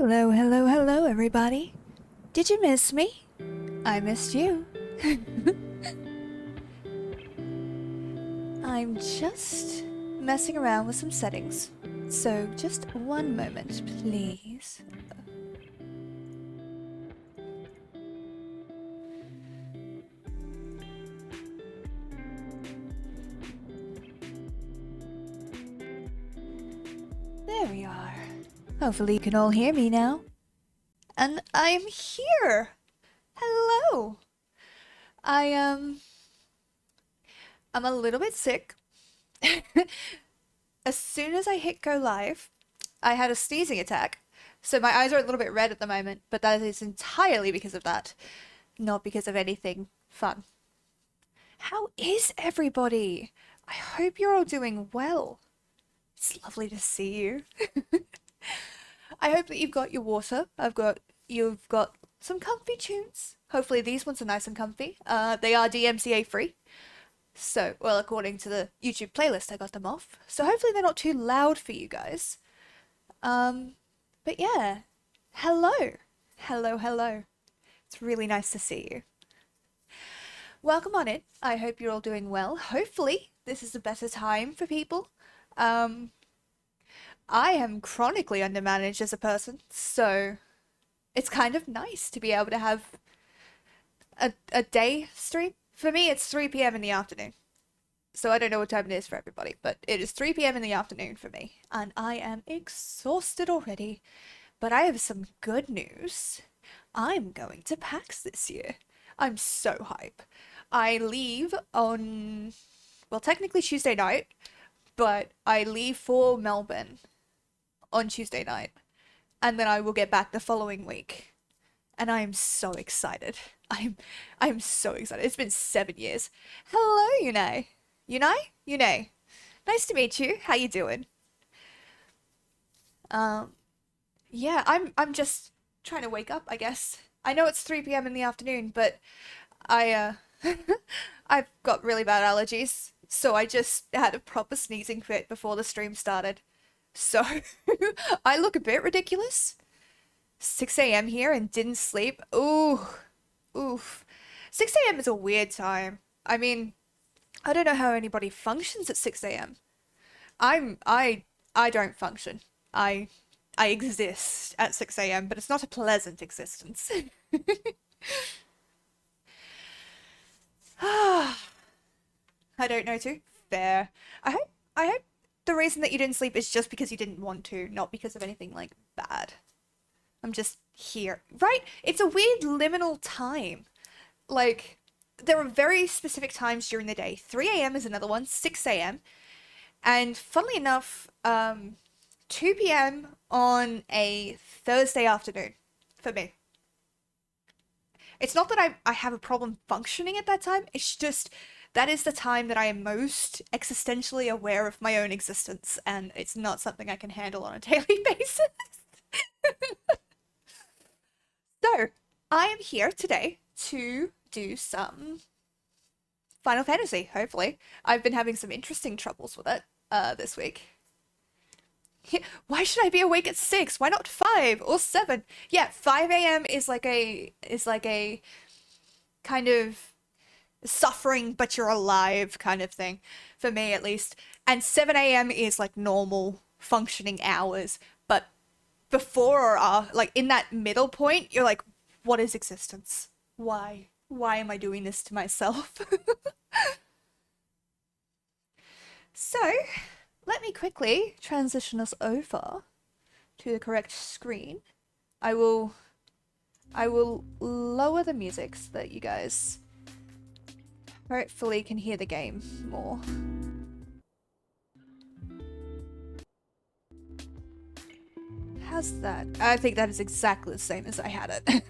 Hello, hello, hello, everybody. Did you miss me? I missed you. I'm just messing around with some settings. So just one moment, please. There we are. Hopefully you can all hear me now. And I'm here! Hello! I'm a little bit sick. As soon as I hit go live, I had a sneezing attack. So my eyes are a little bit red at the moment, but that is entirely because of that. Not because of anything fun. How is everybody? I hope you're all doing well. It's lovely to see you. I hope that you've got your water. You've got some comfy tunes. Hopefully these ones are nice and comfy. They are DMCA free. So, well, according to the YouTube playlist, I got them off. So hopefully they're not too loud for you guys. But yeah, hello. Hello, hello. It's really nice to see you. Welcome on in. I hope you're all doing well. Hopefully this is a better time for people. I am chronically undermanaged as a person, so it's kind of nice to be able to have a day stream. For me, it's 3 p.m. in the afternoon. So I don't know what time it is for everybody, but it is 3 p.m. in the afternoon for me. And I am exhausted already. But I have some good news. I'm going to PAX this year. I'm so hype. I leave on, well, technically Tuesday night, but I leave for Melbourne on Tuesday night. And then I will get back the following week. And I am so excited. I'm so excited. It's been 7 years. Hello, Yunei. Yunei. Nice to meet you. How you doing? Yeah, I'm just trying to wake up, I guess. I know it's 3 p.m. in the afternoon, but I I've got really bad allergies, so I just had a proper sneezing fit before the stream started. So I look a bit ridiculous. 6 a.m. here and didn't sleep. Ooh. Oof. 6 a.m. is a weird time. I mean, I don't know how anybody functions at 6 a.m. I don't function. I exist at 6 a.m., but it's not a pleasant existence. I don't know too. Fair. I hope the reason that you didn't sleep is just because you didn't want to, not because of anything like bad. I'm just here. Right? It's a weird liminal time. Like, there are very specific times during the day. 3 a.m. is another one, 6 a.m. And funnily enough, 2 p.m. on a Thursday afternoon for me. It's not that I have a problem functioning at that time, it's just that is the time that I am most existentially aware of my own existence, and it's not something I can handle on a daily basis. So, I am here today to do some Final Fantasy, hopefully. I've been having some interesting troubles with it this week. Why should I be awake at 6? Why not 5 or 7? Yeah, 5 a.m. is like a kind of suffering but you're alive kind of thing for me at least. And 7 a.m. is like normal functioning hours, but before or like in that middle point, you're like, what is existence? Why? Why am I doing this to myself? So, let me quickly transition us over to the correct screen. I will lower the music so that you guys hopefully can hear the game more. How's that? I think that is exactly the same as I had it.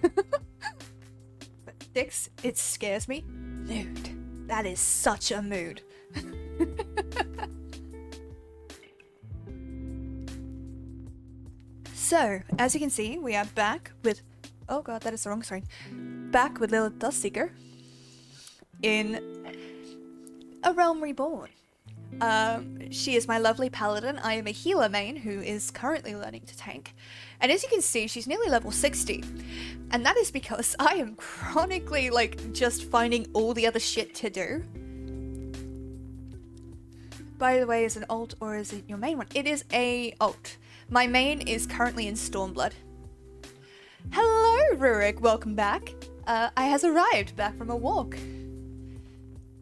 But 6, it scares me. Mood. That is such a mood. So, as you can see, we are back with... Oh god, that is the wrong screen. Back with Lilith Dustseeker in A Realm Reborn. She is my lovely paladin. I am a healer main who is currently learning to tank. And as you can see, she's nearly level 60. And that is because I am chronically, like, just finding all the other shit to do. By the way, is it an alt or is it your main one? It is a alt. My main is currently in Stormblood. Hello, Rurik. Welcome back. I has arrived back from a walk.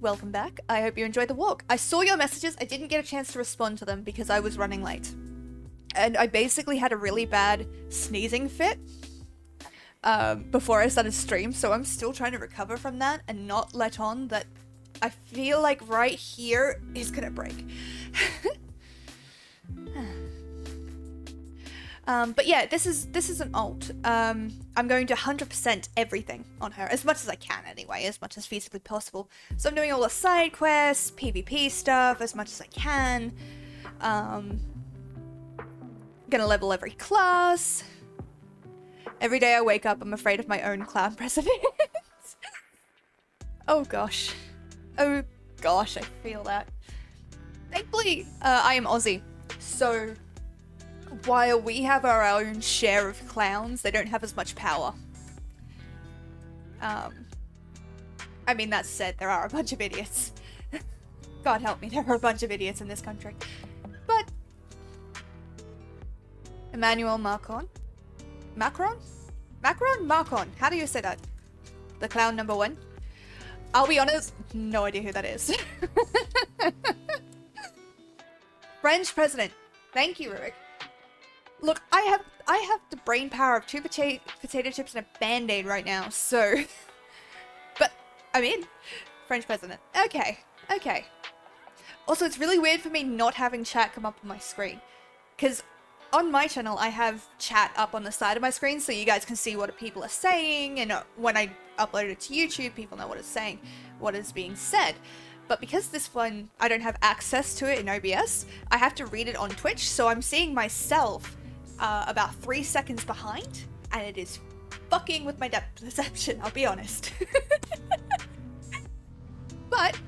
Welcome back. I hope you enjoyed the walk. I saw your messages. I didn't get a chance to respond to them because I was running late. And I basically had a really bad sneezing fit before I started stream, so I'm still trying to recover from that and not let on that I feel like right here is gonna break. But yeah, this is an alt. I'm going to 100% everything on her, as much as I can anyway, as much as feasibly possible. So I'm doing all the side quests, PvP stuff, as much as I can. Gonna level every class. Every day I wake up, I'm afraid of my own clan president. Oh gosh. Oh gosh, I feel that. Thankfully, I am Aussie, so while we have our own share of clowns, they don't have as much power. I mean, that said, there are a bunch of idiots. God help me, there are a bunch of idiots in this country. But Emmanuel Macron? Macron? Macron? Macron. How do you say that? The clown number one? I'll be honest, no idea who that is. French president. Thank you, Rurik. Look, I have the brain power of 2 potato chips and a band-aid right now, so... But, I'm in. French president. Okay, okay. Also, it's really weird for me not having chat come up on my screen. Because on my channel, I have chat up on the side of my screen so you guys can see what people are saying, and when I upload it to YouTube, people know what it's saying, what is being said. But because this one, I don't have access to it in OBS, I have to read it on Twitch, so I'm seeing myself about 3 seconds behind, and it is fucking with my depth perception, I'll be honest. But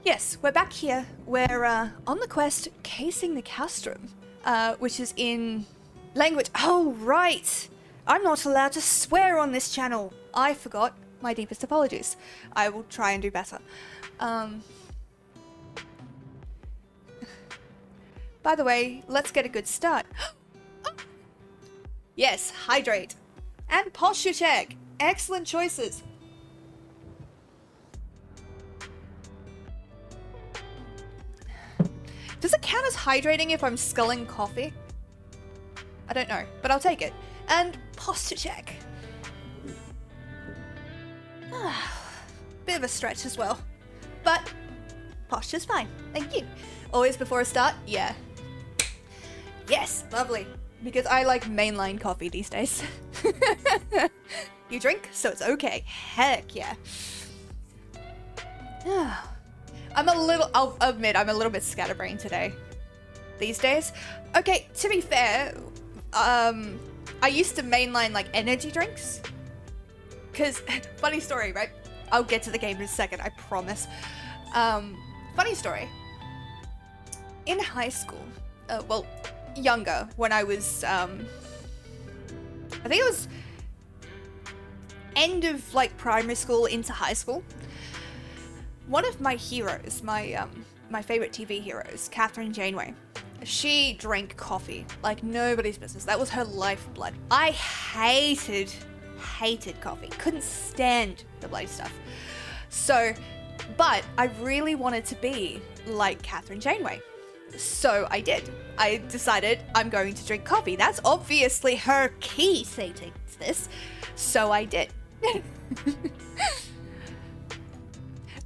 yes, we're back here. We're on the quest Casing the Castrum, which is in language. Oh, right! I'm not allowed to swear on this channel. I forgot. My deepest apologies. I will try and do better. By the way, let's get a good start. Yes, hydrate. And posture check. Excellent choices. Does it count as hydrating if I'm sculling coffee? I don't know, but I'll take it. And posture check. Bit of a stretch as well, but posture's fine. Thank you. Always before a start? Yeah. Yes, lovely. Because I like mainline coffee these days. You drink, so it's okay. Heck yeah. I'll admit, I'm a little bit scatterbrained today. These days. Okay, to be fair, I used to mainline like energy drinks. Because, funny story, right? I'll get to the game in a second, I promise. Funny story. In high school, well, younger, when I was, I think it was end of, like, primary school into high school, one of my heroes, my favorite TV heroes, Catherine Janeway, she drank coffee like nobody's business. That was her lifeblood. I hated coffee. Couldn't stand the bloody stuff. So, but I really wanted to be like Catherine Janeway. So I did. I decided I'm going to drink coffee. That's obviously her key stating to this. So I did.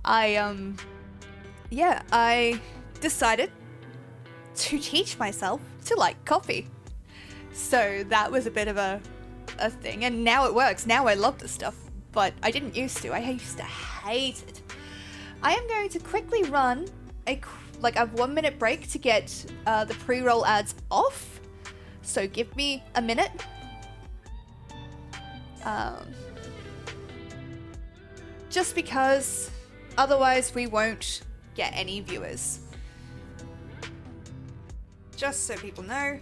I decided to teach myself to like coffee. So that was a bit of a thing, and now it works. Now I love this stuff, but I didn't used to. I used to hate it. I am going to quickly run a 1 minute break to get the pre-roll ads off. So give me a minute. Just because otherwise we won't get any viewers. Just so people know.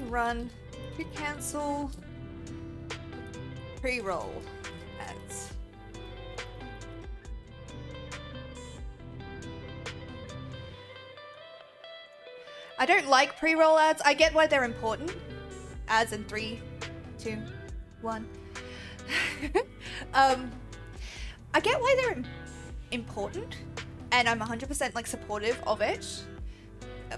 Run, cancel, pre-roll ads. I don't like pre-roll ads. I get why they're important. Ads in 3, 2, 1. I get why they're important, and I'm 100% like supportive of it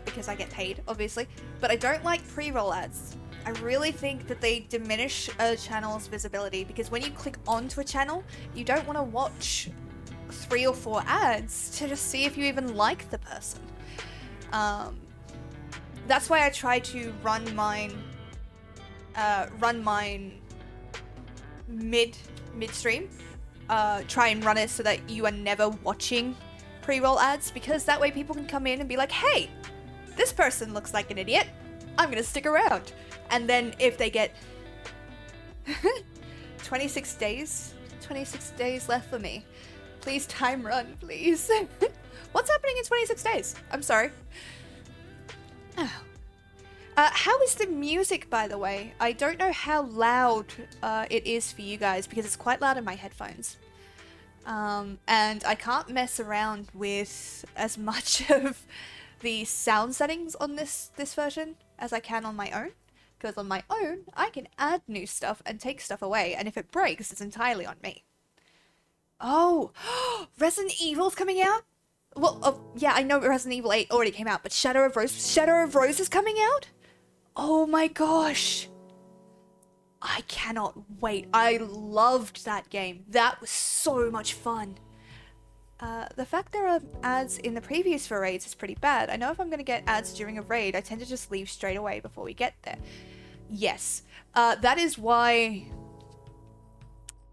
because I get paid, obviously. But I don't like pre-roll ads. I really think that they diminish a channel's visibility, because when you click onto a channel, you don't want to watch 3 or 4 ads to just see if you even like the person. That's why I try to run mine midstream. Try and run it so that you are never watching pre-roll ads, because that way people can come in and be like, hey, this person looks like an idiot, I'm gonna stick around. And then if they get 26 days left for me, please time run, please. What's happening in 26 days? I'm sorry. Oh. How is the music, by the way? I don't know how loud it is for you guys, because it's quite loud in my headphones. And I can't mess around with as much of the sound settings on this version as I can on my own. Because on my own, I can add new stuff and take stuff away, and if it breaks, it's entirely on me. Oh, Resident Evil's coming out? Well, yeah, I know Resident Evil 8 already came out, but Shadow of Rose is coming out? Oh my gosh. I cannot wait. I loved that game. That was so much fun. The fact there are ads in the previews for raids is pretty bad. I know if I'm going to get ads during a raid, I tend to just leave straight away before we get there. Yes. That is why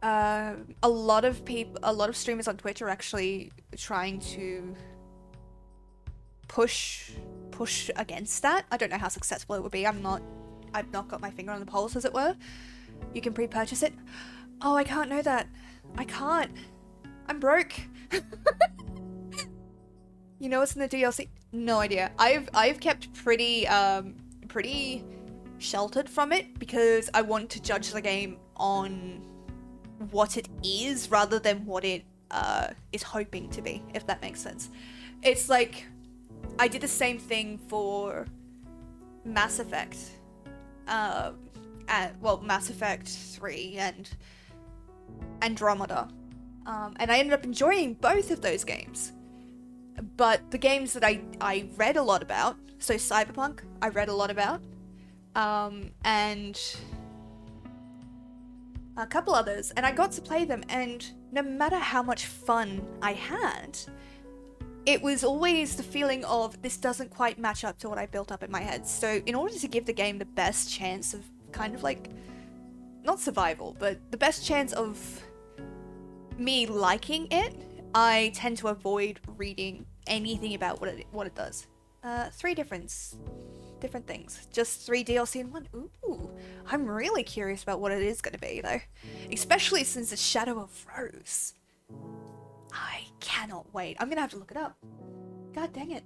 a lot of streamers on Twitch are actually trying to push against that. I don't know how successful it would be. I've not got my finger on the pulse, as it were. You can pre-purchase it. Oh, I can't know that. I can't. I'm broke. You know what's in the DLC? No idea. I've kept pretty sheltered from it, because I want to judge the game on what it is rather than what it is hoping to be, if that makes sense. It's like I did the same thing for Mass Effect. Mass Effect 3 and Andromeda. And I ended up enjoying both of those games. But the games that I read a lot about, so Cyberpunk, I read a lot about, and a couple others, and I got to play them, and no matter how much fun I had, it was always the feeling of, this doesn't quite match up to what I built up in my head. So in order to give the game the best chance of kind of like, not survival, but the best chance of me liking it, I tend to avoid reading anything about what it does. 3 different things. Just 3 DLC in one. Ooh, I'm really curious about what it is going to be, though. Especially since it's Shadow of Rose. I cannot wait. I'm going to have to look it up. God dang it.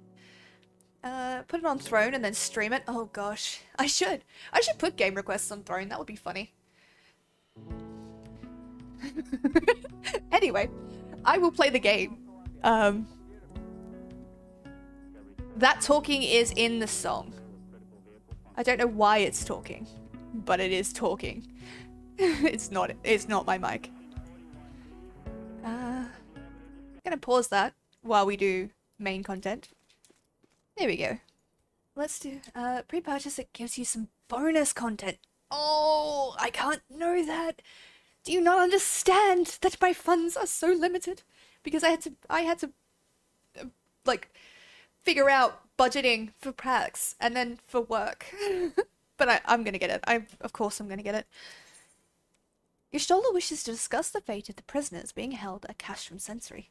Put it on Throne and then stream it. Oh gosh. I should put game requests on Throne. That would be funny. Anyway, I will play the game. That talking is in the song. I don't know why it's talking, but it is talking. It's not my mic. I'm gonna pause that while we do main content. There we go. Let's do pre-purchase. It gives you some bonus content. Oh, I can't know that. Do you not understand that my funds are so limited? Because I had to like figure out budgeting for packs and then for work. But I'm gonna get it. Of course I'm gonna get it. Y'shtola wishes to discuss the fate of the prisoners being held at Castrum Sensory.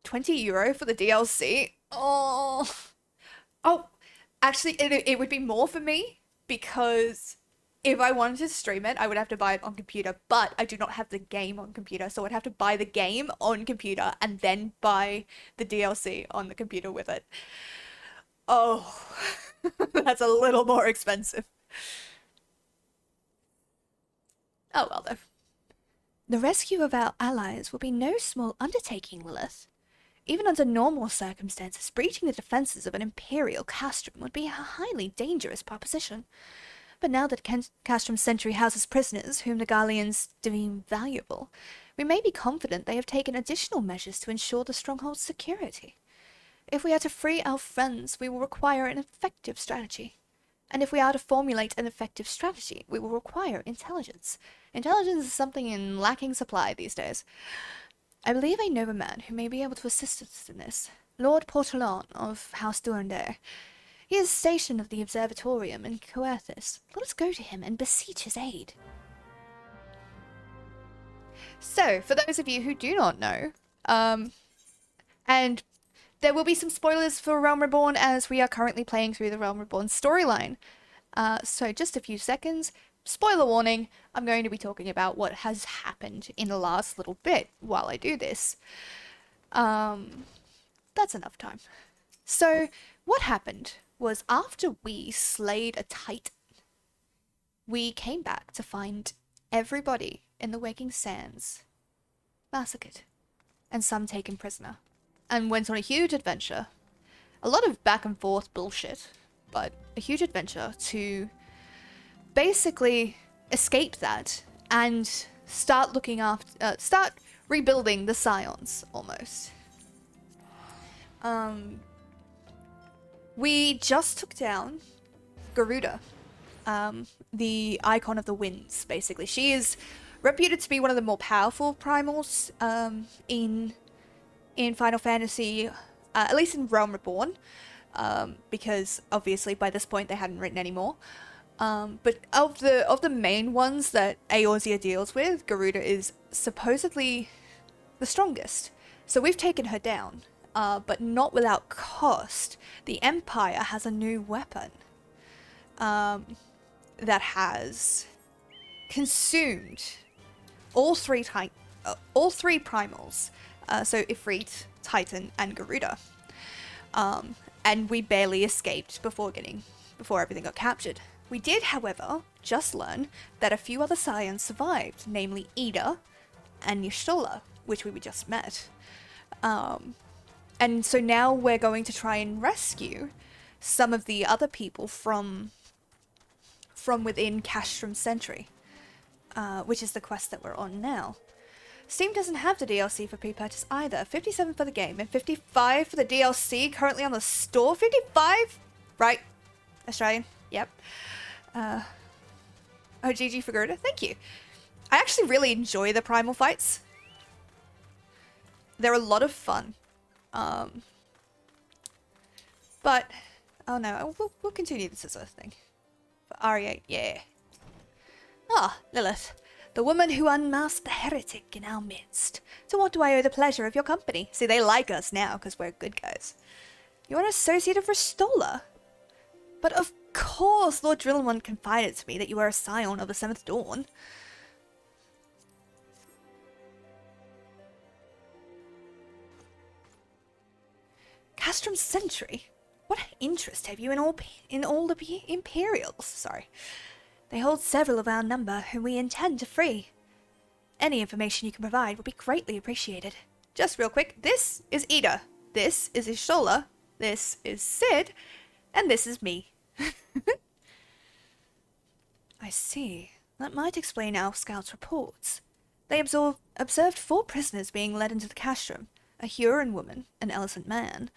€20 for the DLC? Oh, actually, it would be more for me, because If I wanted to stream it, I would have to buy it on computer, but I do not have the game on computer, so I'd have to buy the game on computer and then buy the DLC on the computer with it. Oh, that's a little more expensive. Oh well, though. The rescue of our allies will be no small undertaking, Lilith. Even under normal circumstances, breaching the defenses of an Imperial castrum would be a highly dangerous proposition. But now that Castrum's sentry houses prisoners whom the Garleans deem valuable, we may be confident they have taken additional measures to ensure the stronghold's security. If we are to free our friends, we will require an effective strategy. And if we are to formulate an effective strategy, we will require intelligence. Intelligence is something in lacking supply these days. I believe I know a man who may be able to assist us in this. Lord Portolan of House Durandare. He is stationed at the observatorium in Coerthis. Let us go to him and beseech his aid. So, for those of you who do not know, and there will be some spoilers for Realm Reborn as we are currently playing through the Realm Reborn storyline. So just a few seconds. Spoiler warning, I'm going to be talking about what has happened in the last little bit while I do this. That's enough time. So, what happened was after we slayed a titan, we came back to find everybody in the Waking Sands massacred, and some taken prisoner, and went on a huge adventure. A lot of back and forth bullshit, but a huge adventure to basically escape that and start looking after, start rebuilding the Scions, almost. We just took down Garuda, the icon of the winds, basically. She is reputed to be one of the more powerful primals in Final Fantasy, at least in Realm Reborn, because obviously by this point they hadn't written any more. But of the main ones that Eorzea deals with, Garuda is supposedly the strongest. So we've taken her down, but not without cost. The Empire has a new weapon that has consumed all three primals. So Ifrit, Titan, and Garuda. And we barely escaped before everything got captured. We did, however, just learn that a few other Scions survived, namely Ida and Y'shtola, which we just met. And so now we're going to try and rescue some of the other people from within Castrum's Sentry, which is the quest that we're on now. Steam doesn't have the DLC for pre-purchase either. 57 for the game and 55 for the DLC currently on the store. 55? Right. Australian. Yep. Oh, GG for Garuda. Thank you. I actually really enjoy the primal fights. They're a lot of fun. But, oh no, we'll continue this as a thing. For Arya, yeah. Ah, Lilith. The woman who unmasked the heretic in our midst. To what do I owe the pleasure of your company? See, they like us now because we're good guys. You're an associate of Y'shtola. But of course, Lord Drillmon confided to me that you were a scion of the Seventh Dawn. Castrum's Sentry? What interest have you in all the Imperials? Sorry. They hold several of our number whom we intend to free. Any information you can provide will be greatly appreciated. Just real quick, this is Ida, this is Y'shtola, this is Sid, and this is me. I see. That might explain our scouts' reports. They observed 4 prisoners being led into the castrum, a Huron woman, an Elephant man,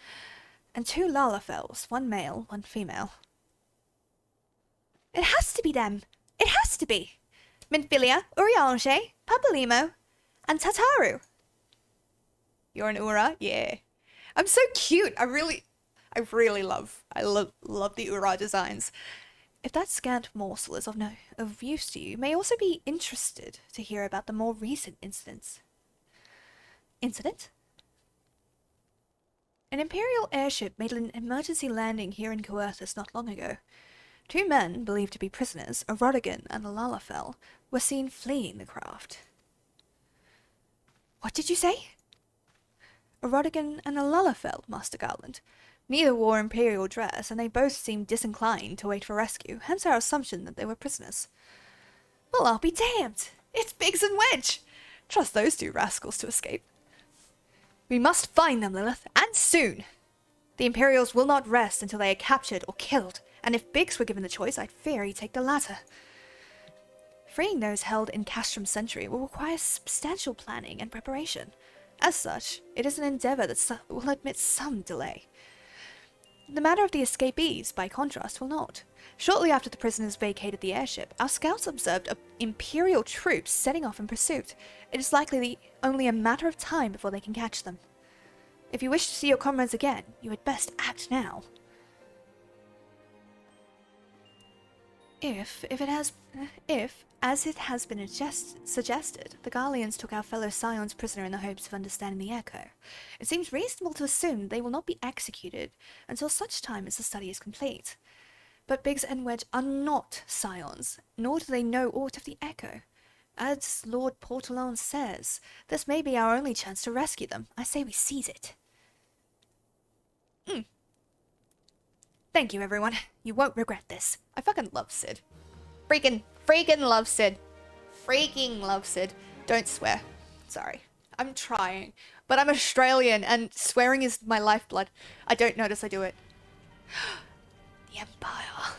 and 2 Lalafels, 1 male, 1 female. It has to be them! It has to be! Minfilia, Urianger, Papalimo, and Tataru. You're an Ura? Yeah. I'm so cute! I love the Ura designs. If that scant morsel is of use to you, you may also be interested to hear about the more recent incidents. Incident? An Imperial airship made an emergency landing here in Coerthis not long ago. 2 men, believed to be prisoners, a Rodigan and a Lalafell, were seen fleeing the craft. What did you say? A Rodigan and a Lalafell, Master Garland. Neither wore imperial dress, and they both seemed disinclined to wait for rescue, hence our assumption that they were prisoners. Well, I'll be damned! It's Biggs and Wedge! Trust those 2 rascals to escape. We must find them, Lilith, and soon! The Imperials will not rest until they are captured or killed, and if Biggs were given the choice, I'd fear he'd take the latter. Freeing those held in Castrum Sentry will require substantial planning and preparation. As such, it is an endeavour that will admit some delay. The matter of the escapees, by contrast, will not. Shortly after the prisoners vacated the airship, our scouts observed Imperial troops setting off in pursuit. It is likely only a matter of time before they can catch them. If you wish to see your comrades again, you had best act now. If, as it has been suggested, the Garleans took our fellow Scions prisoner in the hopes of understanding the echo, it seems reasonable to assume they will not be executed until such time as the study is complete. But Biggs and Wedge are not Scions, nor do they know aught of the echo. As Lord Portolan says, this may be our only chance to rescue them. I say we seize it. Thank you, everyone. You won't regret this. I fucking love Sid. Freaking love Sid. Freaking love Sid. Don't swear. Sorry. I'm trying. But I'm Australian and swearing is my lifeblood. I don't notice I do it. The Empire.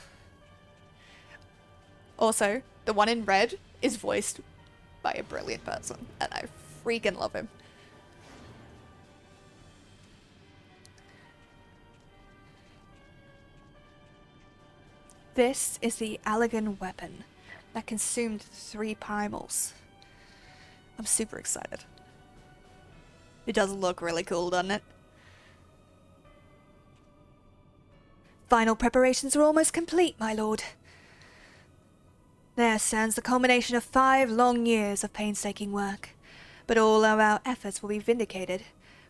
Also, the one in red is voiced by a brilliant person, and I freaking love him. This is the Allegan weapon that consumed the 3 primals. I'm super excited. It does look really cool, doesn't it? Final preparations are almost complete, my lord. There stands the culmination of 5 long years of painstaking work, but all of our efforts will be vindicated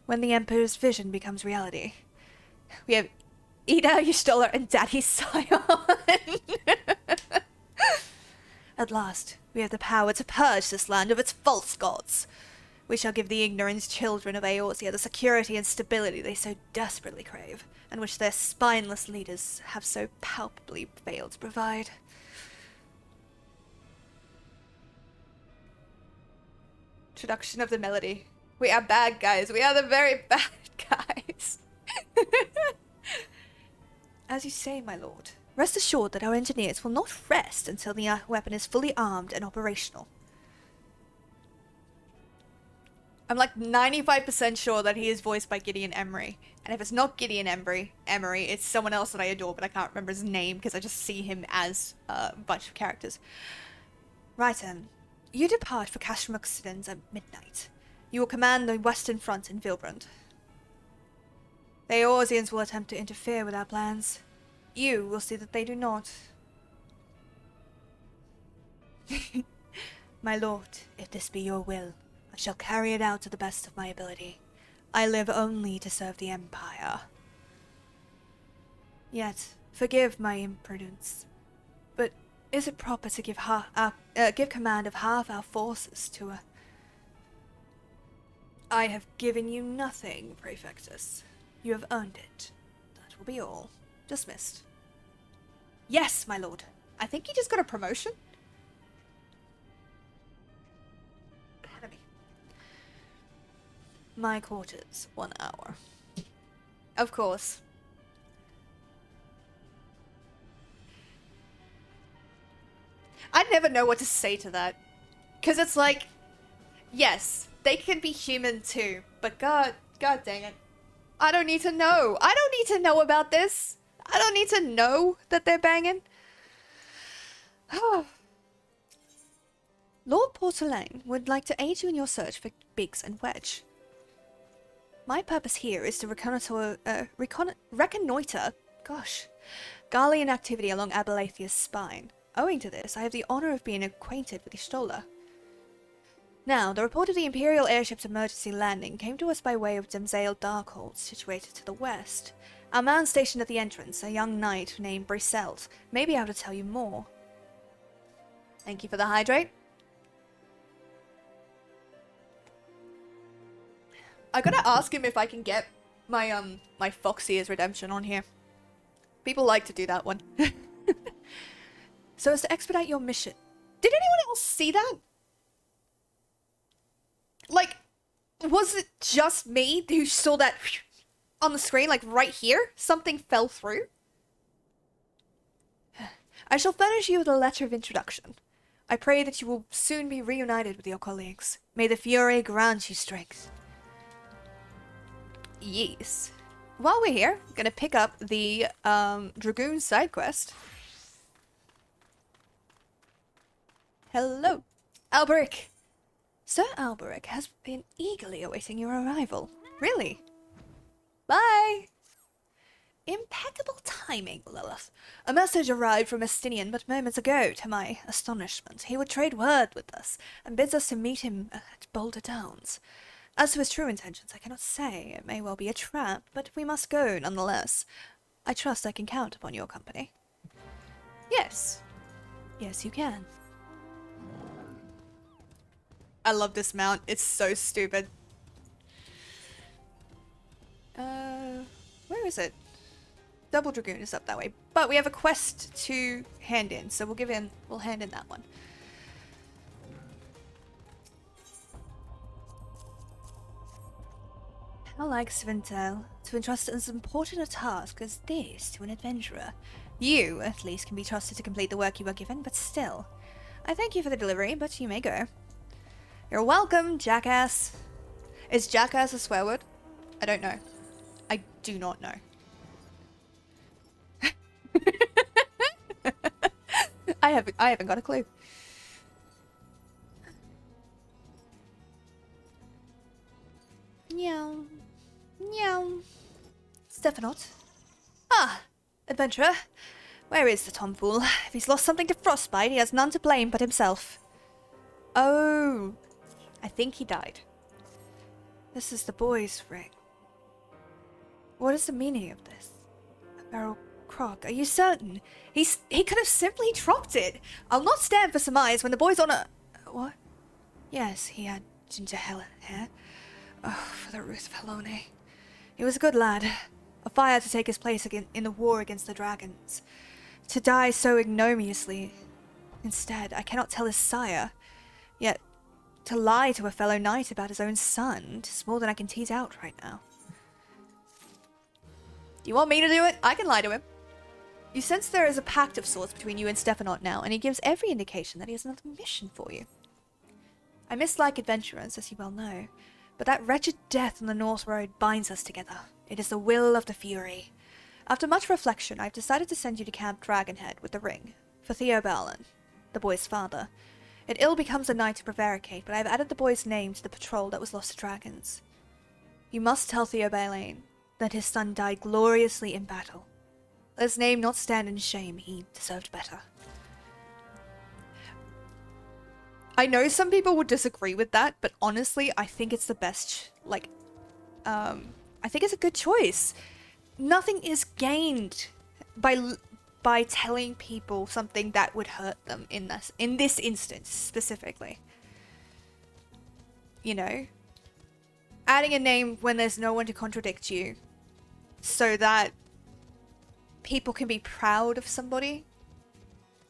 when the Emperor's vision becomes reality. We have Ida, Y'shtola, and Daddy Scion. At last, we have the power to purge this land of its false gods. We shall give the ignorant children of Eorzea the security and stability they so desperately crave, and which their spineless leaders have so palpably failed to provide. Introduction of the melody. We are bad guys. We are the very bad guys. As you say, my lord, rest assured that our engineers will not rest until the weapon is fully armed and operational. I'm like 95% sure that he is voiced by Gideon Emery. And if it's not Gideon Emery, it's someone else that I adore, but I can't remember his name because I just see him as a bunch of characters. Right, you depart for Castrum Occident at midnight. You will command the western front in Vilbrand. The Eorzeans will attempt to interfere with our plans. You will see that they do not. My lord, if this be your will, I shall carry it out to the best of my ability. I live only to serve the Empire. Yet, forgive my imprudence, but is it proper to give command of half our forces to a... I have given you nothing, Praefectus. You have earned it. That will be all. Dismissed. Yes, my lord. I think he just got a promotion. Enemy. My quarters, 1 hour. Of course. I never know what to say to that. Because it's like, yes, they can be human too, but god dang it. I don't need to know. I don't need to know about this. I don't need to know that they're banging. Lord Portolan would like to aid you in your search for Biggs and Wedge. My purpose here is to reconnoiter Garlean activity along Abelathia's spine. Owing to this, I have the honor of being acquainted with Y'shtola. Now, the report of the Imperial airship's emergency landing came to us by way of Demzale Darkhold, situated to the west. Our man stationed at the entrance, a young knight named Briselt, may be able to tell you more. Thank you for the hydrate. I gotta ask him if I can get my my Foxy's redemption on here. People like to do that one. So as to expedite your mission. Did anyone else see that? Like, was it just me who saw that on the screen, like right here? Something fell through? I shall furnish you with a letter of introduction. I pray that you will soon be reunited with your colleagues. May the Fury grant you strength. Yes. While we're here, I'm gonna pick up the Dragoon side quest. Hello, Alberic. Sir Alberic has been eagerly awaiting your arrival. Really? Bye. Impeccable timing, Lilith. A message arrived from Estinian but moments ago, to my astonishment. He would trade word with us, and bids us to meet him at Boulder Downs. As to his true intentions, I cannot say. It may well be a trap, but we must go nonetheless. I trust I can count upon your company. Yes. Yes, you can. I love this mount. It's so stupid. Where is it? Double Dragoon is up that way. But we have a quest to hand in, so we'll hand in that one. How like Svintel to entrust as important a task as this to an adventurer. You, at least, can be trusted to complete the work you were given, but still. I thank you for the delivery, but you may go. You're welcome, jackass. Is jackass a swear word? I don't know. I do not know. I haven't got a clue. Meow. Meow. Stephanot. Ah, adventurer. Where is the tomfool? If he's lost something to frostbite, he has none to blame but himself. Oh, I think he died. This is the boy's ring. What is the meaning of this? A barrel crock. Are you certain? He could have simply dropped it. I'll not stand for surmise when the boy's on a... What? Yes, he had ginger hair. Oh, for the Ruth of Helone. He was a good lad. A fire to take his place in the war against the dragons. To die so ignominiously. Instead, I cannot tell his sire. Yet, to lie to a fellow knight about his own son, 'tis more than I can tease out right now. You want me to do it? I can lie to him. You sense there is a pact of sorts between you and Stephanot now, and he gives every indication that he has another mission for you. I mislike adventurers, as you well know, but that wretched death on the North Road binds us together. It is the will of the Fury. After much reflection, I've decided to send you to Camp Dragonhead with the ring, for Theo Balin, the boy's father. It ill becomes a knight to prevaricate, but I've added the boy's name to the patrol that was lost to dragons. You must tell Theo Balin that his son died gloriously in battle. Let his name not stand in shame, he deserved better. I know some people would disagree with that, but honestly, I think it's the best, I think it's a good choice. Nothing is gained by telling people something that would hurt them in this instance specifically. You know? Adding a name when there's no one to contradict you so that people can be proud of somebody.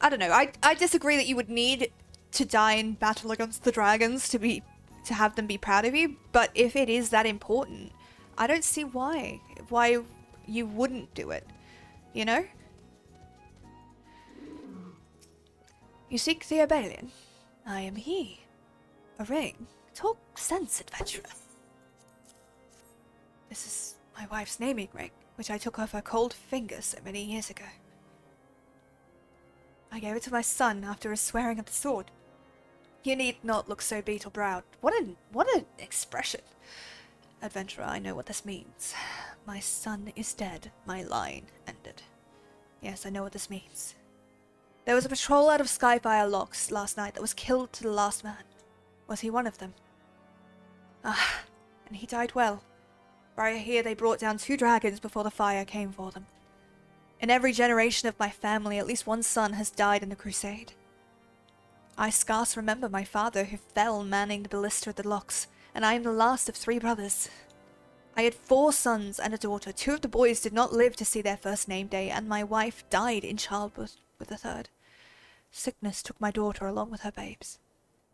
I don't know. I disagree that you would need to die in battle against the dragons to have them be proud of you, but if it is that important, I don't see why you wouldn't do it, you know? You seek Theo Balin? I am he. A ring. Talk sense, adventurer. This is my wife's naming ring, which I took off her cold finger so many years ago. I gave it to my son after his swearing at the sword. You need not look so beetle-browed. What an expression. Adventurer, I know what this means. My son is dead. My line ended. Yes, I know what this means. There was a patrol out of Skyfire Locks last night that was killed to the last man. Was he one of them? Ah, and he died well. For I hear they brought down 2 dragons before the fire came for them. In every generation of my family, at least one son has died in the crusade. I scarce remember my father who fell manning the ballista at the locks, and I am the last of 3 brothers. I had 4 sons and a daughter. 2 of the boys did not live to see their first name day, and my wife died in childbirth with the 3rd. Sickness took my daughter along with her babes.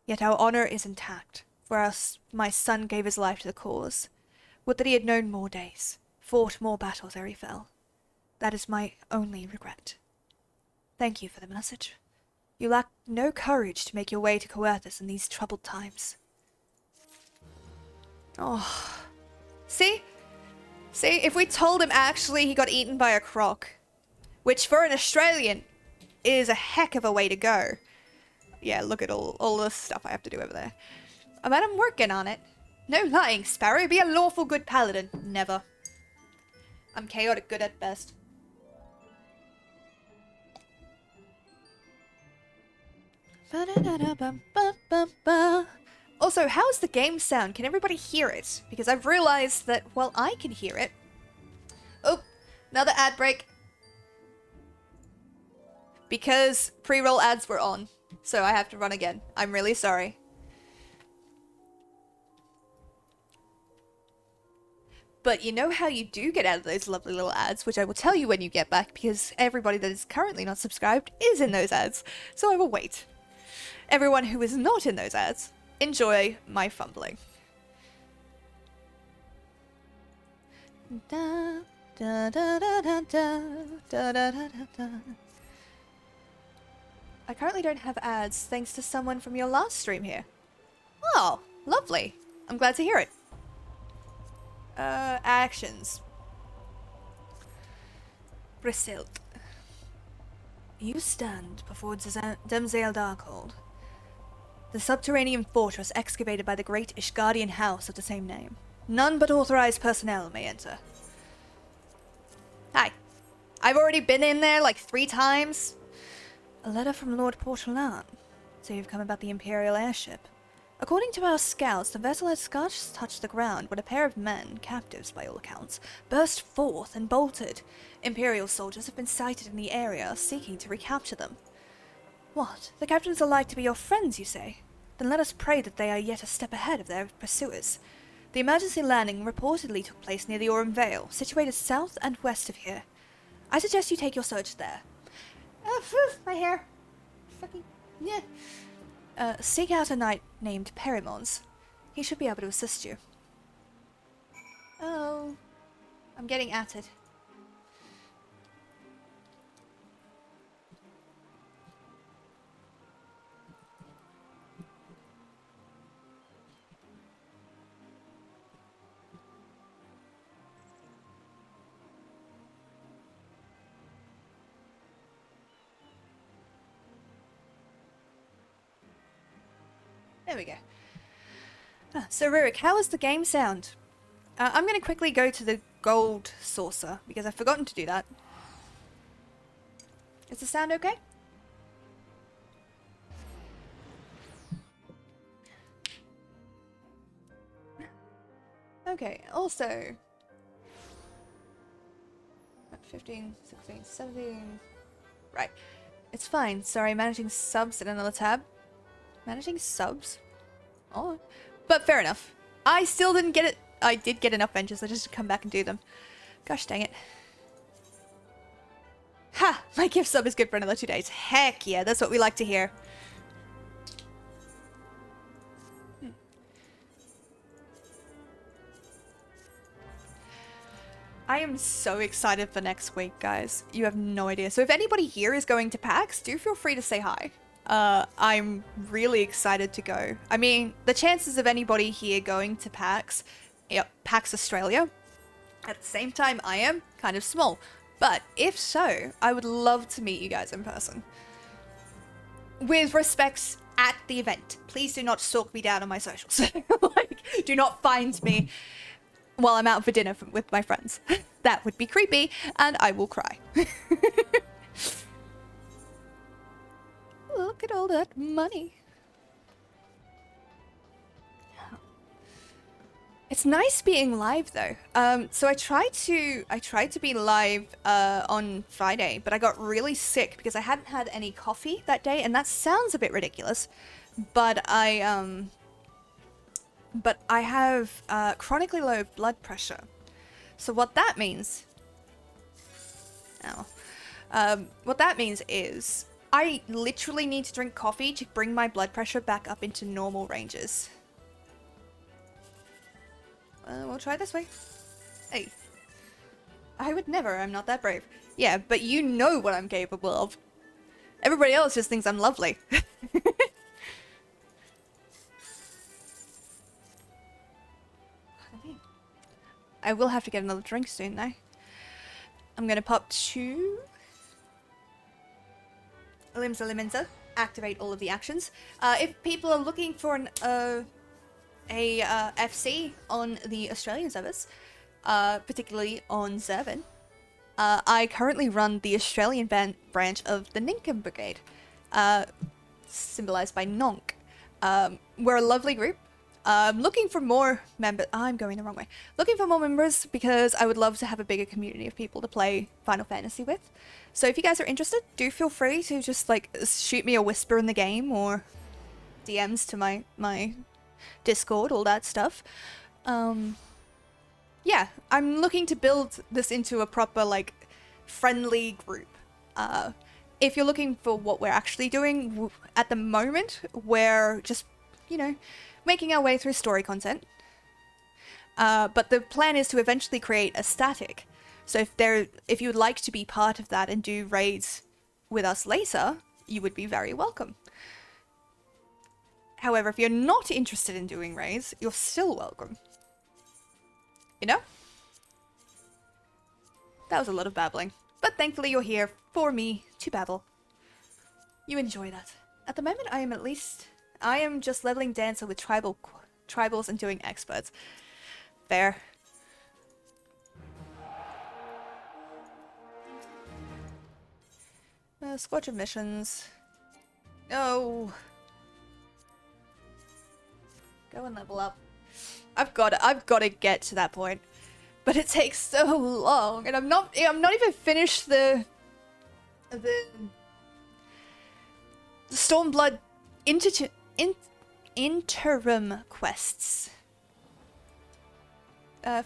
Yet our honor is intact, for my son gave his life to the cause. Would that he had known more days, fought more battles ere he fell. That is my only regret. Thank you for the message. You lack no courage to make your way to Coerthus in these troubled times. Oh. See? See, if we told him actually he got eaten by a croc, which for an Australian is a heck of a way to go. Yeah, look at all the stuff I have to do over there. But I'm working on it. No lying, Sparrow. Be a lawful good paladin. Never. I'm chaotic good at best. Also, how's the game sound? Can everybody hear it? Because I've realized that, well, I can hear it. Oh, another ad break. Because pre-roll ads were on, so I have to run again. I'm really sorry. But you know how you do get out of those lovely little ads, which I will tell you when you get back, because everybody that is currently not subscribed is in those ads, so I will wait. Everyone who is not in those ads, enjoy my fumbling. Da, da, da, da, da, da, da, da, da, da. I currently don't have ads thanks to someone from your last stream here. Oh, lovely. I'm glad to hear it. Actions. Brisilt. You stand before Demzale Darkhold, the subterranean fortress excavated by the great Ishgardian house of the same name. None but authorized personnel may enter. Hi. I've already been in there like 3 times. A letter from Lord Portolan. So you've come about the Imperial airship. According to our scouts, the vessel had scarce touched the ground when a pair of men, captives by all accounts, burst forth and bolted. Imperial soldiers have been sighted in the area, seeking to recapture them. What? The captains are like to be your friends, you say? Then let us pray that they are yet a step ahead of their pursuers. The emergency landing reportedly took place near the Aurum Vale, situated south and west of here. I suggest you take your search there. Oh, phew, my hair. Fucking, yeah. Seek out a knight named Perimons. He should be able to assist you. Oh. I'm getting at it. There we go. So Rurik, how is the game sound? I'm going to quickly go to the gold saucer, because I've forgotten to do that. Is the sound okay? Okay, also... 15, 16, 17... Right. It's fine. Sorry, managing subs in another tab. Managing subs? Oh. But fair enough. I still didn't get it. I did get enough ventures. I just had to come back and do them. Gosh dang it. Ha! My gift sub is good for another 2 days. Heck yeah, that's what we like to hear. I am so excited for next week, guys. You have no idea. So if anybody here is going to PAX, do feel free to say hi. I'm really excited to go. I mean, the chances of anybody here going to PAX, yep, PAX Australia, at the same time I am, kind of small. But if so, I would love to meet you guys in person. With respects at the event. Please do not stalk me down on my socials. Like, do not find me while I'm out for dinner with my friends. That would be creepy, and I will cry. Look at all that money. It's nice being live though. So I tried to be live on Friday, but I got really sick because I hadn't had any coffee that day, and that sounds a bit ridiculous, but I have chronically low blood pressure. So what that means, what that means is I literally need to drink coffee to bring my blood pressure back up into normal ranges. We'll try this way. Hey. I would never, I'm not that brave. Yeah, but you know what I'm capable of. Everybody else just thinks I'm lovely. I will have to get another drink soon though. I'm gonna pop 2 Limsa Limensa, activate all of the actions. If people are looking for an FC on the Australian servers, particularly on Zervin, I currently run the Australian branch of the Ninkum Brigade, symbolized by Nonk. We're a lovely group. Looking for more members. I'm going the wrong way. Looking for more members because I would love to have a bigger community of people to play Final Fantasy with. So if you guys are interested, do feel free to just like shoot me a whisper in the game or DMs to my Discord, all that stuff. Yeah, I'm looking to build this into a proper like friendly group. If you're looking for what we're actually doing at the moment, we're just, you know, making our way through story content. But the plan is to eventually create a static. So if you would like to be part of that and do raids with us later, you would be very welcome. However, if you're not interested in doing raids, you're still welcome. You know? That was a lot of babbling. But thankfully you're here for me to babble. You enjoy that. At the moment I am just leveling Dancer with tribals and doing experts. Fair. Scorch of missions. No. Go and level up. I've got to get to that point. But it takes so long, and I'm not even finished the Stormblood interim quests.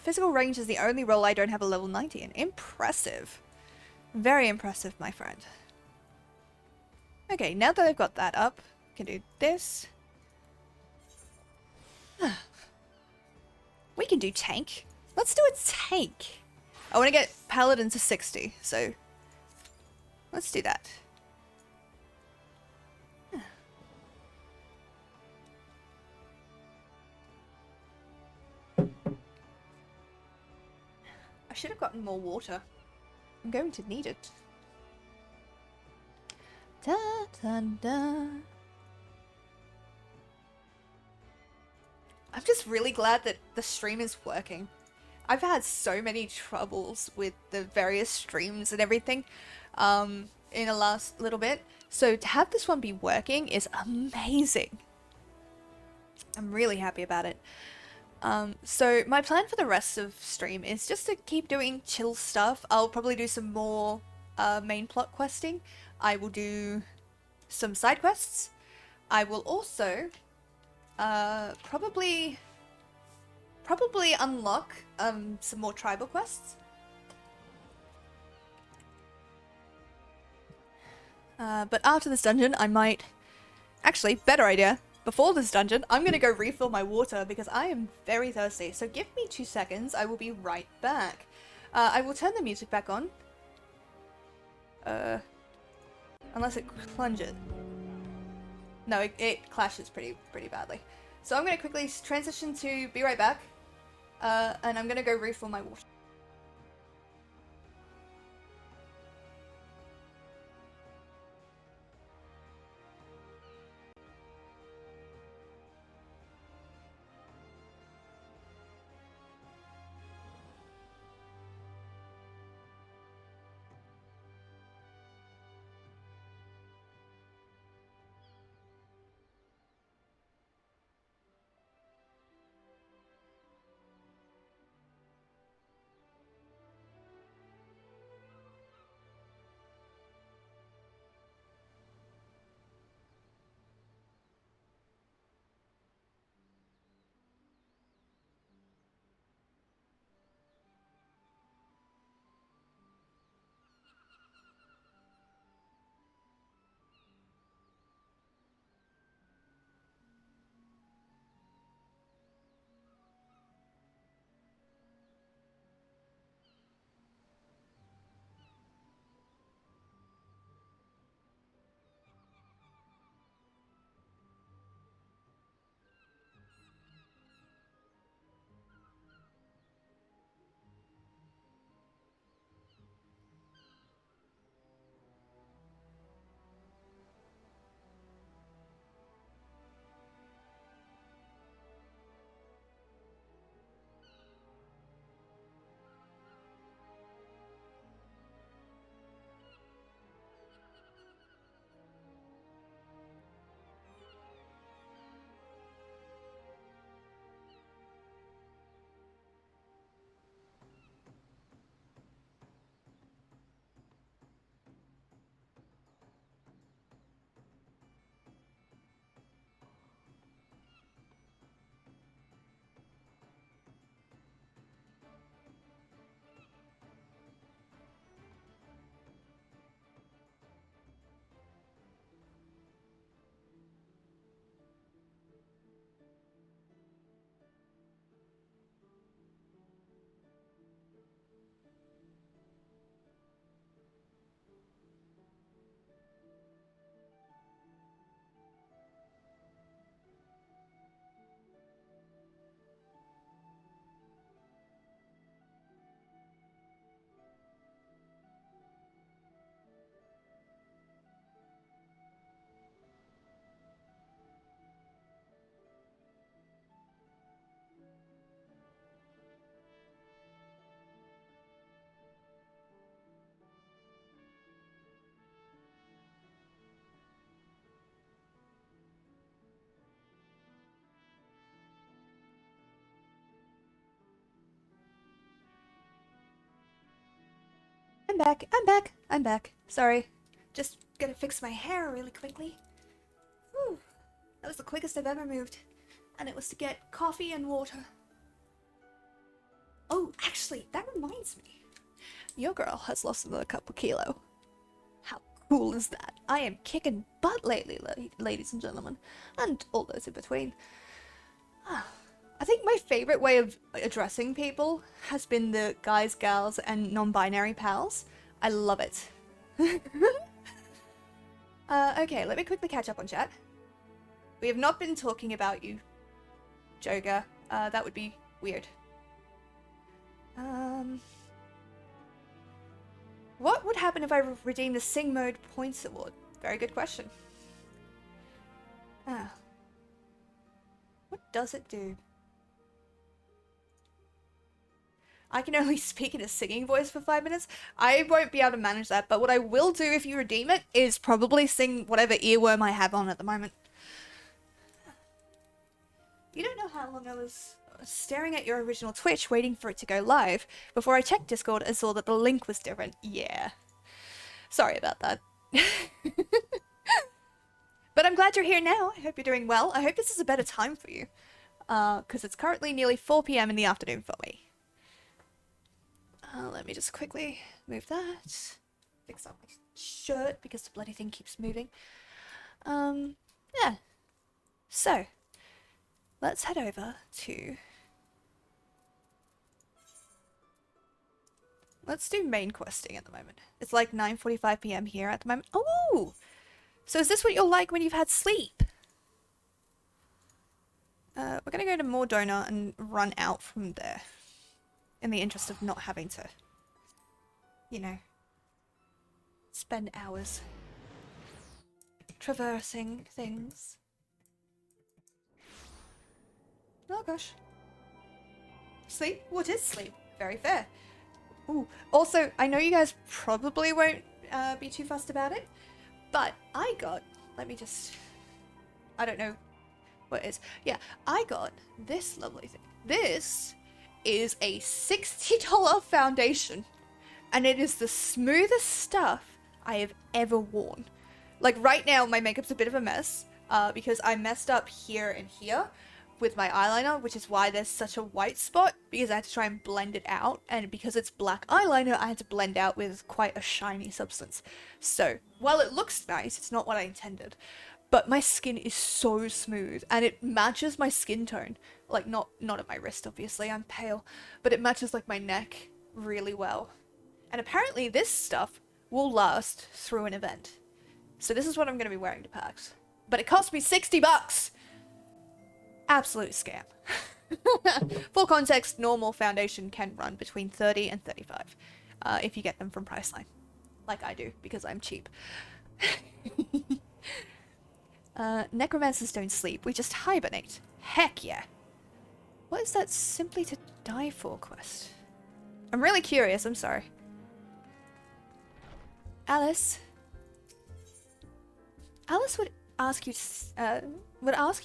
Physical range is the only role I don't have a level 90 in. Impressive. Very impressive, my friend. Okay, now that I've got that up, I can do this. We can do tank. Let's do a tank. I want to get Paladin to 60, so let's do that. I should have gotten more water. I'm going to need it. Da, da, da. I'm just really glad that the stream is working. I've had so many troubles with the various streams and everything in the last little bit. So to have this one be working is amazing. I'm really happy about it. So my plan for the rest of stream is just to keep doing chill stuff. I'll probably do some more main plot questing. I will do some side quests. I will also probably unlock some more tribal quests. But after this dungeon, I might... Actually, better idea. Before this dungeon, I'm going to go refill my water because I am very thirsty. So give me 2 seconds. I will be right back. I will turn the music back on. Unless it plunges. No, it clashes pretty badly. So I'm going to quickly transition to be right back. And I'm going to go refill my water. I'm back. I'm back. I'm back. Sorry. Just gonna fix my hair really quickly. Whew. That was the quickest I've ever moved. And it was to get coffee and water. Oh, actually, that reminds me. Your girl has lost another couple kilo. How cool is that? I am kicking butt lately, ladies and gentlemen. And all those in between. I think my favorite way of addressing people has been the guys, gals, and non-binary pals. I love it. Okay, let me quickly catch up on chat. We have not been talking about you, Joga. That would be weird. What would happen if I redeem the Sing Mode Points Award? Very good question. What does it do? I can only speak in a singing voice for 5 minutes. I won't be able to manage that, but what I will do if you redeem it is probably sing whatever earworm I have on at the moment. You don't know how long I was staring at your original Twitch waiting for it to go live before I checked Discord and saw that the link was different. Yeah. Sorry about that. But I'm glad you're here now. I hope you're doing well. I hope this is a better time for you. Because it's currently nearly 4 PM in the afternoon for me. Let me just quickly move that. Fix up my shirt because the bloody thing keeps moving. Yeah. So, let's head over to... Let's do main questing at the moment. It's like 9:45 PM here at the moment. Oh! So is this what you're like when you've had sleep? We're gonna go to more donor and run out from there. In the interest of not having to, you know, spend hours traversing things. Oh gosh. Sleep? What is sleep? Very fair. Ooh. Also, I know you guys probably won't be too fussed about it, but I got, let me just, I don't know what it is. Yeah, I got this lovely thing. This is a $60 foundation, and it is the smoothest stuff I have ever worn. Like right now, my makeup's a bit of a mess because I messed up here and here with my eyeliner, which is why there's such a white spot, because I had to try and blend it out, and because it's black eyeliner, I had to blend out with quite a shiny substance. So, while it looks nice, it's not what I intended. But my skin is so smooth, and it matches my skin tone. Like, not at my wrist, obviously, I'm pale, but it matches, like, my neck really well. And apparently this stuff will last through an event. So this is what I'm going to be wearing to PAX. But it cost me $60! Absolute scam. For context, normal foundation can run between 30 and 35 if you get them from Priceline. Like I do, because I'm cheap. Necromancers don't sleep, we just hibernate. Heck yeah. What is that simply to die for quest? I'm really curious, I'm sorry. Alice would ask you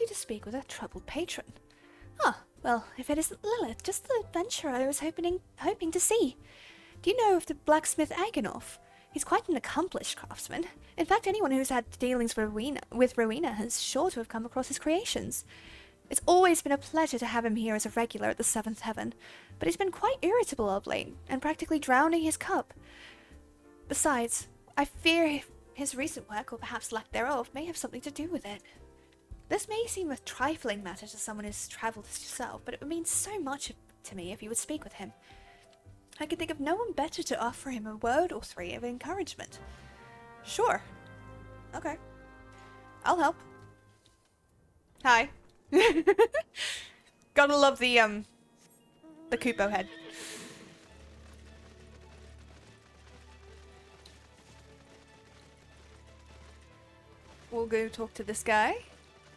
to speak with a troubled patron. Ah, well, if it isn't Lilith, just the adventurer I was hoping to see. Do you know of the blacksmith Agonov? He's quite an accomplished craftsman. In fact, anyone who's had dealings with Rowena has sure to have come across his creations. It's always been a pleasure to have him here as a regular at the Seventh Heaven, but he's been quite irritable of late, and practically drowning his cup. Besides, I fear his recent work, or perhaps lack thereof, may have something to do with it. This may seem a trifling matter to someone who's travelled as yourself, but it would mean so much to me if you would speak with him. I can think of no one better to offer him a word or three of encouragement. Sure. Okay. I'll help. Hi. Gotta love the Kupo head. We'll go talk to this guy.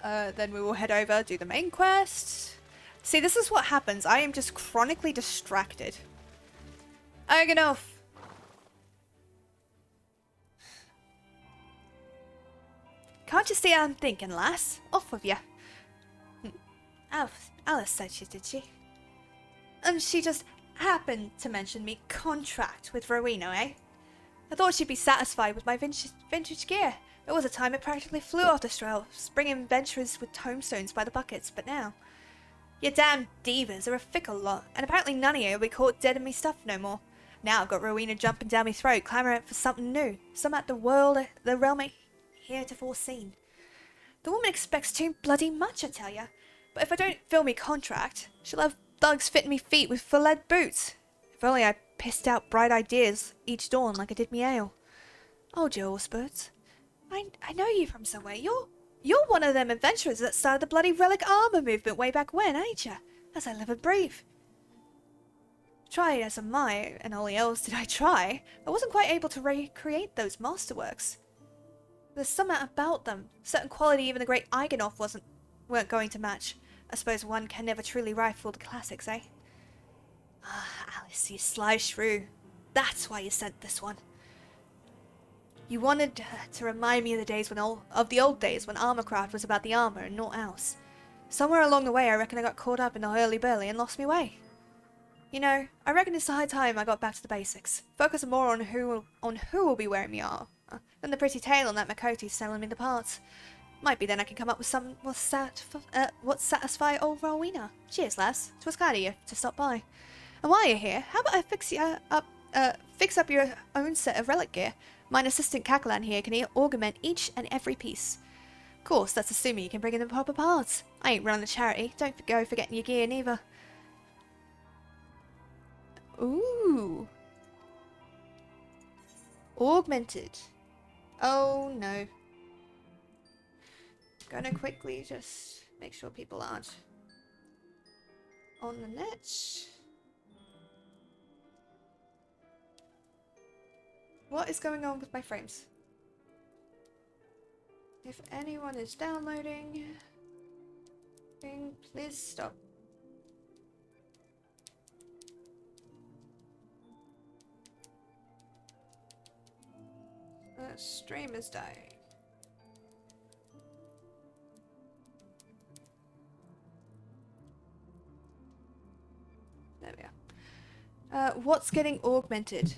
Then we will head over, do the main quest. See, this is what happens. I am just chronically distracted. Agonov! Can't you see how I'm thinking, lass? Off with you. Alice said she did, she? And she just happened to mention me contract with Rowena, eh? I thought she'd be satisfied with my vintage gear. There was a time it practically flew off the trails, bringing adventurers with tombstones by the buckets, but now... Your damn divas are a fickle lot, and apparently none of you will be caught dead in me stuff no more. Now I've got Rowena jumping down me throat, clamouring for something new, some at the realm heretofore seen. The woman expects too bloody much, I tell ya. But if I don't fill me contract, she'll have thugs fitting me feet with full-lead boots. If only I pissed out bright ideas each dawn like I did me ale. Oh, Joe Spurts, I know you from somewhere. You're one of them adventurers that started the bloody relic armor movement way back when, ain't ya? As I live and breathe. Tried as am I, and only else did I try. I wasn't quite able to recreate those masterworks. There's something about them, certain quality even the great Eigenhoff weren't going to match. I suppose one can never truly rifle the classics, eh? Ah, Alice, you sly shrew. That's why you sent this one. You wanted to remind me of the old days when armorcraft was about the armor and naught else. Somewhere along the way, I reckon I got caught up in the hurly-burly and lost me way. You know, I reckon it's high time I got back to the basics. Focus more on who will be wearing me armor than the pretty tale on that Makote's selling me the parts. Might be then I can come up with something what satisfy old Rowena. Cheers, lass. 'Twas kind of you to stop by. And while you're here, how about I fix up your own set of relic gear? Mine assistant Catalan here can augment each and every piece. Of course, that's assuming you can bring in the proper parts. I ain't running a charity. Don't go forgetting your gear neither. Ooh. Augmented. Oh no. Gonna quickly just make sure people aren't on the net. What is going on with my frames? If anyone is downloading, please stop. The stream is dying. There we are. What's getting augmented?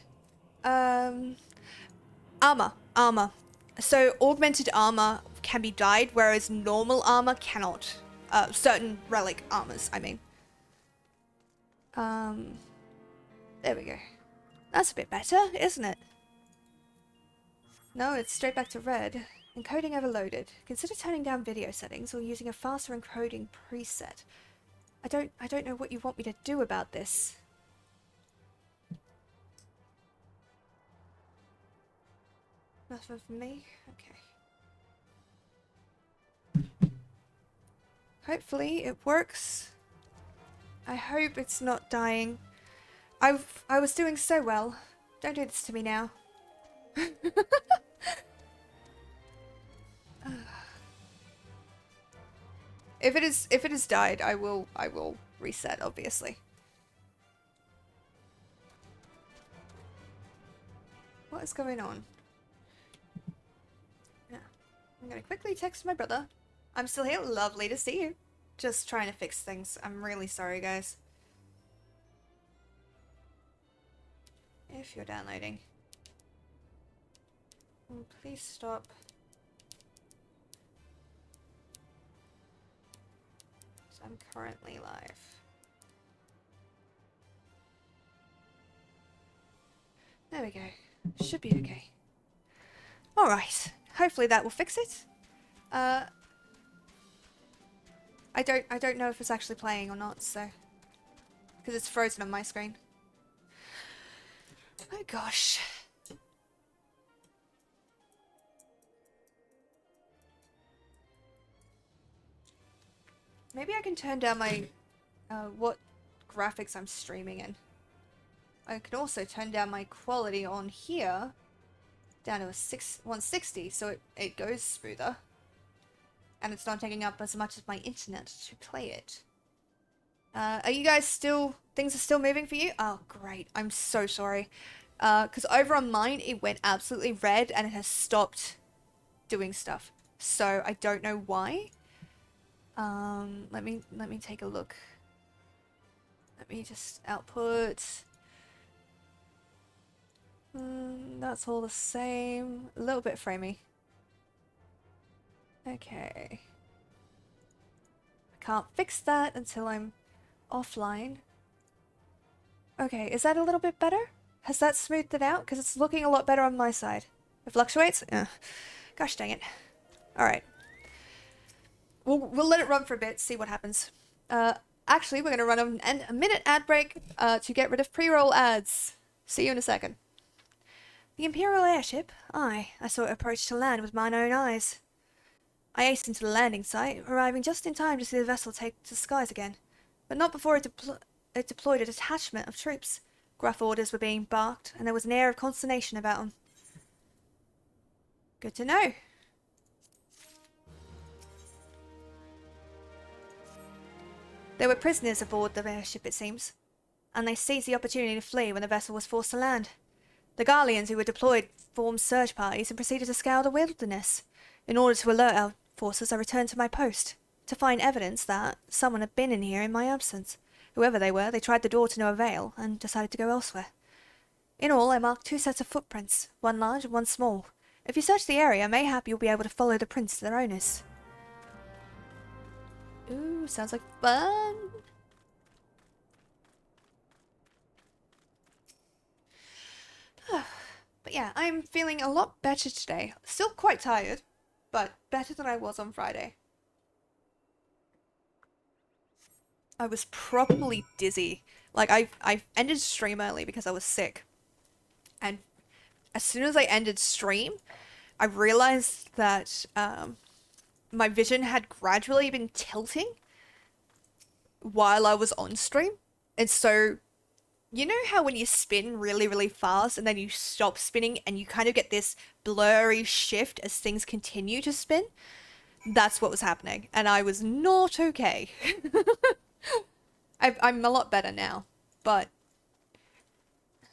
Armor. So augmented armor can be dyed, whereas normal armor cannot. Certain relic armors, I mean. There we go. That's a bit better, isn't it? No, it's straight back to red. Encoding overloaded. Consider turning down video settings or using a faster encoding preset. I don't know what you want me to do about this. Nothing for me? Okay. Hopefully it works. I hope it's not dying. I was doing so well. Don't do this to me now. If it is died, I will reset, obviously. What is going on? Yeah. I'm gonna quickly text my brother. I'm still here. Lovely to see you. Just trying to fix things. I'm really sorry, guys. If you're downloading. Please stop. I'm currently live. There we go. Should be okay. Alright. Hopefully that will fix it. I don't know if it's actually playing or not, so... Because it's frozen on my screen. Oh gosh. Maybe I can turn down my... what graphics I'm streaming in. I can also turn down my quality on here down to a 160 so it goes smoother. And it's not taking up as much as my internet to play it. Are you guys still... Things are still moving for you? Oh, great. I'm so sorry. Because over on mine, it went absolutely red and it has stopped doing stuff. So I don't know why. Let me take a look. Let me just output. That's all the same. A little bit framey. Okay. I can't fix that until I'm offline. Okay, is that a little bit better? Has that smoothed it out? Because it's looking a lot better on my side. It fluctuates? Gosh dang it. Alright. We'll let it run for a bit, see what happens. Actually, we're going to run a minute ad break to get rid of pre-roll ads. See you in a second. The Imperial airship? Aye, I saw it approach to land with mine own eyes. I hastened to the landing site, arriving just in time to see the vessel take to the skies again. But not before it deployed a detachment of troops. Gruff orders were being barked, and there was an air of consternation about them. Good to know. There were prisoners aboard the airship, it seems, and they seized the opportunity to flee when the vessel was forced to land. The Garleans who were deployed formed search parties and proceeded to scour the wilderness. In order to alert our forces, I returned to my post, to find evidence that someone had been in here in my absence. Whoever they were, they tried the door to no avail, and decided to go elsewhere. In all, I marked 2 sets of footprints, one large and one small. If you search the area, mayhap you'll be able to follow the prints to their owners. Ooh, sounds like fun! But yeah, I'm feeling a lot better today. Still quite tired, but better than I was on Friday. I was properly dizzy. Like, I ended stream early because I was sick. And as soon as I ended stream, I realized that my vision had gradually been tilting while I was on stream. And so, you know how when you spin really, really fast and then you stop spinning and you kind of get this blurry shift as things continue to spin? That's what was happening. And I was not okay. I'm a lot better now, but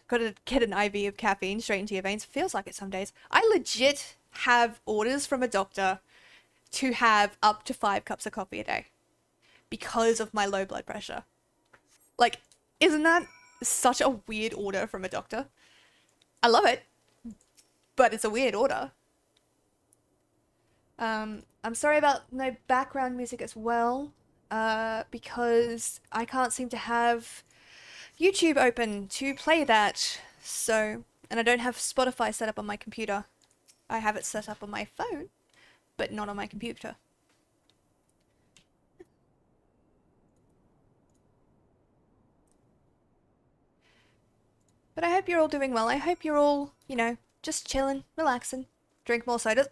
gotta get an IV of caffeine straight into your veins. Feels like it some days. I legit have orders from a doctor to have up to 5 cups of coffee a day because of my low blood pressure. Like, isn't that such a weird order from a doctor? I love it, but it's a weird order. I'm sorry about no background music as well, because I can't seem to have YouTube open to play that, so, and I don't have Spotify set up on my computer. I have it set up on my phone, but not on my computer. But I hope you're all doing well. I hope you're all, you know, just chilling, relaxing, drink more sodas.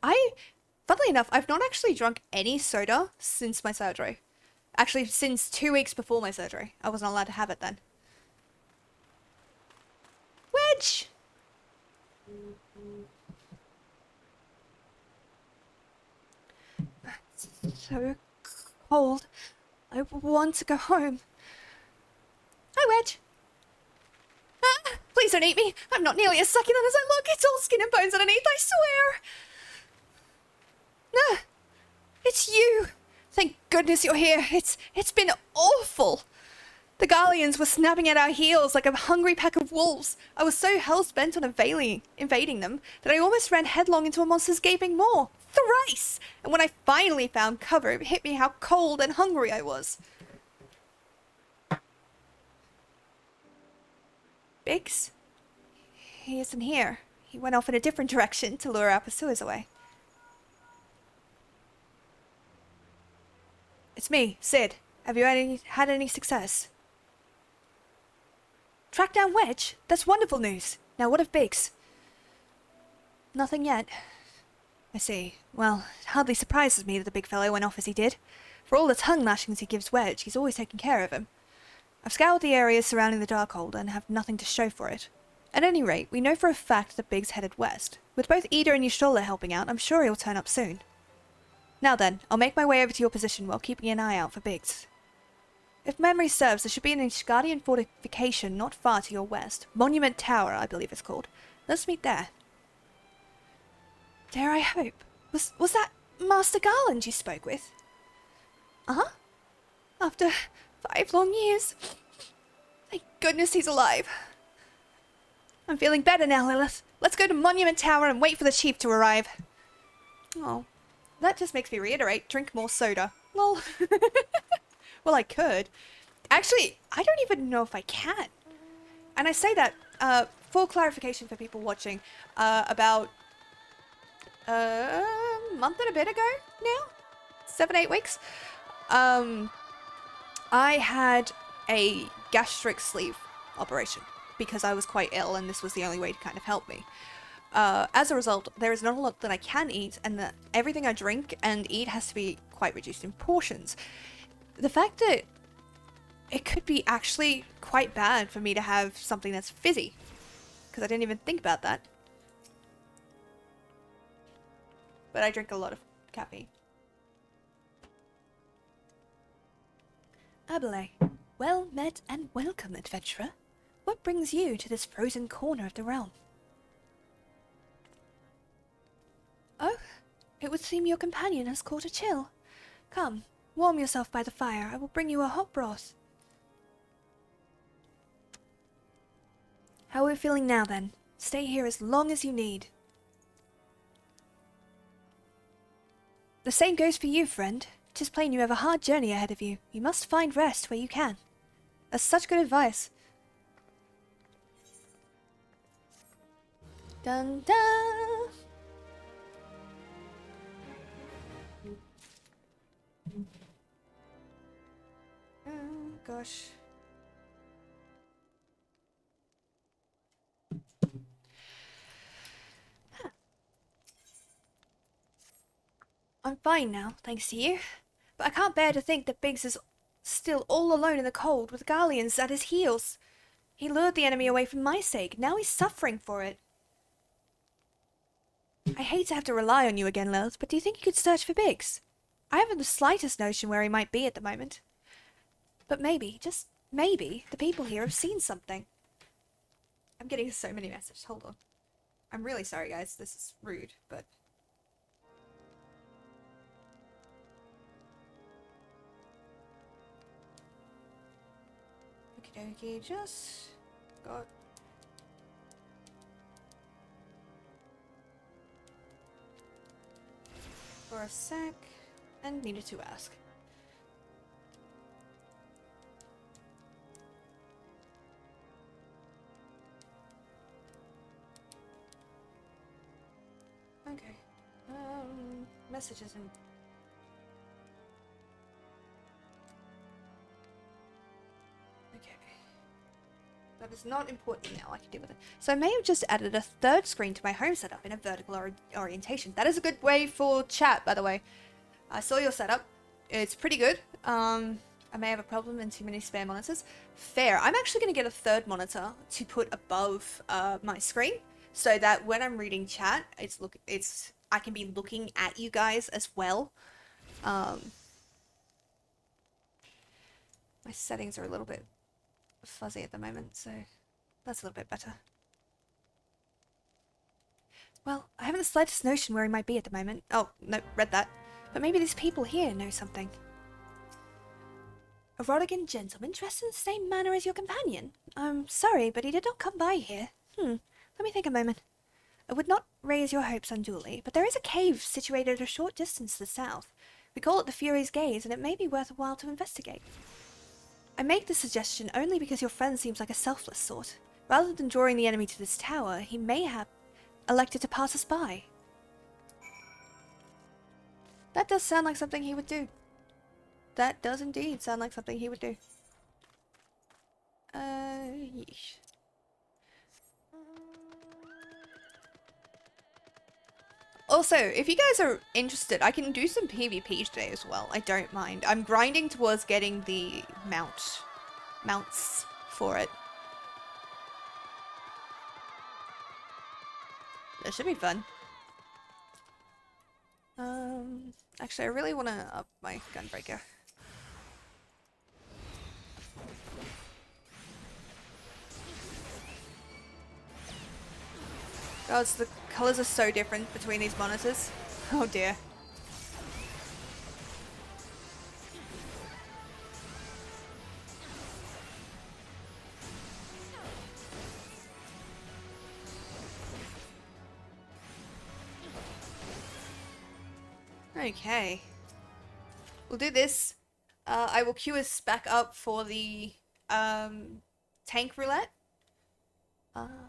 Funnily enough, I've not actually drunk any soda since my surgery. Actually, since 2 weeks before my surgery. I wasn't allowed to have it then. Wedge! It's so cold. I want to go home. Hi, Wedge. Ah, please don't eat me. I'm not nearly as succulent as I look. It's all skin and bones underneath, I swear. Ah, it's you. Thank goodness you're here. It's been awful. The Garleans were snapping at our heels like a hungry pack of wolves. I was so hell-bent on invading them that I almost ran headlong into a monster's gaping maw. Thrice! And when I finally found cover, it hit me how cold and hungry I was. Biggs? He isn't here. He went off in a different direction to lure our pursuers away. It's me, Sid. Have you had any success? Track down Wedge? That's wonderful news. Now what of Biggs? Nothing yet. I see. Well, it hardly surprises me that the big fellow went off as he did. For all the tongue lashings he gives Wedge, he's always taking care of him. I've scoured the areas surrounding the Darkhold and have nothing to show for it. At any rate, we know for a fact that Biggs headed west. With both Ida and Y'shtola helping out, I'm sure he'll turn up soon. Now then, I'll make my way over to your position while keeping an eye out for Biggs. If memory serves, there should be an Ishgardian fortification not far to your west. Monument Tower, I believe it's called. Let's meet there. Dare I hope? Was that Master Garland you spoke with? Uh-huh. After 5 long years. Thank goodness he's alive. I'm feeling better now, Lilith. Let's go to Monument Tower and wait for the chief to arrive. Oh, that just makes me reiterate, drink more soda. Lol. Well, I could. Actually, I don't even know if I can. And I say that, for clarification for people watching, about a month and a bit ago now? 7-8 weeks? I had a gastric sleeve operation because I was quite ill and this was the only way to kind of help me. As a result, there is not a lot that I can eat, and that everything I drink and eat has to be quite reduced in portions. The fact that it could be actually quite bad for me to have something that's fizzy, because I didn't even think about that. But I drink a lot of caffeine. Abelais, well met and welcome, adventurer. What brings you to this frozen corner of the realm? Oh, it would seem your companion has caught a chill. Come, warm yourself by the fire. I will bring you a hot broth. How are we feeling now, then? Stay here as long as you need. The same goes for you, friend. 'Tis plain you have a hard journey ahead of you. You must find rest where you can. That's such good advice. Dun dun! Oh, gosh. I'm fine now, thanks to you. But I can't bear to think that Biggs is still all alone in the cold with Garleans at his heels. He lured the enemy away for my sake. Now he's suffering for it. I hate to have to rely on you again, Lilith, but do you think you could search for Biggs? I haven't the slightest notion where he might be at the moment. But maybe, just maybe, the people here have seen something. I'm getting so many messages. Hold on. I'm really sorry, guys. This is rude, but... Okie dokie, just got... for a sec, and needed to ask. Okay. Messages and... Okay. That is not important now, I can deal with it. So I may have just added a third screen to my home setup in a vertical orientation. That is a good way for chat, by the way. I saw your setup. It's pretty good. I may have a problem in too many spare monitors. Fair. I'm actually going to get a third monitor to put above my screen, so that when I'm reading chat, I can be looking at you guys as well. My settings are a little bit fuzzy at the moment, so that's a little bit better. Well, I haven't the slightest notion where he might be at the moment. Oh, no, read that. But maybe these people here know something. A Rodigan gentleman dressed in the same manner as your companion? I'm sorry, but he did not come by here. Let me think a moment. I would not raise your hopes unduly, but there is a cave situated a short distance to the south. We call it the Fury's Gaze, and it may be worth a while to investigate. I make this suggestion only because your friend seems like a selfless sort. Rather than drawing the enemy to this tower, he may have elected to pass us by. That does sound like something he would do. That does indeed sound like something he would do. Yeesh. Also, if you guys are interested, I can do some PvP today as well. I don't mind. I'm grinding towards getting the mounts for it. That should be fun. Actually, I really want to up my gunbreaker. God, the colors are so different between these monitors. Oh dear. Okay. We'll do this. I will queue us back up for the tank roulette.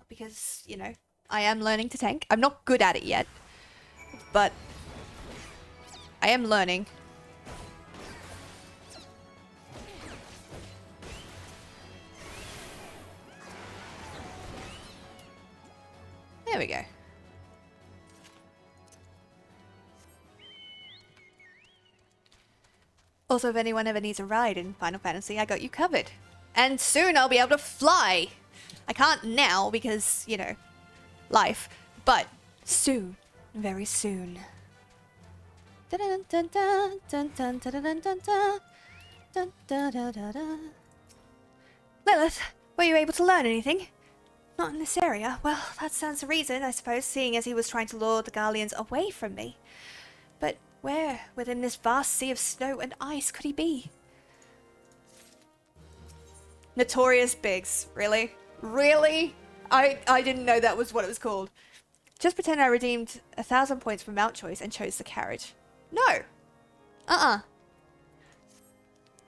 Because, you know, I am learning to tank. I'm not good at it yet, but I am learning. There we go. Also, if anyone ever needs a ride in Final Fantasy, I got you covered. And soon I'll be able to fly. I can't now because, you know, life. But soon. Very soon. Lilith, were you able to learn anything? Not in this area. Well, that stands to reason, I suppose, seeing as he was trying to lure the Garleans away from me. But where, within this vast sea of snow and ice, could he be? Notorious Biggs. Really? Really? I didn't know that was what it was called. Just pretend I redeemed 1,000 points from mount choice and chose the carriage. No.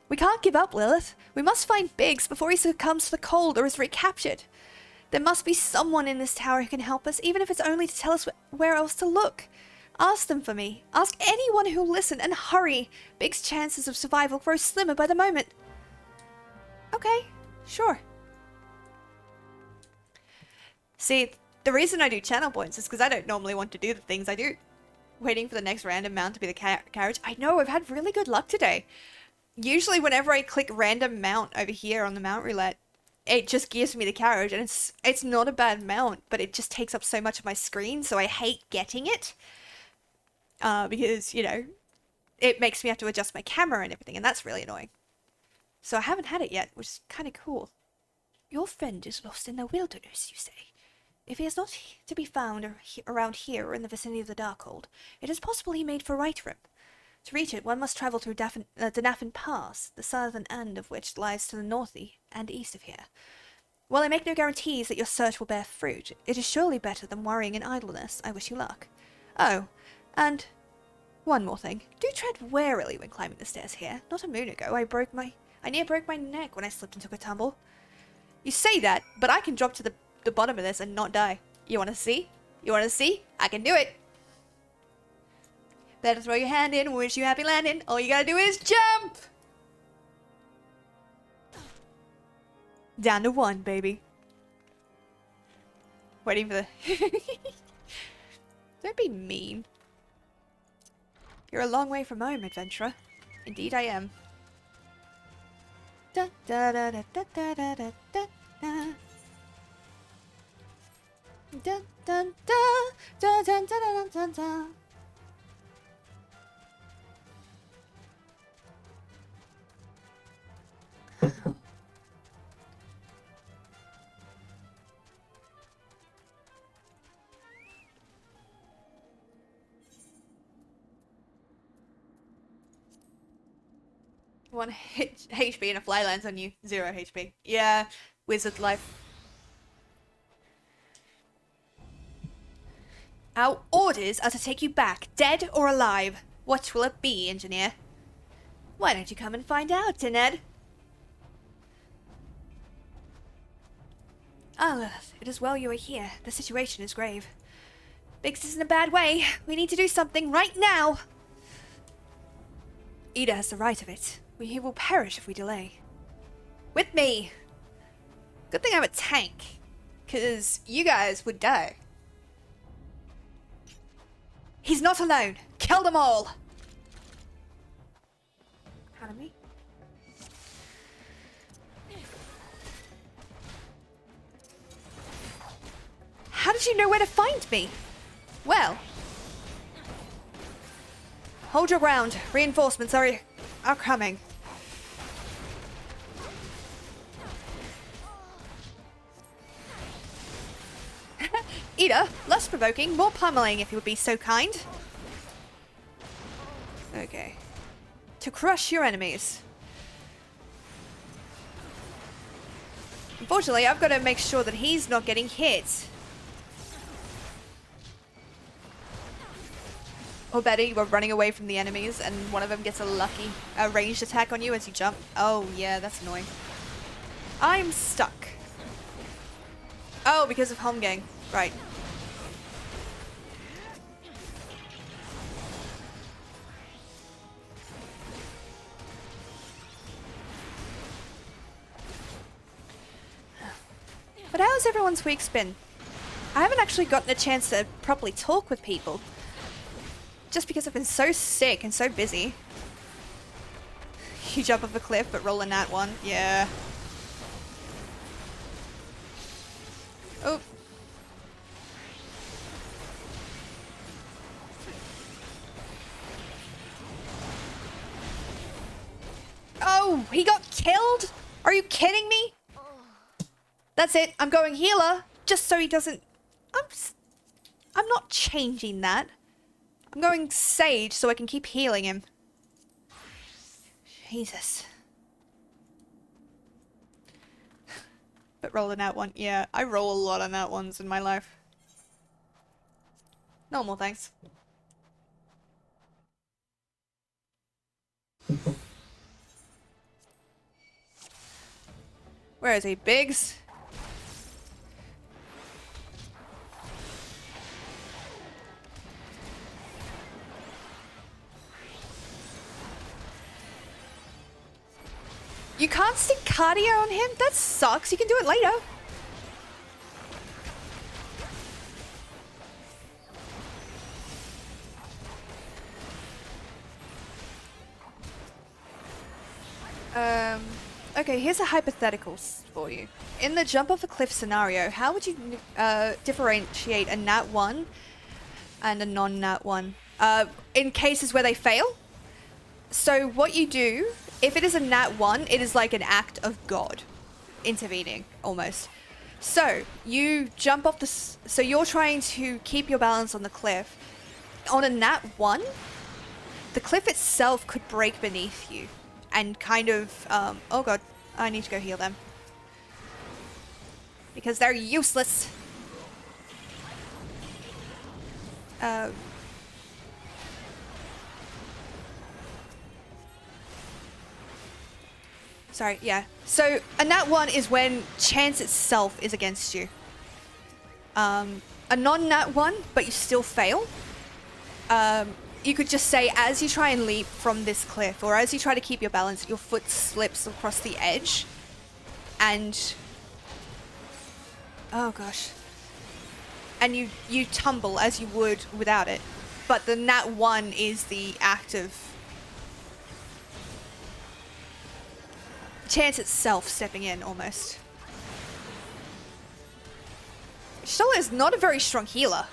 We can't give up, Lilith. We must find Biggs before he succumbs to the cold or is recaptured. There must be someone in this tower who can help us, even if it's only to tell us where else to look. Ask them for me. Ask anyone who'll listen, and hurry. Biggs' chances of survival grow slimmer by the moment. Okay, sure. See, the reason I do channel points is because I don't normally want to do the things I do. Waiting for the next random mount to be the carriage. I know, I've had really good luck today. Usually whenever I click random mount over here on the mount roulette, it just gives me the carriage, and it's not a bad mount, but it just takes up so much of my screen, so I hate getting it. Because, you know, it makes me have to adjust my camera and everything, and that's really annoying. So I haven't had it yet, which is kind of cool. Your friend is lost in the wilderness, you say? If he is not to be found around here or in the vicinity of the Darkhold, it is possible he made for Whiterip. To reach it, one must travel through Danafin Pass, the southern end of which lies to the north and east of here. While I make no guarantees that your search will bear fruit, it is surely better than worrying in idleness. I wish you luck. Oh, and one more thing. Do tread warily when climbing the stairs here. Not a moon ago, I near broke my neck when I slipped and took a tumble. You say that, but I can drop to the bottom of this and not die. You want to see? You want to see? I can do it. Better throw your hand in, wish you happy landing. All you gotta do is jump! Down to 1, baby. Waiting for the... Don't be mean. You're a long way from home, adventurer. Indeed I am. Da da da da da da da da da da. Da da da da da da da da. One HP and a fly lands on you. 0 HP. Yeah, wizard life. Our orders are to take you back, dead or alive. What will it be, engineer? Why don't you come and find out, Ned? Ah, Lilith, it is well you are here. The situation is grave. Biggs is in a bad way. We need to do something right now. Ida has the right of it. He will perish if we delay. With me! Good thing I have a tank, because you guys would die. He's not alone. Kill them all! Academy? How did you know where to find me? Well... Hold your ground. Reinforcements are coming. Ida, less provoking, more pummeling if you would be so kind. Okay. To crush your enemies. Unfortunately, I've got to make sure that he's not getting hit. Or better, you are running away from the enemies and one of them gets a lucky ranged attack on you as you jump. Oh yeah, that's annoying. I'm stuck. Oh, because of home gang. Right. But how's everyone's week's been? I haven't actually gotten a chance to properly talk with people. Just because I've been so sick and so busy. You jump off a cliff but roll a nat one. Yeah. Oh. Oh, he got killed? Are you kidding me? That's it. I'm going healer just so he doesn't... I'm not changing that. I'm going sage so I can keep healing him. Jesus. But rolling out one. Yeah, I roll a lot on that ones in my life. Normal, thanks. Where is he? Biggs? You can't stick cardio on him? That sucks. You can do it later. Okay, here's a hypothetical for you. In the jump off a cliff scenario, how would you differentiate a nat 1 and a non-nat 1 in cases where they fail? So what you do, if it is a nat 1, it is like an act of God intervening, almost. So you jump off the... So you're trying to keep your balance on the cliff. On a nat 1, the cliff itself could break beneath you. And kind of, oh god, I need to go heal them. Because they're useless. Sorry, yeah. So, a nat 1 is when chance itself is against you. A non-nat 1, but you still fail. You could just say, as you try and leap from this cliff, or as you try to keep your balance, your foot slips across the edge, and... Oh gosh. And you tumble as you would without it. But the nat 1 is the act of... chance itself stepping in, almost. Shola is not a very strong healer.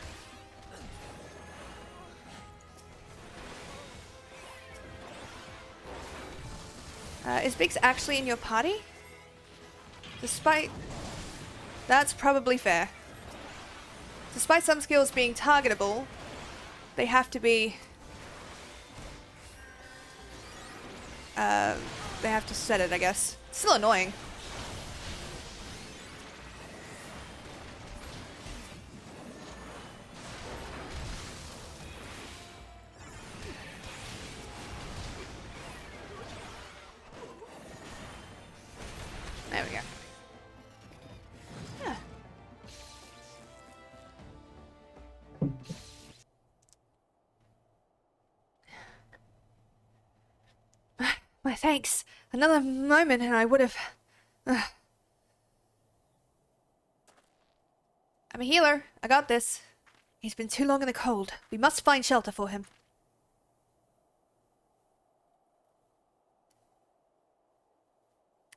Is Biggs actually in your party? Despite... That's probably fair. Despite some skills being targetable, they have to be... they have to set it, I guess. Still annoying. There we go. Yeah. My thanks. Another moment and I would have... I'm a healer. I got this. He's been too long in the cold. We must find shelter for him.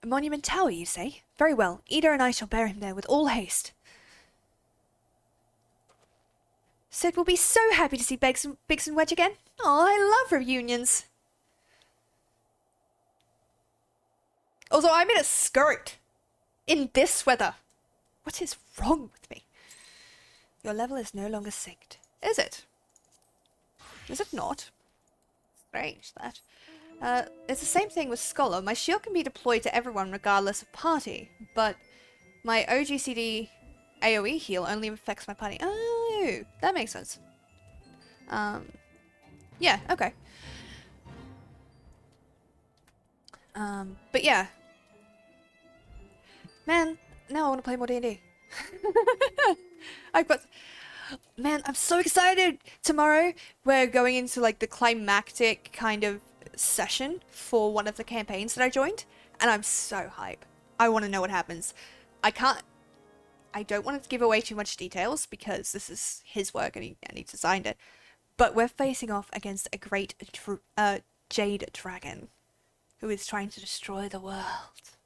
A monument tower, you say? Very well. Ida and I shall bear him there with all haste. Sid will be so happy to see Biggs and Wedge again. Oh, I love reunions. Although I'm in a skirt. In this weather. What is wrong with me? Your level is no longer synced. Is it? Is it not? Strange, that. It's the same thing with Scholar. My shield can be deployed to everyone regardless of party, but my OGCD AoE heal only affects my party. Oh, that makes sense. Yeah, okay. But yeah. Man, now I want to play more D&D. I've got... Man, I'm so excited! Tomorrow, we're going into, like, the climactic kind of session for one of the campaigns that I joined, and I'm so hype. I want to know what happens. I don't want to give away too much details, because this is his work and he designed it, but we're facing off against a great jade dragon, who is trying to destroy the world.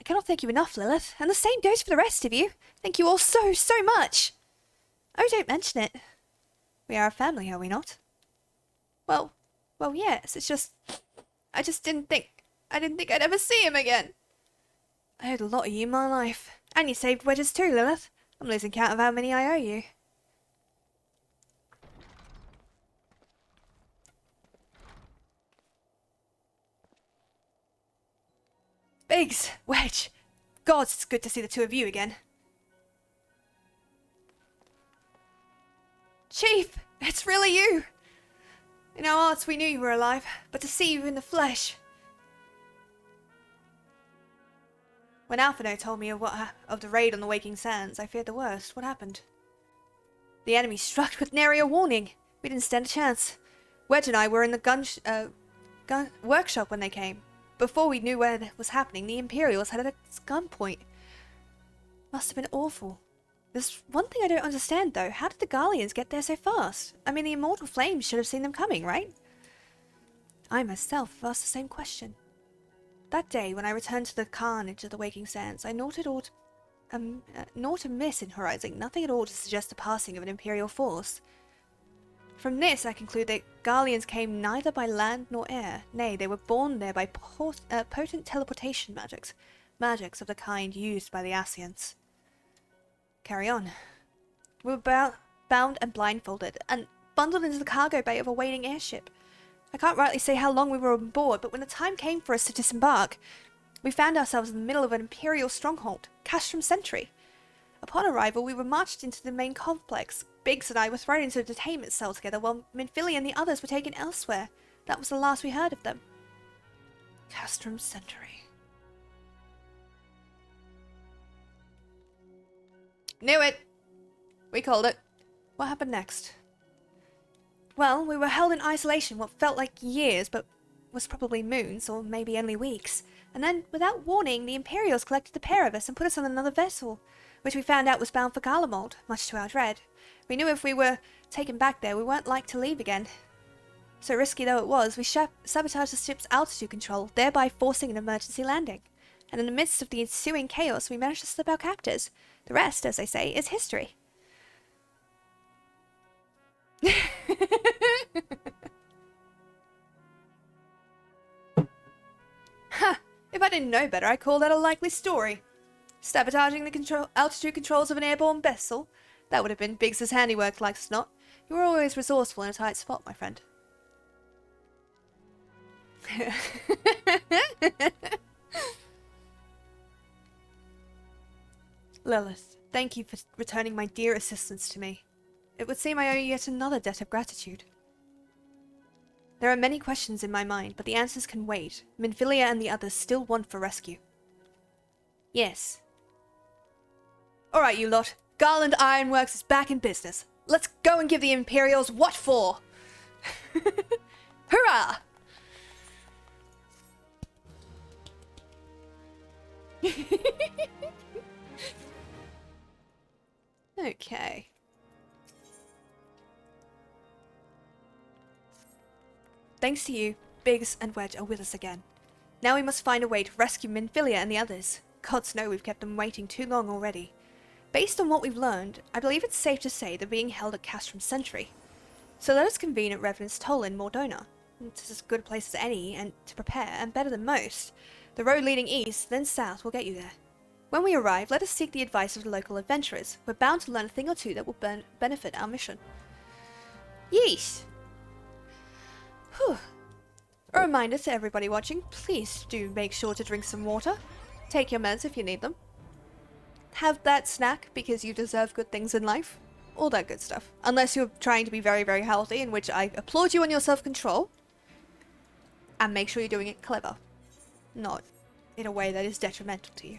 I cannot thank you enough, Lilith, and the same goes for the rest of you. Thank you all so, so much! Oh, don't mention it. We are a family, are we not? Well, yes, it's just... I didn't think I'd ever see him again. I owed a lot of you in my life. And you saved Wedges too, Lilith. I'm losing count of how many I owe you. Biggs, Wedge. God, it's good to see the two of you again. Chief, it's really you. In our hearts we knew you were alive, but to see you in the flesh. When Alphino told me of the raid on the Waking Sands, I feared the worst. What happened? The enemy struck with nary a warning. We didn't stand a chance. Wedge and I were in the gun workshop when they came. Before we knew what was happening, the Imperials had it at gunpoint. Must have been awful. There's one thing I don't understand, though. How did the Garleans get there so fast? I mean, the Immortal Flames should have seen them coming, right? I myself have asked the same question. That day, when I returned to the carnage of the Waking Sands, I noted naught amiss in horizon, nothing at all to suggest the passing of an Imperial force. From this, I conclude that Garleans came neither by land nor air. Nay, they were born there by potent teleportation magics of the kind used by the Ascians. Carry on. We were bound and blindfolded, and bundled into the cargo bay of a waiting airship. I can't rightly say how long we were on board, but when the time came for us to disembark, we found ourselves in the middle of an Imperial stronghold, Castrum Sentry. Upon arrival, we were marched into the main complex. Biggs and I were thrown into a detainment cell together, while Minfilia and the others were taken elsewhere. That was the last we heard of them. Castrum Sentry. Knew it! We called it. What happened next? Well, we were held in isolation what felt like years, but was probably moons, or maybe only weeks. And then, without warning, the Imperials collected the pair of us and put us on another vessel, which we found out was bound for Garlemald, much to our dread. We knew if we were taken back there, we weren't like to leave again. So risky though it was, we sabotaged the ship's altitude control, thereby forcing an emergency landing. And in the midst of the ensuing chaos, we managed to slip our captors. The rest, as they say, is history. Ha! If I didn't know better, I'd call that a likely story. Sabotaging the altitude controls of an airborne vessel? That would have been Biggs's handiwork, like as not. You were always resourceful in a tight spot, my friend. Lilith, thank you for returning my dear assistance to me. It would seem I owe you yet another debt of gratitude. There are many questions in my mind, but the answers can wait. Minfilia and the others still want for rescue. Yes. Alright, you lot. Garland Ironworks is back in business. Let's go and give the Imperials what for! Hurrah! Okay. Thanks to you, Biggs and Wedge are with us again. Now we must find a way to rescue Minfilia and the others. Gods know we've kept them waiting too long already. Based on what we've learned, I believe it's safe to say they're being held at Castrum Sentry. So let us convene at Revenant's Toll in Mordona. It's as good a place as any and to prepare, and better than most. The road leading east, then south, will get you there. When we arrive, let us seek the advice of the local adventurers. We're bound to learn a thing or two that will benefit our mission. Yeesh! Whew. A reminder to everybody watching, please do make sure to drink some water. Take your meds if you need them. Have that snack because you deserve good things in life. all that good stuff. Unless you're trying to be very, very healthy, in which I applaud you on your self-control. And make sure you're doing it clever. Not in a way that is detrimental to you.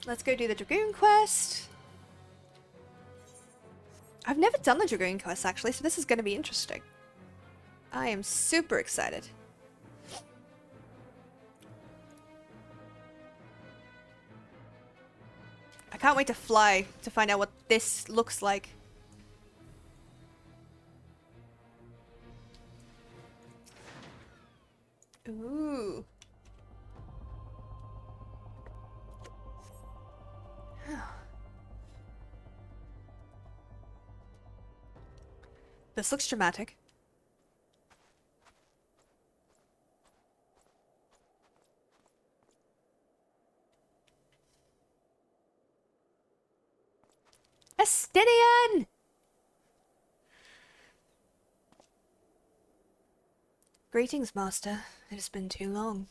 Let's go do the Dragoon quest. I've never done the Dragoon quest, actually, so this is going to be interesting. I am super excited. I can't wait to fly to find out what this looks like. Ooh. This looks dramatic. Estinian! Greetings, Master. It has been too long.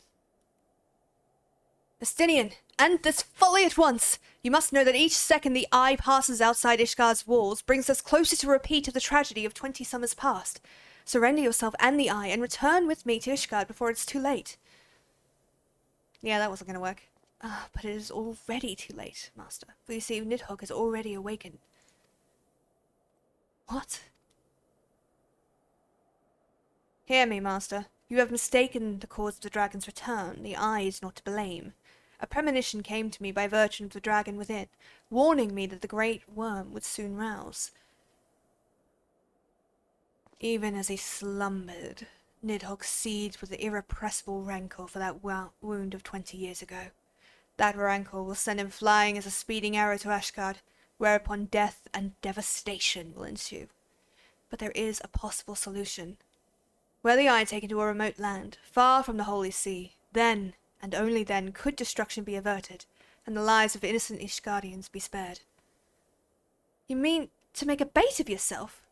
Estinian, end this folly at once! You must know that each second the eye passes outside Ishgar's walls brings us closer to a repeat of the tragedy of 20 summers past. Surrender yourself and the eye, and return with me to Ishgard before it's too late. Yeah, that wasn't gonna work. But it is already too late, Master. For you see, Nidhogg has already awakened. What? Hear me, Master. You have mistaken the cause of the dragon's return. The eye is not to blame. A premonition came to me by virtue of the dragon within, warning me that the great worm would soon rouse. Even as he slumbered, Nidhogg seethed with the irrepressible rancor for that wound of 20 years ago. That rancor will send him flying as a speeding arrow to Ashgard, whereupon death and devastation will ensue. But there is a possible solution. Were the eye taken to a remote land, far from the Holy See, then, and only then, could destruction be averted, and the lives of innocent Ishgardians be spared. You mean to make a bait of yourself?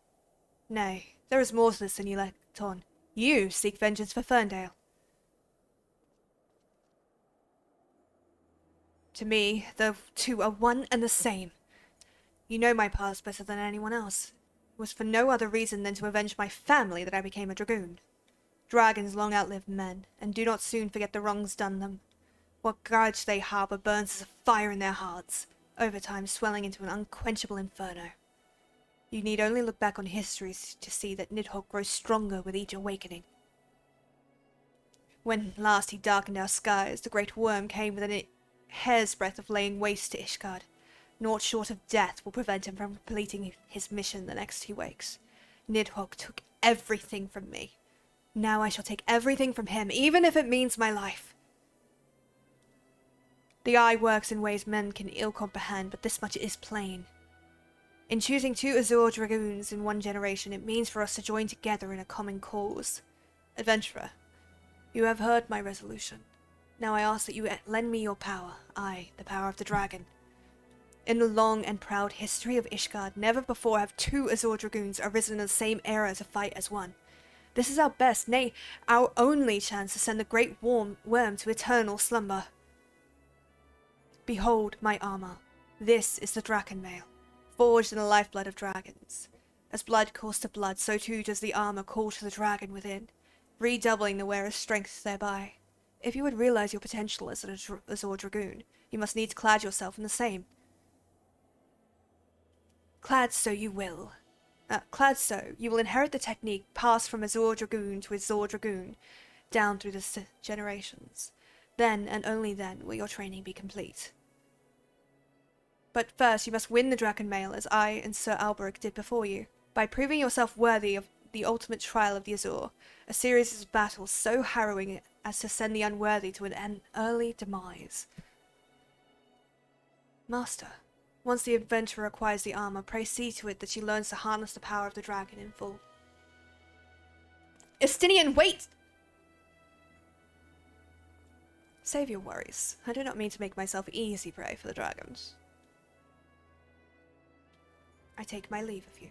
Nay, there is more to this than you let on. You seek vengeance for Ferndale. To me, the two are one and the same. You know my past better than anyone else. It was for no other reason than to avenge my family that I became a dragoon. Dragons long outlive men, and do not soon forget the wrongs done them. What grudge they harbour burns as a fire in their hearts, over time swelling into an unquenchable inferno. You need only look back on history to see that Nidhogg grows stronger with each awakening. When last he darkened our skies, the great worm came within a hair's breadth of laying waste to Ishgard. Naught short of death will prevent him from completing his mission the next he wakes. Nidhogg took everything from me. Now I shall take everything from him, even if it means my life. The eye works in ways men can ill comprehend, but this much is plain. In choosing 2 Azure Dragoons in one generation, it means for us to join together in a common cause. Adventurer, you have heard my resolution. Now I ask that you lend me your power, I, the power of the dragon. In the long and proud history of Ishgard, never before have 2 Azure Dragoons arisen in the same era to fight as one. This is our best, nay, our only chance to send the great worm to eternal slumber. Behold my armor. This is the Draken mail, forged in the lifeblood of dragons. As blood calls to blood, so too does the armor call to the dragon within, redoubling the wearer's strength thereby. If you would realize your potential as an Azure Dragoon, you must needs clad yourself in the same. Clad so, you will inherit the technique passed from Azure Dragoon to Azure Dragoon, down through the generations. Then, and only then, will your training be complete. But first, you must win the Draken Mail, as I and Sir Alberic did before you, by proving yourself worthy of the ultimate trial of the Azure, a series of battles so harrowing as to send the unworthy to an early demise. Master, once the adventurer acquires the armor, pray see to it that she learns to harness the power of the dragon in full. Estinian, wait! Save your worries. I do not mean to make myself easy prey for the dragons. I take my leave of you.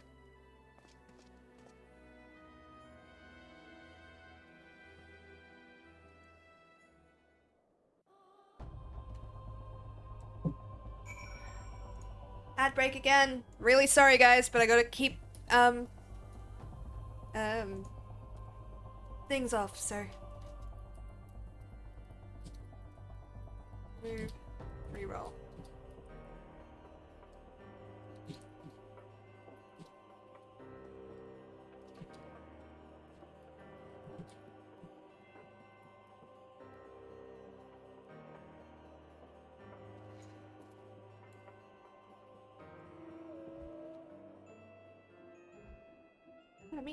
Ad break again. Really sorry, guys, but I gotta keep, things off, so. Move, reroll.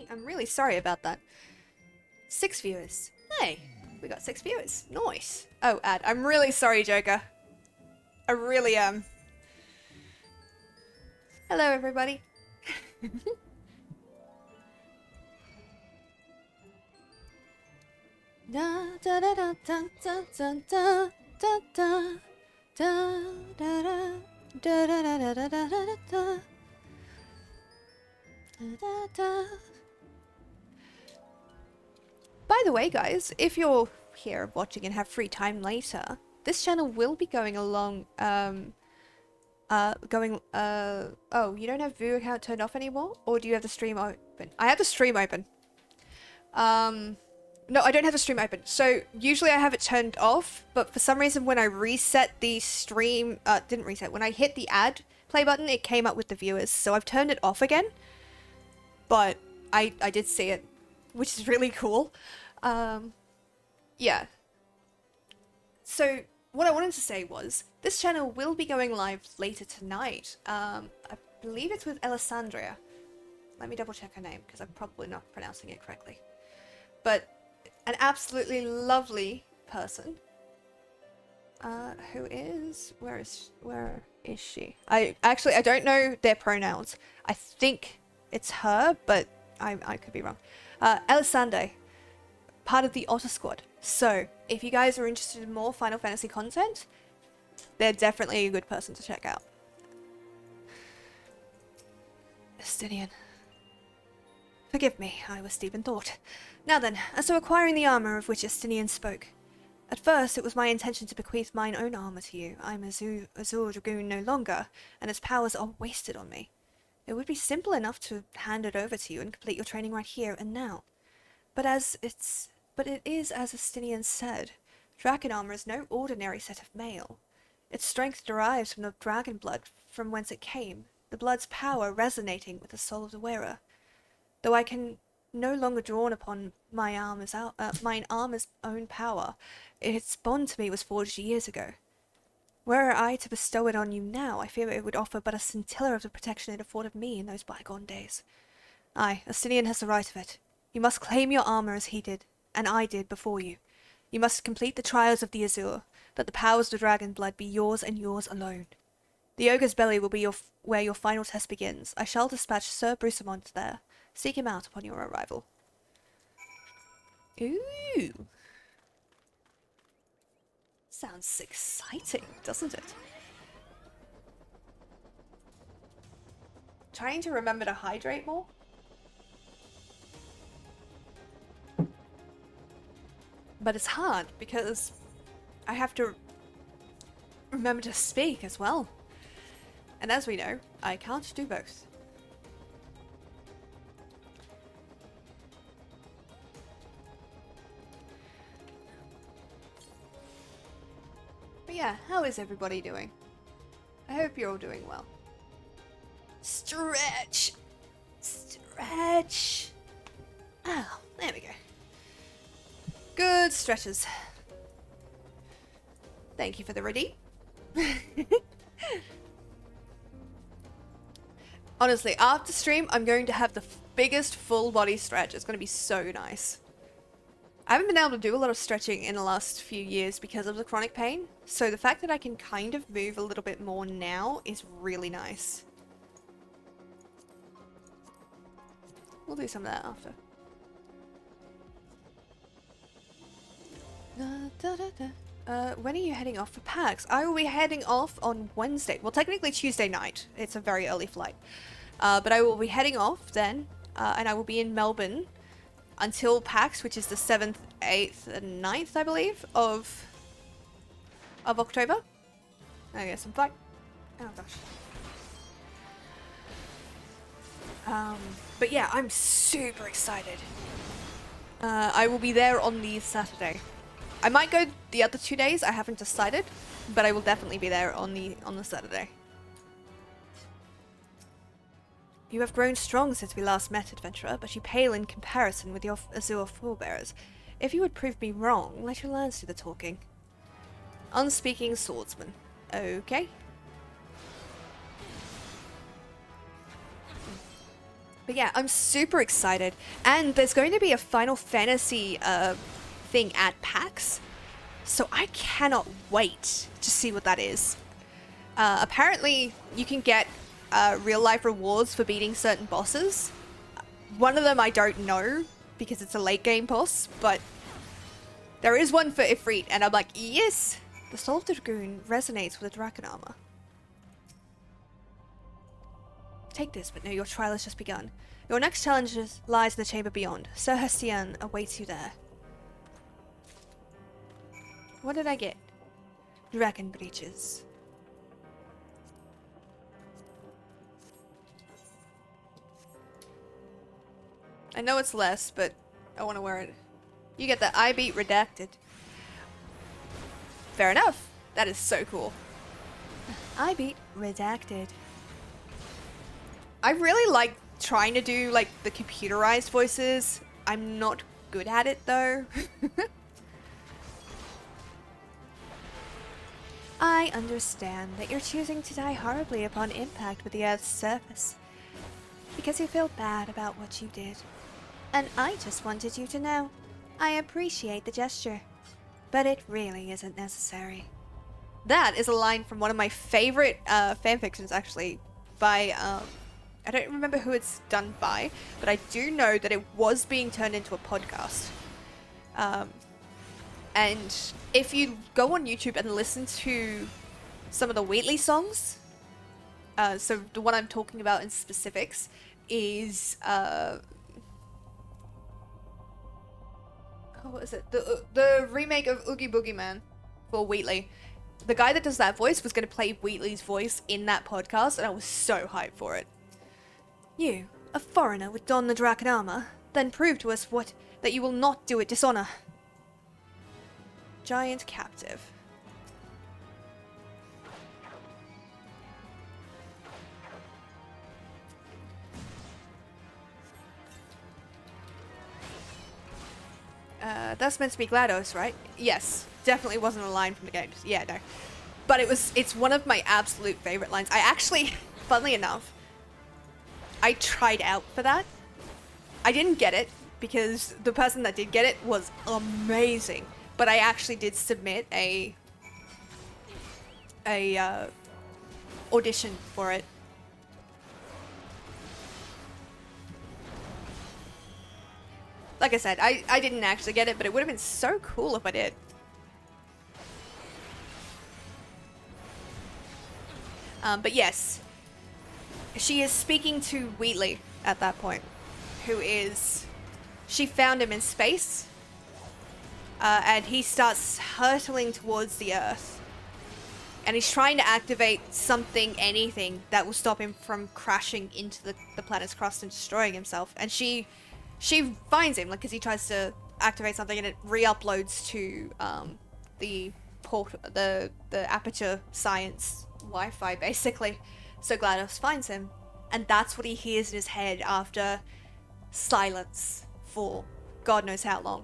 I'm really sorry about that. 6 viewers. Hey, we got 6 viewers. Nice. Oh, Ad, I'm really sorry, Joker. I really am. Hello, everybody. Da da da da da da da da da da da da da da da da da. By the way, guys, if you're here watching and have free time later, this channel will be going along, oh, you don't have view account turned off anymore? Or do you have the stream open? I have the stream open. No, I don't have the stream open. So, usually I have it turned off, but for some reason when I reset the stream, didn't reset, when I hit the ad play button, it came up with the viewers. So I've turned it off again. But I did see it, which is really cool. Yeah. So, what I wanted to say was, this channel will be going live later tonight. I believe it's with Alessandria. Let me double check her name, because I'm probably not pronouncing it correctly. But an absolutely lovely person. Who is... Where is she? I don't know their pronouns. I think it's her, but I could be wrong. Alessandre, part of the Otter Squad. So, if you guys are interested in more Final Fantasy content, they're definitely a good person to check out. Estinian. Forgive me, I was deep in thought. Now then, as to acquiring the armor of which Estinian spoke. At first, it was my intention to bequeath mine own armor to you. I'm Azure Dragoon no longer, and its powers are wasted on me. It would be simple enough to hand it over to you and complete your training right here and now. But it is as Estinian said. Dragon armor is no ordinary set of mail. Its strength derives from the dragon blood from whence it came, the blood's power resonating with the soul of the wearer. Though I can no longer draw upon mine armor's own power, its bond to me was forged years ago. Were I to bestow it on you now, I fear it would offer but a scintilla of the protection it afforded me in those bygone days. Aye, Estinian has the right of it. You must claim your armor as he did, and I did before you. You must complete the trials of the Azure, that the powers of the dragon blood be yours and yours alone. The ogre's belly will be where your final test begins. I shall dispatch Sir Brucemont there. Seek him out upon your arrival. Ooh. Sounds exciting, doesn't it? Trying to remember to hydrate more? But it's hard because I have to remember to speak as well. And as we know, I can't do both. But yeah, how is everybody doing? I hope you're all doing well. Stretch! Stretch! Oh, there we go. Good stretches. Thank you for the ready. Honestly, after stream, I'm going to have the biggest full body stretch. It's going to be so nice. I haven't been able to do a lot of stretching in the last few years because of the chronic pain. So the fact that I can kind of move a little bit more now is really nice. We'll do some of that after. When are you heading off for PAX? I will be heading off on Wednesday. Well, technically Tuesday night. It's a very early flight. But I will be heading off then, and I will be in Melbourne until PAX, which is the 7th, 8th, and 9th, I believe, of October. I guess I'm fine. Oh gosh. But yeah, I'm super excited. I will be there on the Saturday. I might go the other 2 days, I haven't decided, but I will definitely be there on the Saturday. You have grown strong since we last met, adventurer, but you pale in comparison with your Azure forebears. If you would prove me wrong, let your lands do the talking. Unspeaking swordsman. Okay. But yeah, I'm super excited. And there's going to be a Final Fantasy thing at PAX. So I cannot wait to see what that is. Apparently, you can get real-life rewards for beating certain bosses. One of them I don't know, because it's a late-game boss, but there is one for Ifrit, and I'm like, yes! The soul of the Dragoon resonates with the Dragon armor. Take this, but no, your trial has just begun. Your next challenge lies in the chamber beyond. Sir Hestian awaits you there. What did I get? Dragon breeches. I know it's less, but I want to wear it. You get the I beat redacted. Fair enough. That is so cool. I beat redacted. I really like trying to do like the computerized voices. I'm not good at it though. I understand that you're choosing to die horribly upon impact with the Earth's surface. Because you feel bad about what you did. And I just wanted you to know. I appreciate the gesture. But it really isn't necessary. That is a line from one of my favorite fanfictions actually. By, I don't remember who it's done by. But I do know that it was being turned into a podcast. And if you go on YouTube and listen to some of the Wheatley songs, so the one I'm talking about in specifics is, what is it? The remake of Oogie Boogie Man for Wheatley. The guy that does that voice was going to play Wheatley's voice in that podcast, and I was so hyped for it. You, a foreigner, would don the Draken armor, then prove to us that you will not do it dishonor. Giant captive. That's meant to be GLaDOS, right? Yes, definitely wasn't a line from the game. Yeah, no. But it's one of my absolute favorite lines. I actually, funnily enough, I tried out for that. I didn't get it because the person that did get it was amazing. But I actually did submit a audition for it. Like I said, I didn't actually get it, but it would have been so cool if I did. But yes, she is speaking to Wheatley at that point, she found him in space, and he starts hurtling towards the Earth. And he's trying to activate anything that will stop him from crashing into the planet's crust and destroying himself. And she finds him, like, because he tries to activate something and it re-uploads to the Aperture Science Wi-Fi, basically. So GLaDOS finds him, and that's what he hears in his head after silence for God knows how long.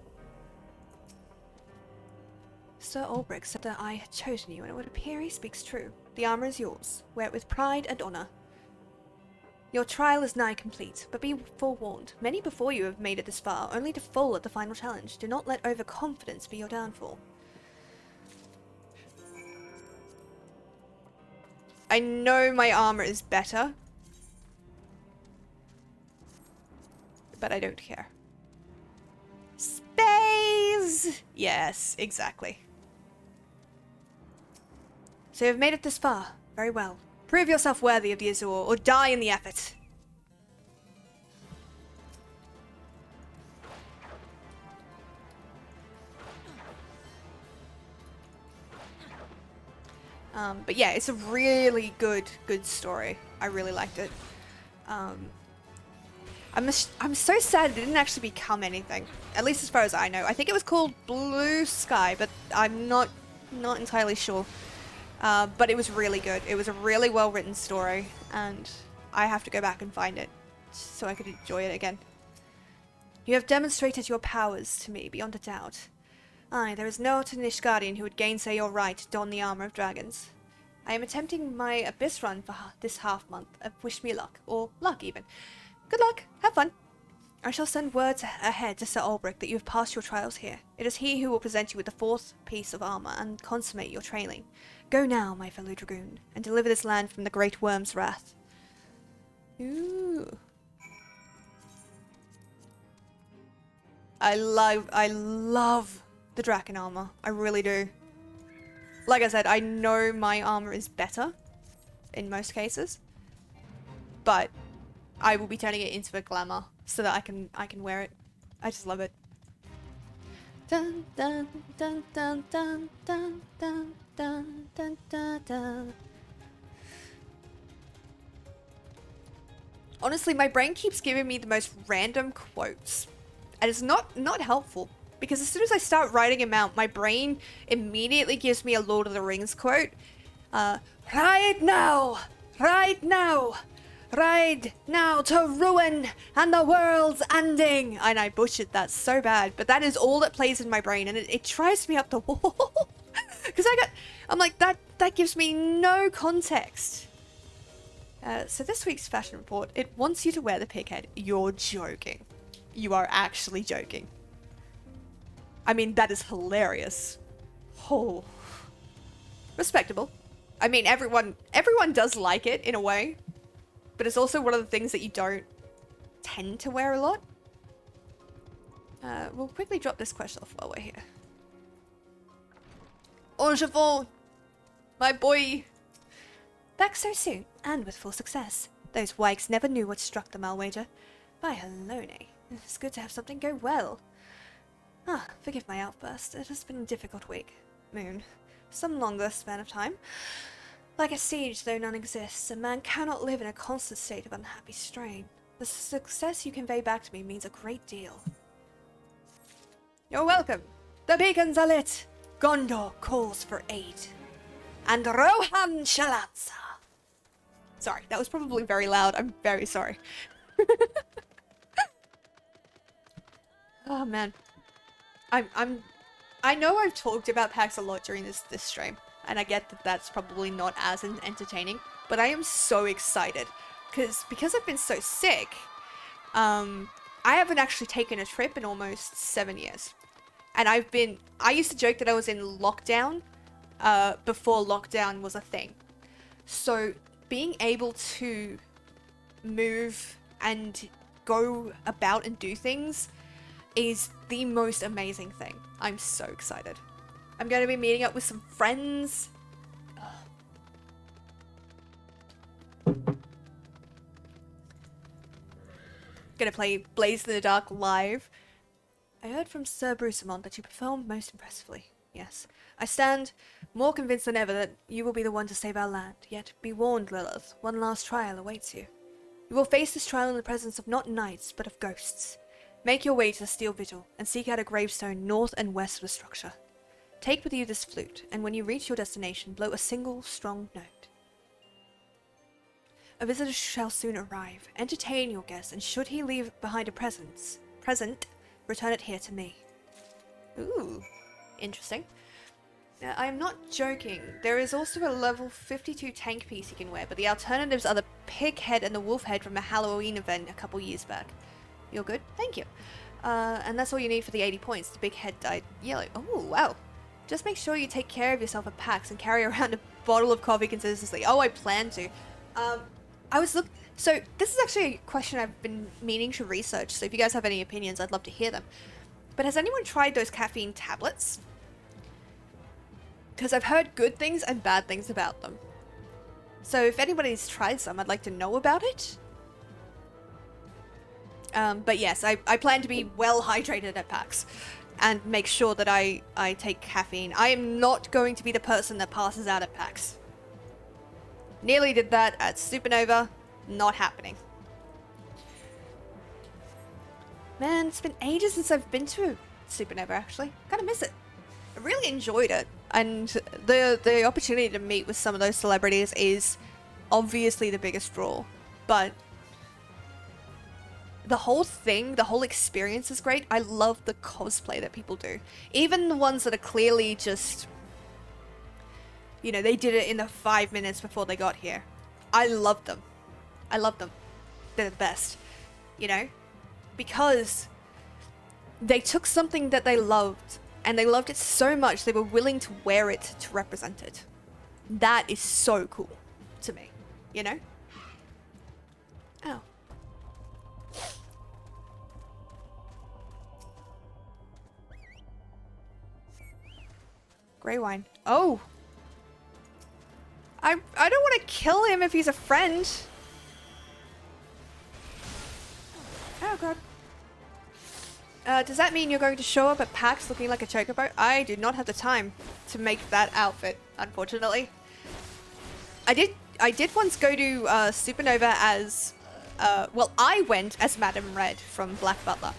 Sir Ulbrich said that I had chosen you, and it would appear he speaks true. The armor is yours. Wear it with pride and honor. Your trial is nigh complete, but be forewarned. Many before you have made it this far, only to fall at the final challenge. Do not let overconfidence be your downfall. I know my armor is better, but I don't care. Space! Yes, exactly. So you've made it this far. Very well. Prove yourself worthy of the Azure, or die in the effort. But yeah, it's a really good story. I really liked it. I'm so sad it didn't actually become anything. At least as far as I know. I think it was called Blue Sky, but I'm not entirely sure. But it was really good. It was a really well written story, and I have to go back and find it so I could enjoy it again. You have demonstrated your powers to me beyond a doubt. Aye, there is no Tanish guardian who would gainsay your right to don the armor of dragons. I am attempting my Abyss run for this half month. Wish me luck, or luck even. Good luck, have fun. I shall send words ahead to Sir Ulbrich that you have passed your trials here. It is he who will present you with the fourth piece of armor and consummate your training. Go now, my fellow dragoon, and deliver this land from the great worm's wrath. Ooh. I love the Draken armor. I really do. Like I said, I know my armor is better in most cases, but I will be turning it into a glamour so that I can wear it. I just love it. Dun dun dun dun dun dun dun dun dun dun dun. Honestly, my brain keeps giving me the most random quotes, and it's not helpful. Because as soon as I start writing them out, my brain immediately gives me a Lord of the Rings quote. Ride now! Ride now! Ride now to ruin and the world's ending! And I butchered that so bad, but that is all that plays in my brain, and it drives me up the wall. Because I'm like, that gives me no context. So this week's fashion report, it wants you to wear the pig head. You're joking. You are actually joking. I mean, that is hilarious. Oh. Respectable. I mean, everyone does like it in a way, but it's also one of the things that you don't tend to wear a lot. We'll quickly drop this question off while we're here. Angevin, my boy. Back so soon, and with full success. Those wags never knew what struck them, I'll wager. By Halone, it's good to have something go well. Ah, forgive my outburst. It has been a difficult week. Moon. Some longer span of time. Like a siege, though none exists, a man cannot live in a constant state of unhappy strain. The success you convey back to me means a great deal. You're welcome. The beacons are lit. Gondor calls for aid. And Rohan shall answer. Sorry, that was probably very loud. I'm very sorry. Oh, man. I know I've talked about PAX a lot during this stream, and I get that that's probably not as entertaining, but I am so excited because I've been so sick. I haven't actually taken a trip in almost 7 years, and I used to joke that I was in lockdown before lockdown was a thing. So being able to move and go about and do things is the most amazing thing. I'm so excited. I'm going to be meeting up with some friends. Gonna play Blaze in the Dark live. I heard from Sir Brucemont that you performed most impressively. Yes. I stand more convinced than ever that you will be the one to save our land. Yet be warned, Lilith, one last trial awaits you. You will face this trial in the presence of not knights, but of ghosts. Make your way to the Steel Vigil, and seek out a gravestone north and west of the structure. Take with you this flute, and when you reach your destination, blow a single, strong note. A visitor shall soon arrive. Entertain your guest, and should he leave behind a present, return it here to me. Ooh, interesting. Now, I am not joking. There is also a level 52 tank piece you can wear, but the alternatives are the pig head and the wolf head from a Halloween event a couple years back. You're good? Thank you. And that's all you need for the 80 points. The big head dyed yellow. Oh, wow. Just make sure you take care of yourself at PAX and carry around a bottle of coffee consistently. Oh, I plan to. So this is actually a question I've been meaning to research, so if you guys have any opinions, I'd love to hear them. But has anyone tried those caffeine tablets? Because I've heard good things and bad things about them. So if anybody's tried some, I'd like to know about it. But yes, I plan to be well hydrated at PAX and make sure that I take caffeine. I am not going to be the person that passes out at PAX. Nearly did that at Supernova. Not happening. Man, it's been ages since I've been to Supernova, actually. Kind of miss it. I really enjoyed it. And the opportunity to meet with some of those celebrities is obviously the biggest draw. But the whole thing, the whole experience is great. I love the cosplay that people do. Even the ones that are clearly just, you know, they did it in the 5 minutes before they got here. I love them. I love them. They're the best, you know? Because they took something that they loved and they loved it so much they were willing to wear it to represent it. That is so cool to me, you know? Oh. Grey wine. Oh! I don't want to kill him if he's a friend. Oh god. Does that mean you're going to show up at PAX looking like a chocobo? I do not have the time to make that outfit, unfortunately. I did once go to Supernova as, well, I went as Madame Red from Black Butler.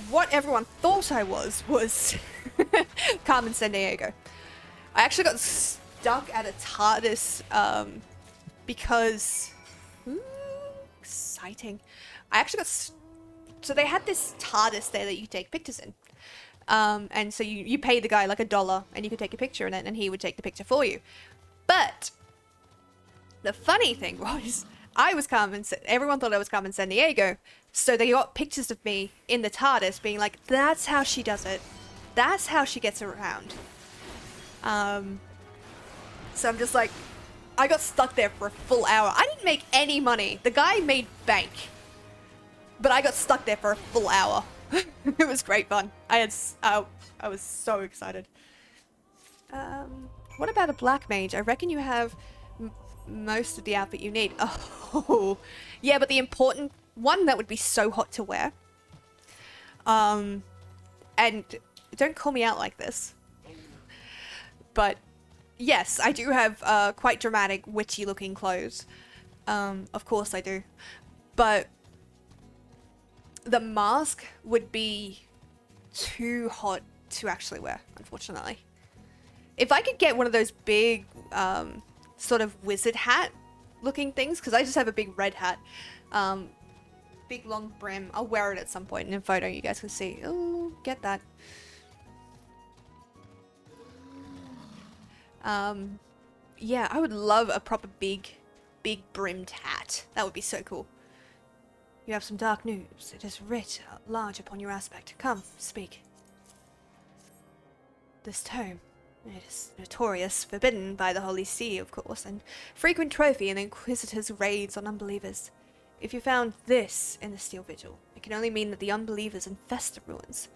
What everyone thought I was Carmen Sandiego. I actually got stuck at a TARDIS because... Ooh, exciting. I actually got... So they had this TARDIS there that you take pictures in. And so you pay the guy like $1 and you could take a picture in it and he would take the picture for you. But the funny thing was, I was Carmen, everyone thought I was Carmen Sandiego. So they got pictures of me in the TARDIS being like, that's how she does it. That's how she gets around. So I'm just like, I got stuck there for a full hour. I didn't make any money. The guy made bank. But I got stuck there for a full hour. It was great fun. I was so excited. What about a black mage? I reckon you have most of the outfit you need. Oh, yeah, but the important one that would be so hot to wear. And don't call me out like this. But yes, I do have quite dramatic, witchy looking clothes. Of course I do. But the mask would be too hot to actually wear, unfortunately. If I could get one of those big sort of wizard hat looking things, because I just have a big red hat, big long brim. I'll wear it at some point in a photo you guys can see. Oh, get that. Yeah, I would love a proper big brimmed hat. That would be so cool. You have some dark news. It is writ large upon your aspect. Come, speak. This tome. It is notorious, forbidden by the Holy See, of course, and frequent trophy in the Inquisitor's raids on unbelievers. If you found this in the Steel Vigil, it can only mean that the unbelievers infest the ruins.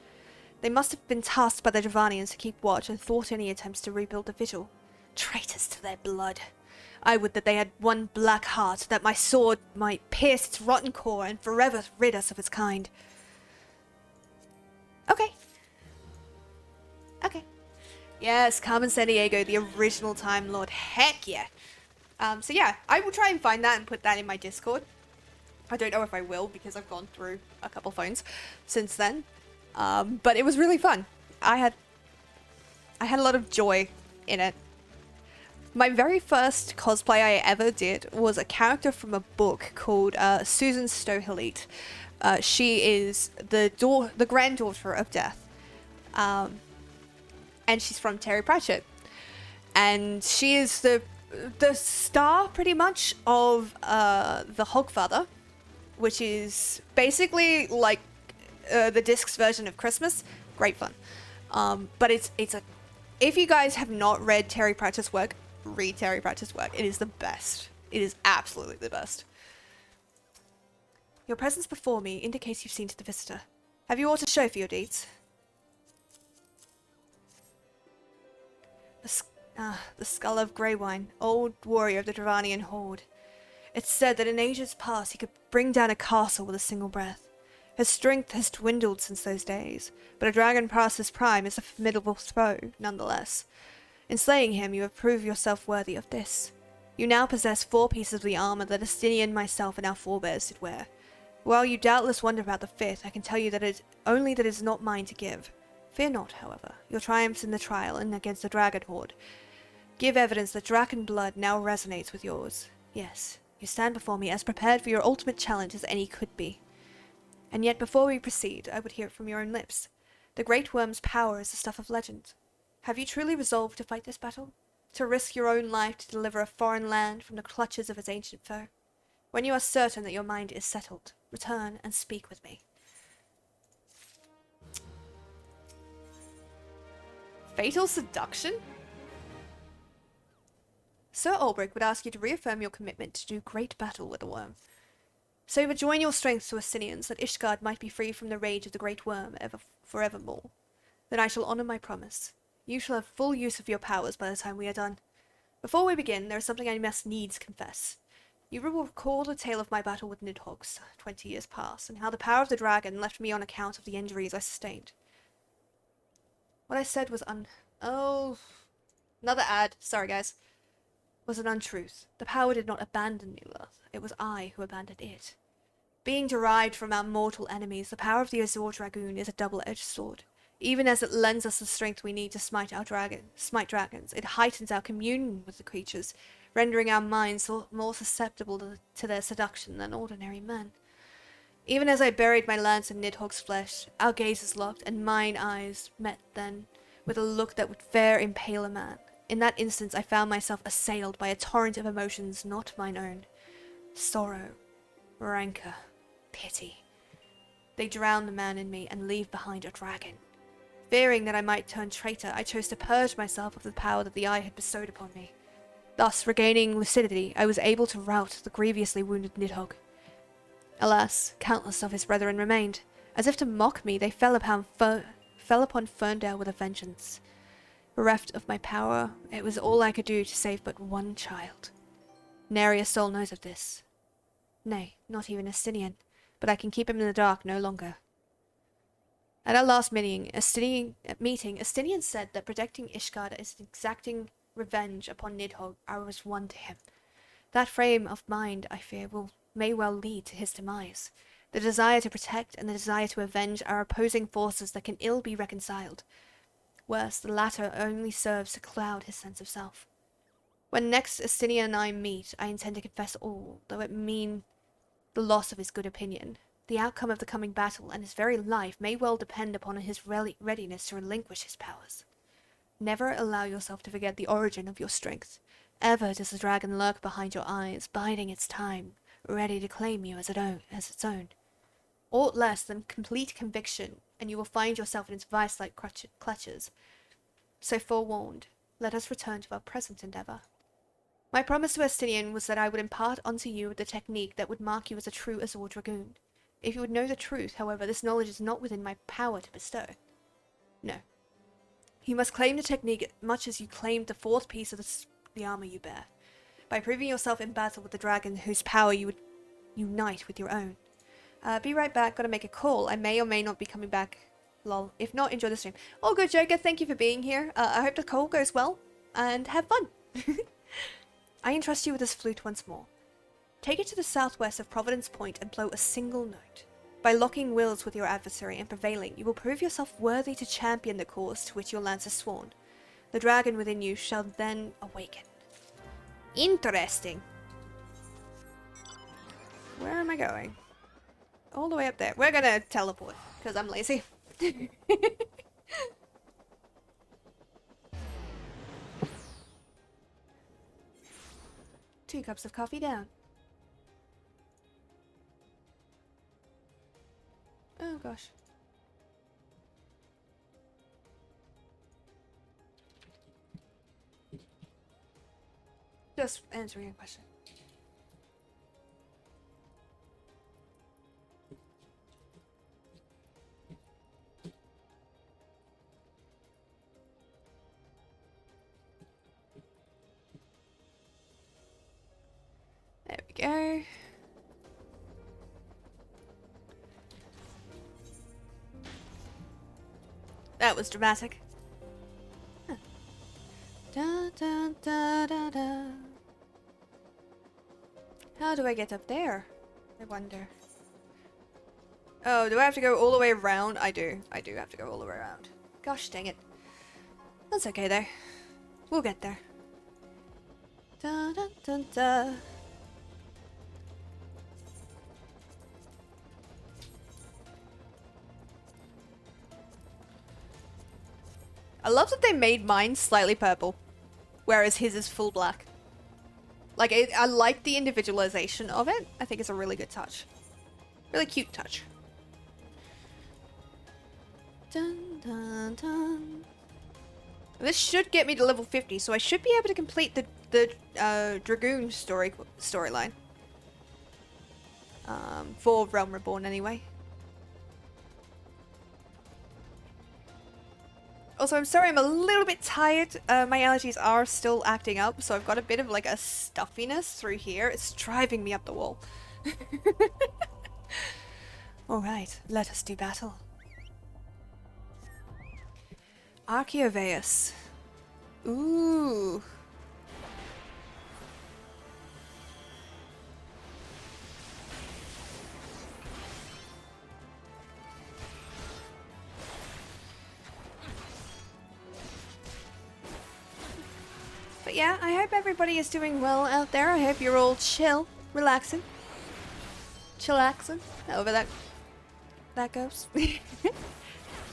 They must have been tasked by the Dravanians to keep watch and thwart any attempts to rebuild the Vigil. Traitors to their blood. I would that they had one black heart, that my sword might pierce its rotten core and forever rid us of its kind. Okay. Okay. Yes, Carmen Sandiego, the original Time Lord. Heck yeah. So yeah, I will try and find that and put that in my Discord. I don't know if I will because I've gone through a couple phones since then. But it was really fun. I had a lot of joy in it. My very first cosplay I ever did was a character from a book called Susan Stohilite. She is the granddaughter of Death. And she's from Terry Pratchett. And she is the star, pretty much, of the Hogfather, which is basically like the discs version of Christmas. Great fun. But it's if you guys have not read Terry Pratchett's work, read Terry Pratchett's work. It is the best. It is absolutely the best. Your presence before me indicates you've seen to the visitor. Have you aught to show for your deeds? The skull of Greywine, old warrior of the Dravanian horde. It's said that in ages past he could bring down a castle with a single breath. His strength has dwindled since those days, but a dragon past his prime is a formidable foe, nonetheless. In slaying him, you have proved yourself worthy of this. You now possess 4 pieces of the armor that Astinian, myself, and our forebears did wear. While you doubtless wonder about the fifth, I can tell you that it is not mine to give. Fear not, however, your triumphs in the trial and against the dragon horde give evidence that dragon blood now resonates with yours. Yes, you stand before me as prepared for your ultimate challenge as any could be. And yet before we proceed, I would hear it from your own lips. The Great Worm's power is the stuff of legend. Have you truly resolved to fight this battle? To risk your own life to deliver a foreign land from the clutches of its ancient foe? When you are certain that your mind is settled, return and speak with me. Fatal seduction? Sir Ulbrich would ask you to reaffirm your commitment to do great battle with the worm. So you would join your strength to Astinians, that Ishgard might be free from the rage of the Great Worm forevermore. Then I shall honour my promise. You shall have full use of your powers by the time we are done. Before we begin, there is something I must needs confess. You will recall the tale of my battle with Nidhogg's 20 years past, and how the power of the dragon left me on account of the injuries I sustained. What I said was Oh, another ad. Sorry, guys. Was an untruth. The power did not abandon Nula. It was I who abandoned it. Being derived from our mortal enemies, the power of the Azure Dragoon is a double-edged sword. Even as it lends us the strength we need to smite dragons, it heightens our communion with the creatures, rendering our minds more susceptible to their seduction than ordinary men. Even as I buried my lance in Nidhogg's flesh, our gazes locked, and mine eyes met then, with a look that would fair impale a man. In that instant I found myself assailed by a torrent of emotions not mine own. Sorrow, rancor, pity. They drowned the man in me and leave behind a dragon. Fearing that I might turn traitor, I chose to purge myself of the power that the eye had bestowed upon me. Thus, regaining lucidity, I was able to rout the grievously wounded Nidhogg. Alas, countless of his brethren remained. As if to mock me, they fell upon Ferndale with a vengeance. Bereft of my power, it was all I could do to save but one child. Nary a soul knows of this. Nay, not even Astinian, but I can keep him in the dark no longer. At our last meeting, Astinian said that protecting Ishgard is exacting revenge upon Nidhogg. I was one to him. That frame of mind, I fear, may well lead to his demise. The desire to protect and the desire to avenge are opposing forces that can ill be reconciled. Worse, the latter only serves to cloud his sense of self. When next Astinian and I meet, I intend to confess all, though it mean the loss of his good opinion. The outcome of the coming battle and his very life may well depend upon his readiness to relinquish his powers. Never allow yourself to forget the origin of your strength. Ever does the dragon lurk behind your eyes, biding its time, ready to claim you as its own. Aught less than complete conviction, and you will find yourself in its vice-like clutches. So forewarned, let us return to our present endeavour. My promise to Astinian was that I would impart unto you the technique that would mark you as a true Azure Dragoon. If you would know the truth, however, this knowledge is not within my power to bestow. No. You must claim the technique much as you claimed the fourth piece of the armour you bear, by proving yourself in battle with the dragon whose power you would unite with your own. Be right back, gotta make a call. I may or may not be coming back. Lol. If not, enjoy the stream. All good, Joker, thank you for being here. I hope the call goes well, and have fun. I entrust you with this flute once more. Take it to the southwest of Providence Point and blow a single note. By locking wills with your adversary and prevailing, you will prove yourself worthy to champion the cause to which your lance is sworn. The dragon within you shall then awaken. Interesting. Where am I going? All the way up there. We're gonna teleport, because I'm lazy. 2 cups of coffee down. Oh gosh. Just answering a question. There we go. That was dramatic. Huh. Da, da, da, da, da. How do I get up there? I wonder. Oh, do I have to go all the way around? I do. I do have to go all the way around. Gosh dang it. That's okay though. We'll get there. Dun, dun, dun, dun. I love that they made mine slightly purple, whereas his is full black. Like, I like the individualization of it. I think it's a really good touch. Really cute touch. Dun, dun, dun. This should get me to level 50, so I should be able to complete the Dragoon storyline. For Realm Reborn, anyway. Also, I'm sorry, I'm a little bit tired. My allergies are still acting up, so I've got a bit of like a stuffiness through here. It's driving me up the wall. Alright, let us do battle. Archaeoveus. Ooh. But yeah, I hope everybody is doing well out there. I hope you're all chill, relaxing. Chillaxing, however that goes.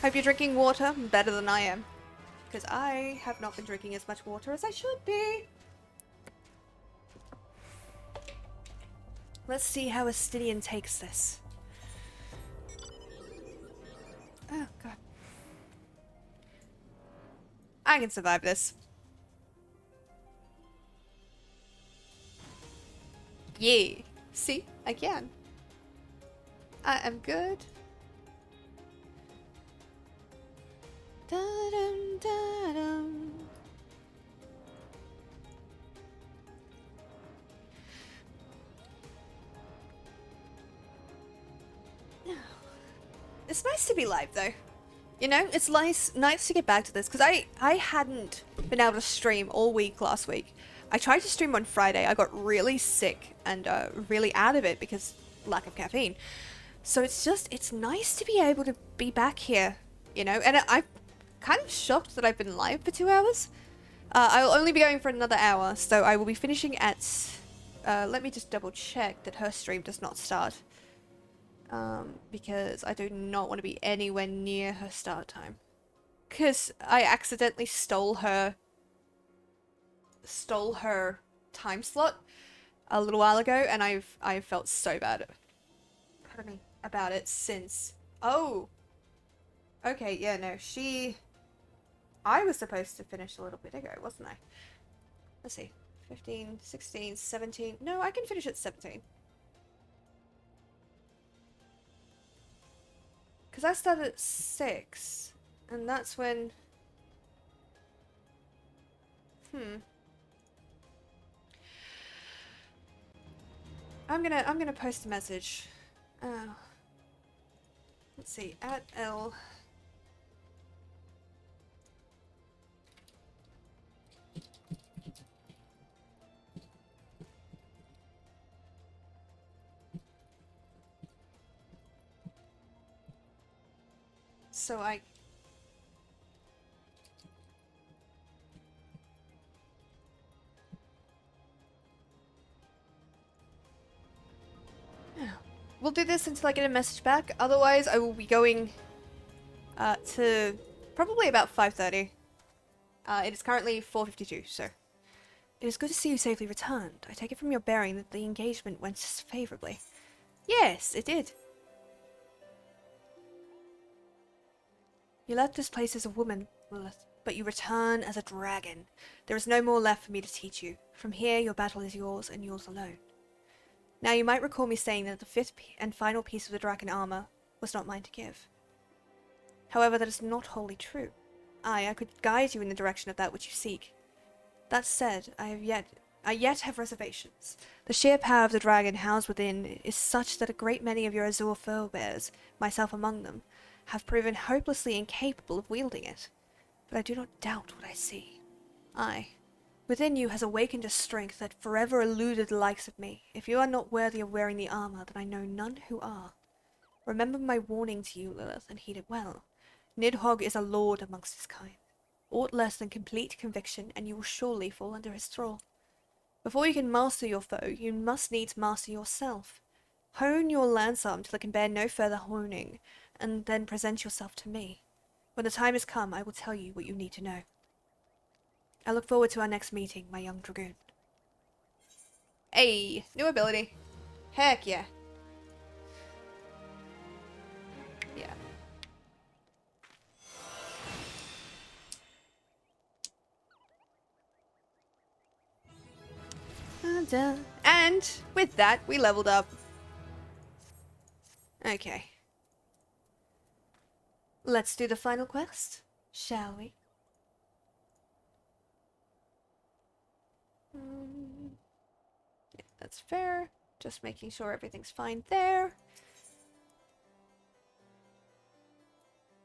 Hope you're drinking water better than I am. Because I have not been drinking as much water as I should be. Let's see how Astidian takes this. Oh, God. I can survive this. Yeah. See? I can. I am good. Da-dum, da-dum. It's nice to be live though. You know, it's nice to get back to this because I hadn't been able to stream all week last week. I tried to stream on Friday. I got really sick and really out of it because lack of caffeine. So it's nice to be able to be back here, you know. And I'm kind of shocked that I've been live for 2 hours. I will only be going for another hour, so I will be finishing at. Let me just double check that her stream does not start. Because I do not want to be anywhere near her start time. Because I accidentally stole her time slot a little while ago, and I've felt so bad about it since. Oh, okay, yeah, no, I was supposed to finish a little bit ago, wasn't I? Let's see, 15, 16, 17. No, I can finish at 17. Because I started at 6, and that's when. I'm gonna post a message. Let's see, at L. So I. We'll do this until I get a message back. Otherwise, I will be going to probably about 5:30. It is currently 4:52, so. It is good to see you safely returned. I take it from your bearing that the engagement went favorably. Yes, it did. You left this place as a woman, Lilith, but you return as a dragon. There is no more left for me to teach you. From here, your battle is yours and yours alone. Now, you might recall me saying that the fifth and final piece of the dragon armor was not mine to give. However, that is not wholly true. I could guide you in the direction of that which you seek. That said, I yet have reservations. The sheer power of the dragon housed within is such that a great many of your Azure forebears, myself among them, have proven hopelessly incapable of wielding it. But I do not doubt what I see. Within you has awakened a strength that forever eluded the likes of me. If you are not worthy of wearing the armor, then I know none who are. Remember my warning to you, Lilith, and heed it well. Nidhogg is a lord amongst his kind. Aught less than complete conviction, and you will surely fall under his thrall. Before you can master your foe, you must needs master yourself. Hone your lance arm till it can bear no further honing, and then present yourself to me. When the time has come, I will tell you what you need to know. I look forward to our next meeting, my young Dragoon. Hey, new ability. Heck yeah. Yeah. And with that, we leveled up. Okay. Let's do the final quest, shall we? Yeah, that's fair. Just making sure everything's fine there.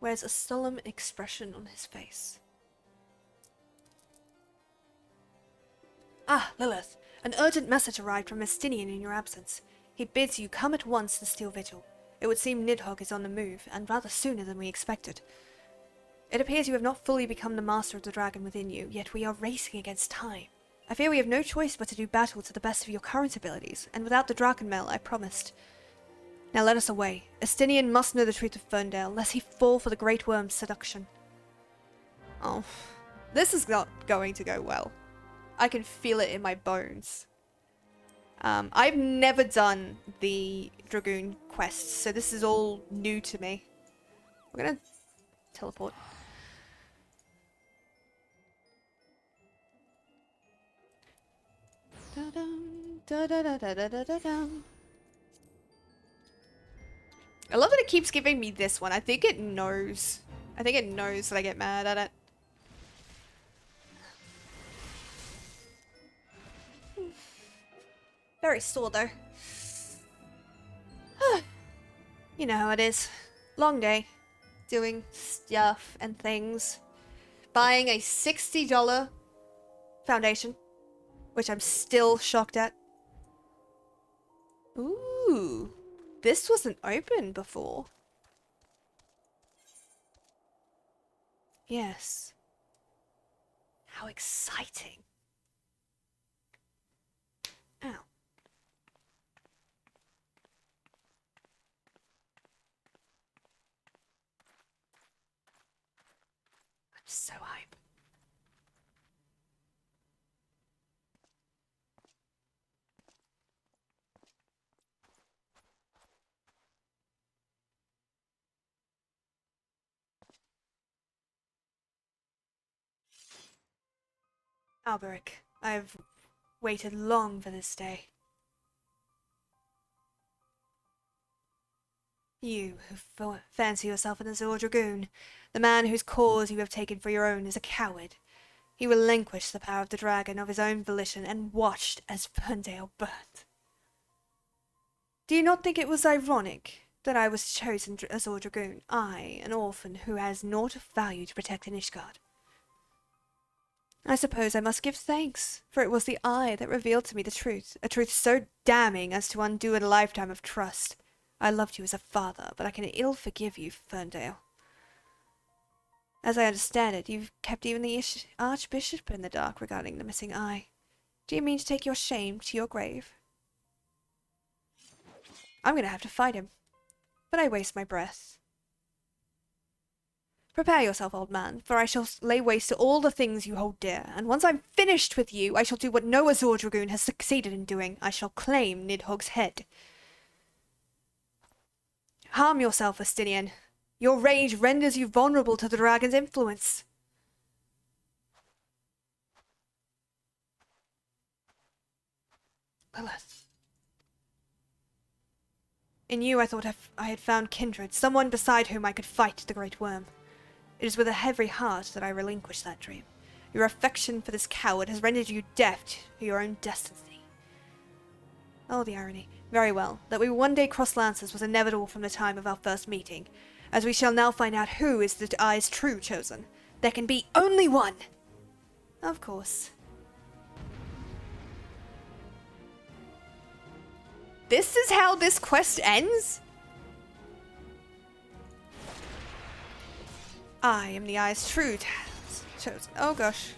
Wears a solemn expression on his face. Ah, Lilith, an urgent message arrived from Estinian in your absence. He bids you come at once to Steel Vigil. It would seem Nidhogg is on the move, and rather sooner than we expected. It appears you have not fully become the master of the dragon within you, yet we are racing against time. I fear we have no choice but to do battle to the best of your current abilities, and without the Drakenmail I promised. Now let us away. Estinian must know the truth of Ferndale, lest he fall for the Great Worm's seduction. Oh, this is not going to go well. I can feel it in my bones. I've never done the Dragoon quests, so this is all new to me. We're gonna teleport. I love that it keeps giving me this one. I think it knows. I think it knows that I get mad at it. Very sore though. You know how it is. Long day. Doing stuff and things. Buying a $60 Foundation. Which I'm still shocked at. Ooh. This wasn't open before. Yes. How exciting. Ow. I'm so hype. Alberic, I've waited long for this day. You, who fancy yourself an Azure Dragoon, the man whose cause you have taken for your own, is a coward. He relinquished the power of the dragon of his own volition and watched as Ferndale burnt. Do you not think it was ironic that I was chosen Azure Dragoon, I, an orphan who has naught of value to protect in Ishgard? I suppose I must give thanks, for it was the eye that revealed to me the truth, a truth so damning as to undo a lifetime of trust. I loved you as a father, but I can ill forgive you, Ferndale. As I understand it, you've kept even the Archbishop in the dark regarding the missing eye. Do you mean to take your shame to your grave? I'm going to have to fight him, but I waste my breath. Prepare yourself, old man, for I shall lay waste to all the things you hold dear, and once I'm finished with you, I shall do what no Azure Dragoon has succeeded in doing. I shall claim Nidhogg's head. Harm yourself, Estinian. Your rage renders you vulnerable to the dragon's influence. Lilith. In you I thought I had found kindred, someone beside whom I could fight the Great Worm. It is with a heavy heart that I relinquish that dream. Your affection for this coward has rendered you deaf to your own destiny. Oh, the irony. Very well. That we one day cross lances was inevitable from the time of our first meeting, as we shall now find out who is the eye's true chosen. There can be only one! Of course. This is how this quest ends? I am the eye's true chosen. Oh gosh.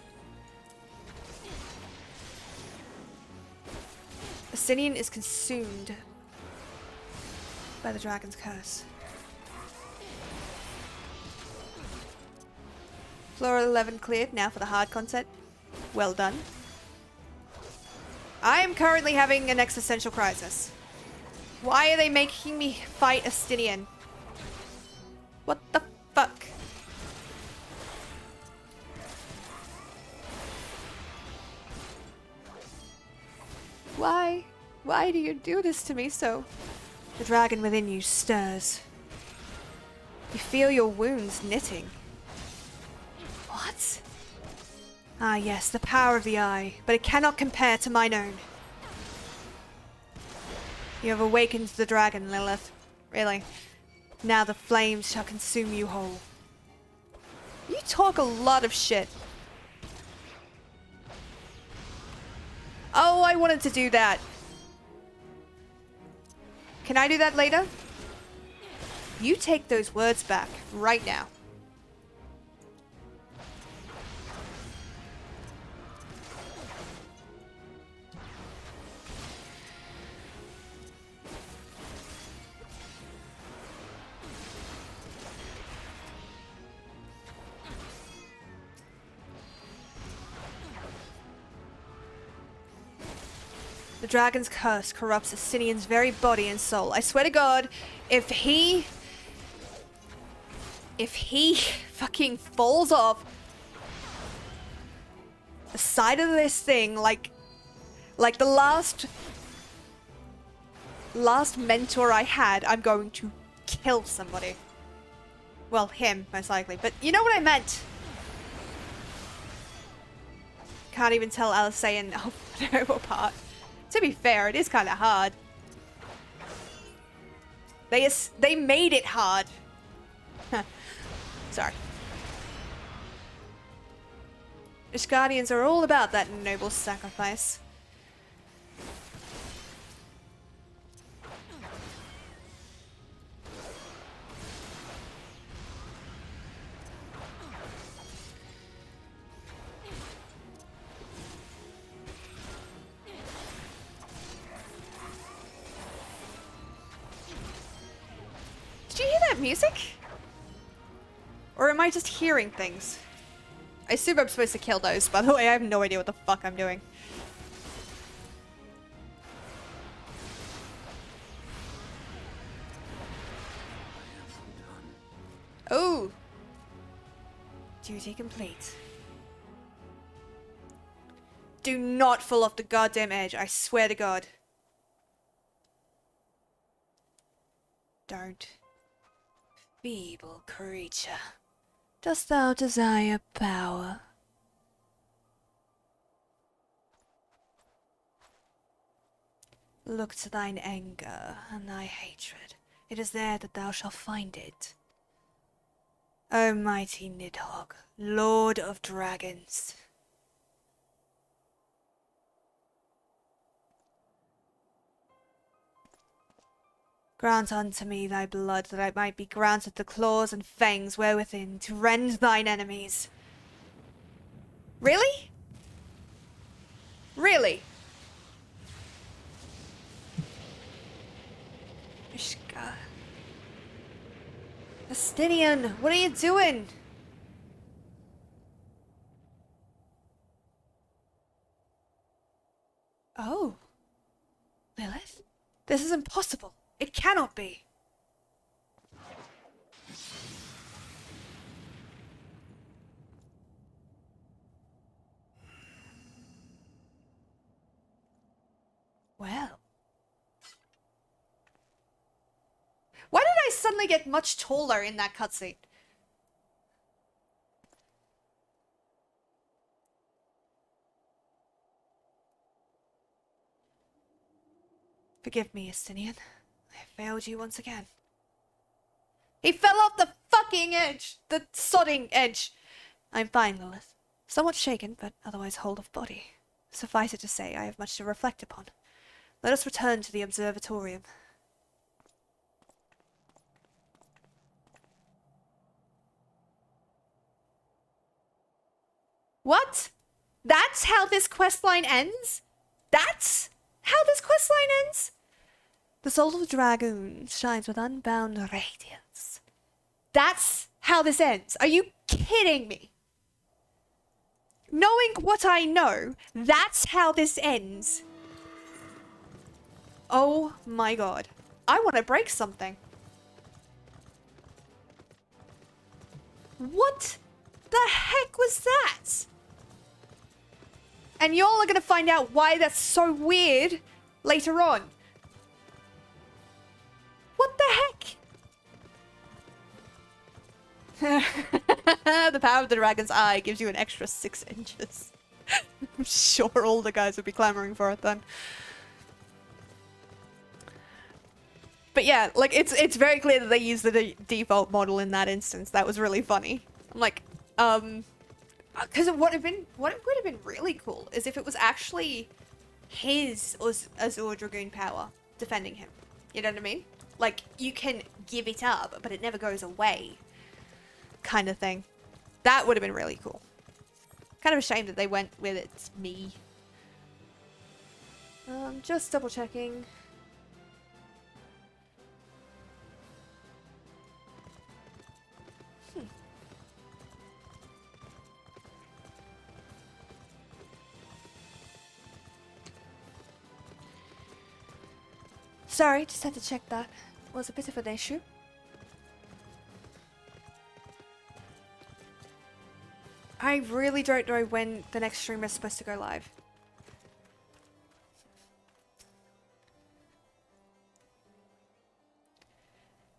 Asinian is consumed by the dragon's curse. Floor 11 cleared. Now for the hard content. Well done. I am currently having an existential crisis. Why are they making me fight Astinian? What the fuck? Why? Why do you do this to me so? The dragon within you stirs. You feel your wounds knitting. What? Ah yes, the power of the eye, but it cannot compare to mine own. You have awakened the dragon, Lilith. Really. Now the flames shall consume you whole. You talk a lot of shit. Oh, I wanted to do that. Can I do that later? You take those words back right now. The dragon's curse corrupts Asinian's very body and soul. I swear to God, if he fucking falls off the side of this thing like the last mentor I had, I'm going to kill somebody. Well, him, most likely. But you know what I meant. Can't even tell Alisaie and Alfredo apart. To be fair, it is kind of hard. They made it hard. Sorry. Ishgardians are all about that noble sacrifice. Did you hear that music? Or am I just hearing things? I assume I'm supposed to kill those, by the way. I have no idea what the fuck I'm doing. Oh! Duty complete. Do not fall off the goddamn edge, I swear to God. Don't. Feeble creature. Dost thou desire power? Look to thine anger and thy hatred. It is there that thou shalt find it. O mighty Nidhogg, Lord of Dragons. Grant unto me thy blood, that I might be granted the claws and fangs wherewithin to rend thine enemies. Really? Really? Ishka. Astinian, what are you doing? Oh. Lilith? This is impossible. It cannot be. Well. Why did I suddenly get much taller in that cutscene? Forgive me, Astinian. I failed you once again. He fell off the fucking edge! The sodding edge! I'm fine, Lilith. Somewhat shaken, but otherwise whole of body. Suffice it to say, I have much to reflect upon. Let us return to the observatorium. What? That's how this questline ends? That's how this questline ends? The soul of the Dragoon shines with unbound radiance. That's how this ends. Are you kidding me? Knowing what I know, that's how this ends. Oh my god. I want to break something. What the heck was that? And y'all are gonna find out why that's so weird later on. What the heck? The power of the dragon's eye gives you an extra 6 inches. I'm sure all the guys would be clamoring for it then. But yeah, like it's very clear that they used the default model in that instance. That was really funny. I'm like, because what would have been really cool is if it was actually his Azure Dragoon power defending him. You know what I mean? Like, you can give it up, but it never goes away. Kind of thing. That would have been really cool. Kind of a shame that they went with it's me. Just double checking. Sorry, just had to check that. Was a bit of an issue. I really don't know when the next stream is supposed to go live.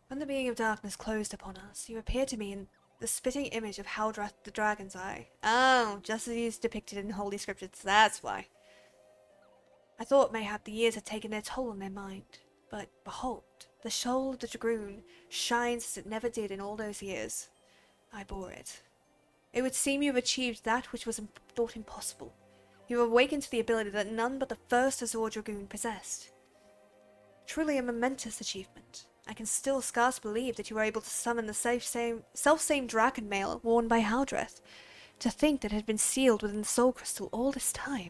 When the being of darkness closed upon us, you appeared to me in the spitting image of Haldrath the Dragon's Eye. Oh, just as he is depicted in Holy Scriptures, that's why. I thought mayhap the years had taken their toll on their mind. But behold, the soul of the Dragoon shines as it never did in all those years. I bore it. It would seem you have achieved that which was thought impossible. You have awakened to the ability that none but the first Azure Dragoon possessed. Truly a momentous achievement. I can still scarce believe that you were able to summon the self-same dragon mail worn by Haldrath. To think that it had been sealed within the soul crystal all this time.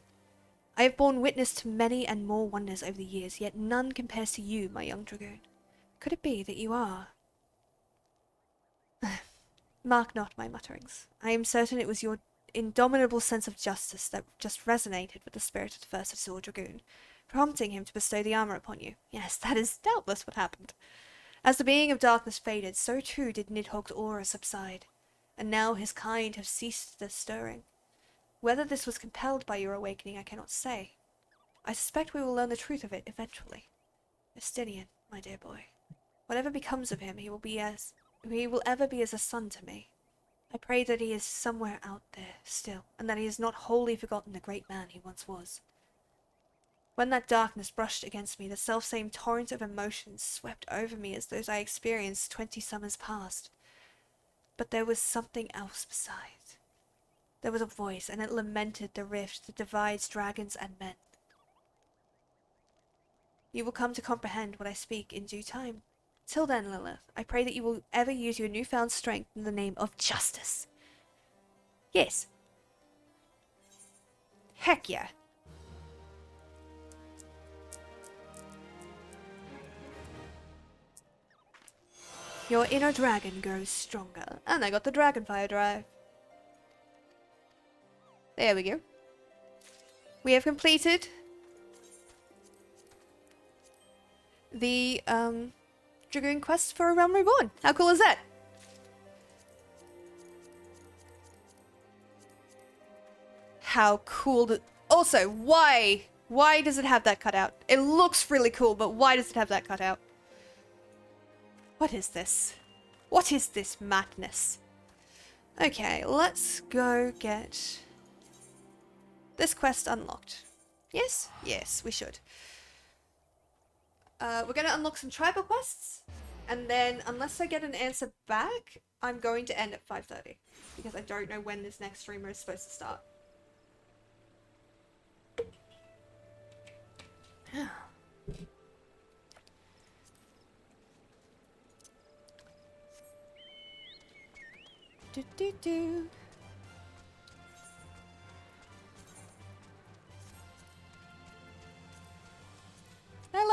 I have borne witness to many and more wonders over the years, yet none compares to you, my young Dragoon. Could it be that you are? Mark not my mutterings. I am certain it was your indomitable sense of justice that just resonated with the spirit of the first Azure Dragoon, prompting him to bestow the armor upon you. Yes, that is doubtless what happened. As the being of darkness faded, so too did Nidhogg's aura subside, and now his kind have ceased their stirring. Whether this was compelled by your awakening, I cannot say. I suspect we will learn the truth of it eventually. Estinian, my dear boy. Whatever becomes of him, he will ever be as a son to me. I pray that he is somewhere out there still, and that he has not wholly forgotten the great man he once was. When that darkness brushed against me, the selfsame torrent of emotions swept over me as those I experienced 20 summers past. But there was something else besides. There was a voice, and it lamented the rift that divides dragons and men. You will come to comprehend what I speak in due time. Till then, Lilith, I pray that you will ever use your newfound strength in the name of justice. Yes. Heck yeah. Your inner dragon grows stronger. And I got the Dragonfire Drive. There we go. We have completed the Dragoon quest for A Realm Reborn. How cool is that? How cool also, why does it have that cut out? It looks really cool, but why does it have that cut out? What is this? What is this madness? Okay, let's go get this quest unlocked. Yes? Yes, we should. We're going to unlock some tribal quests, and then, unless I get an answer back, I'm going to end at 5:30, because I don't know when this next streamer is supposed to start.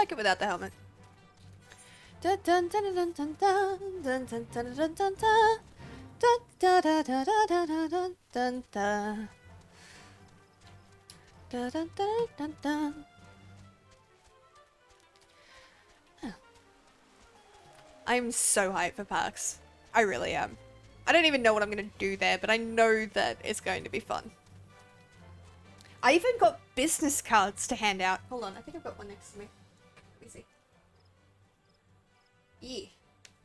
like it without the helmet. Dun dun dun dun dun dun dun dun dun dun dun dun. Dun dun dun dun dun dun dun dun dun. Dun dun dun dun dun. I'm so hyped for PAX. I really am. I don't even know what I'm going to do there, but I know that it's going to be fun. I even got business cards to hand out. Hold on, I think I've got one next to me. Let me see. Yeah.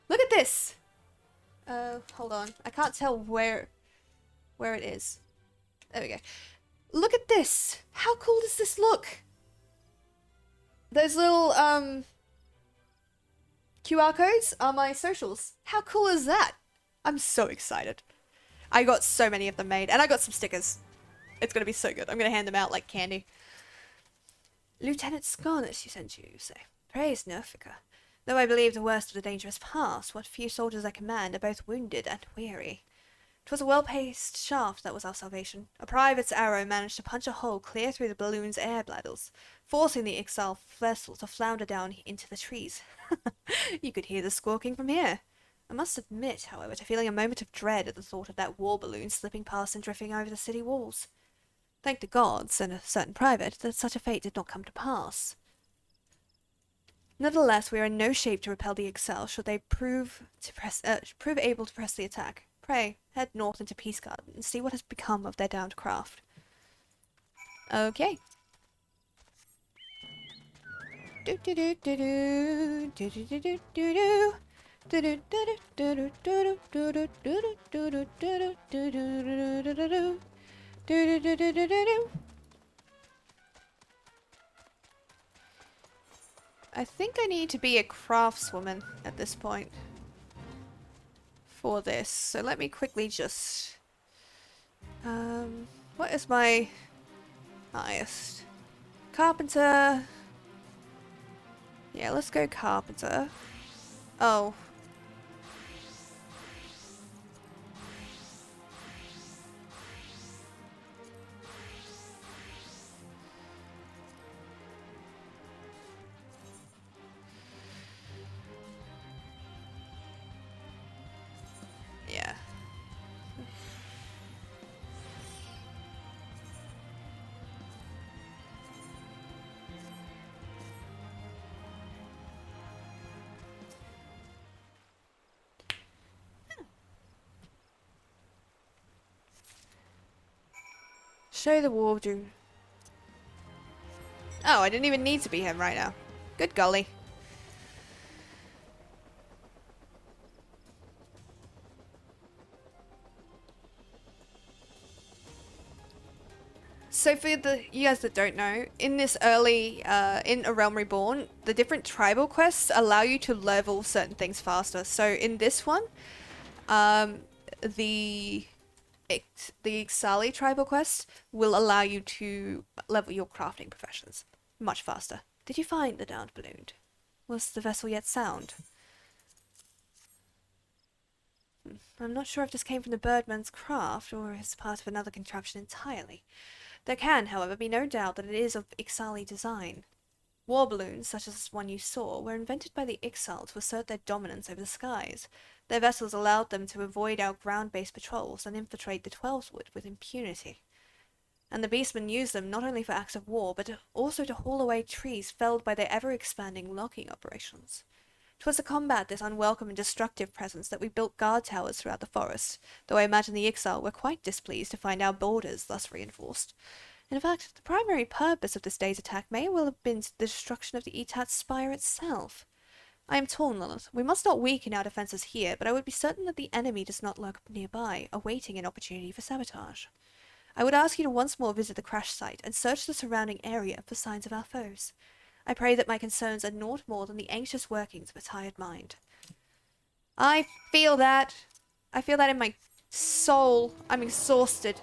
Look at this! Hold on. I can't tell where it is. There we go. Look at this! How cool does this look? Those little, QR codes are my socials. How cool is that? I'm so excited. I got so many of them made, and I got some stickers. It's gonna be so good. I'm gonna hand them out like candy. Lieutenant Scarlet, she sent you, say. Praise Nerfica. Though I believe the worst of the danger is past, what few soldiers I command are both wounded and weary. 'Twas a well-paced shaft that was our salvation. A private's arrow managed to punch a hole clear through the balloon's air bladders, forcing the exile vessel to flounder down into the trees. You could hear the squawking from here. I must admit, however, to feeling a moment of dread at the thought of that war balloon slipping past and drifting over the city walls. Thank the gods, and a certain private, that such a fate did not come to pass. Nevertheless, we are in no shape to repel the Excel should they prove able to press the attack. Pray, head north into Peace Garden and see what has become of their downed craft. Okay. I think I need to be a craftswoman at this point for this. So let me quickly just... what is my highest? Carpenter. Yeah, let's go carpenter. Oh. Yeah. Show the wardrobe. Oh, I didn't even need to be him right now. Good golly. So for you guys that don't know, in this early, in A Realm Reborn, the different tribal quests allow you to level certain things faster. So in this one, the Ixali tribal quest will allow you to level your crafting professions much faster. Did you find the downed balloon? Was the vessel yet sound? I'm not sure if this came from the birdman's craft or is part of another contraption entirely. There can, however, be no doubt that it is of Ixali design. War balloons, such as this one you saw, were invented by the Ixal to assert their dominance over the skies. Their vessels allowed them to avoid our ground-based patrols and infiltrate the Twelveswood with impunity. And the beastmen used them not only for acts of war, but also to haul away trees felled by their ever-expanding logging operations. 'Twas to combat this unwelcome and destructive presence that we built guard towers throughout the forest, though I imagine the Ixal were quite displeased to find our borders thus reinforced. In fact, the primary purpose of this day's attack may well have been the destruction of the Etat Spire itself. I am torn, Lilith. We must not weaken our defences here, but I would be certain that the enemy does not lurk nearby, awaiting an opportunity for sabotage. I would ask you to once more visit the crash site and search the surrounding area for signs of our foes. I pray that my concerns are naught more than the anxious workings of a tired mind. I feel that. I feel that in my soul. I'm exhausted.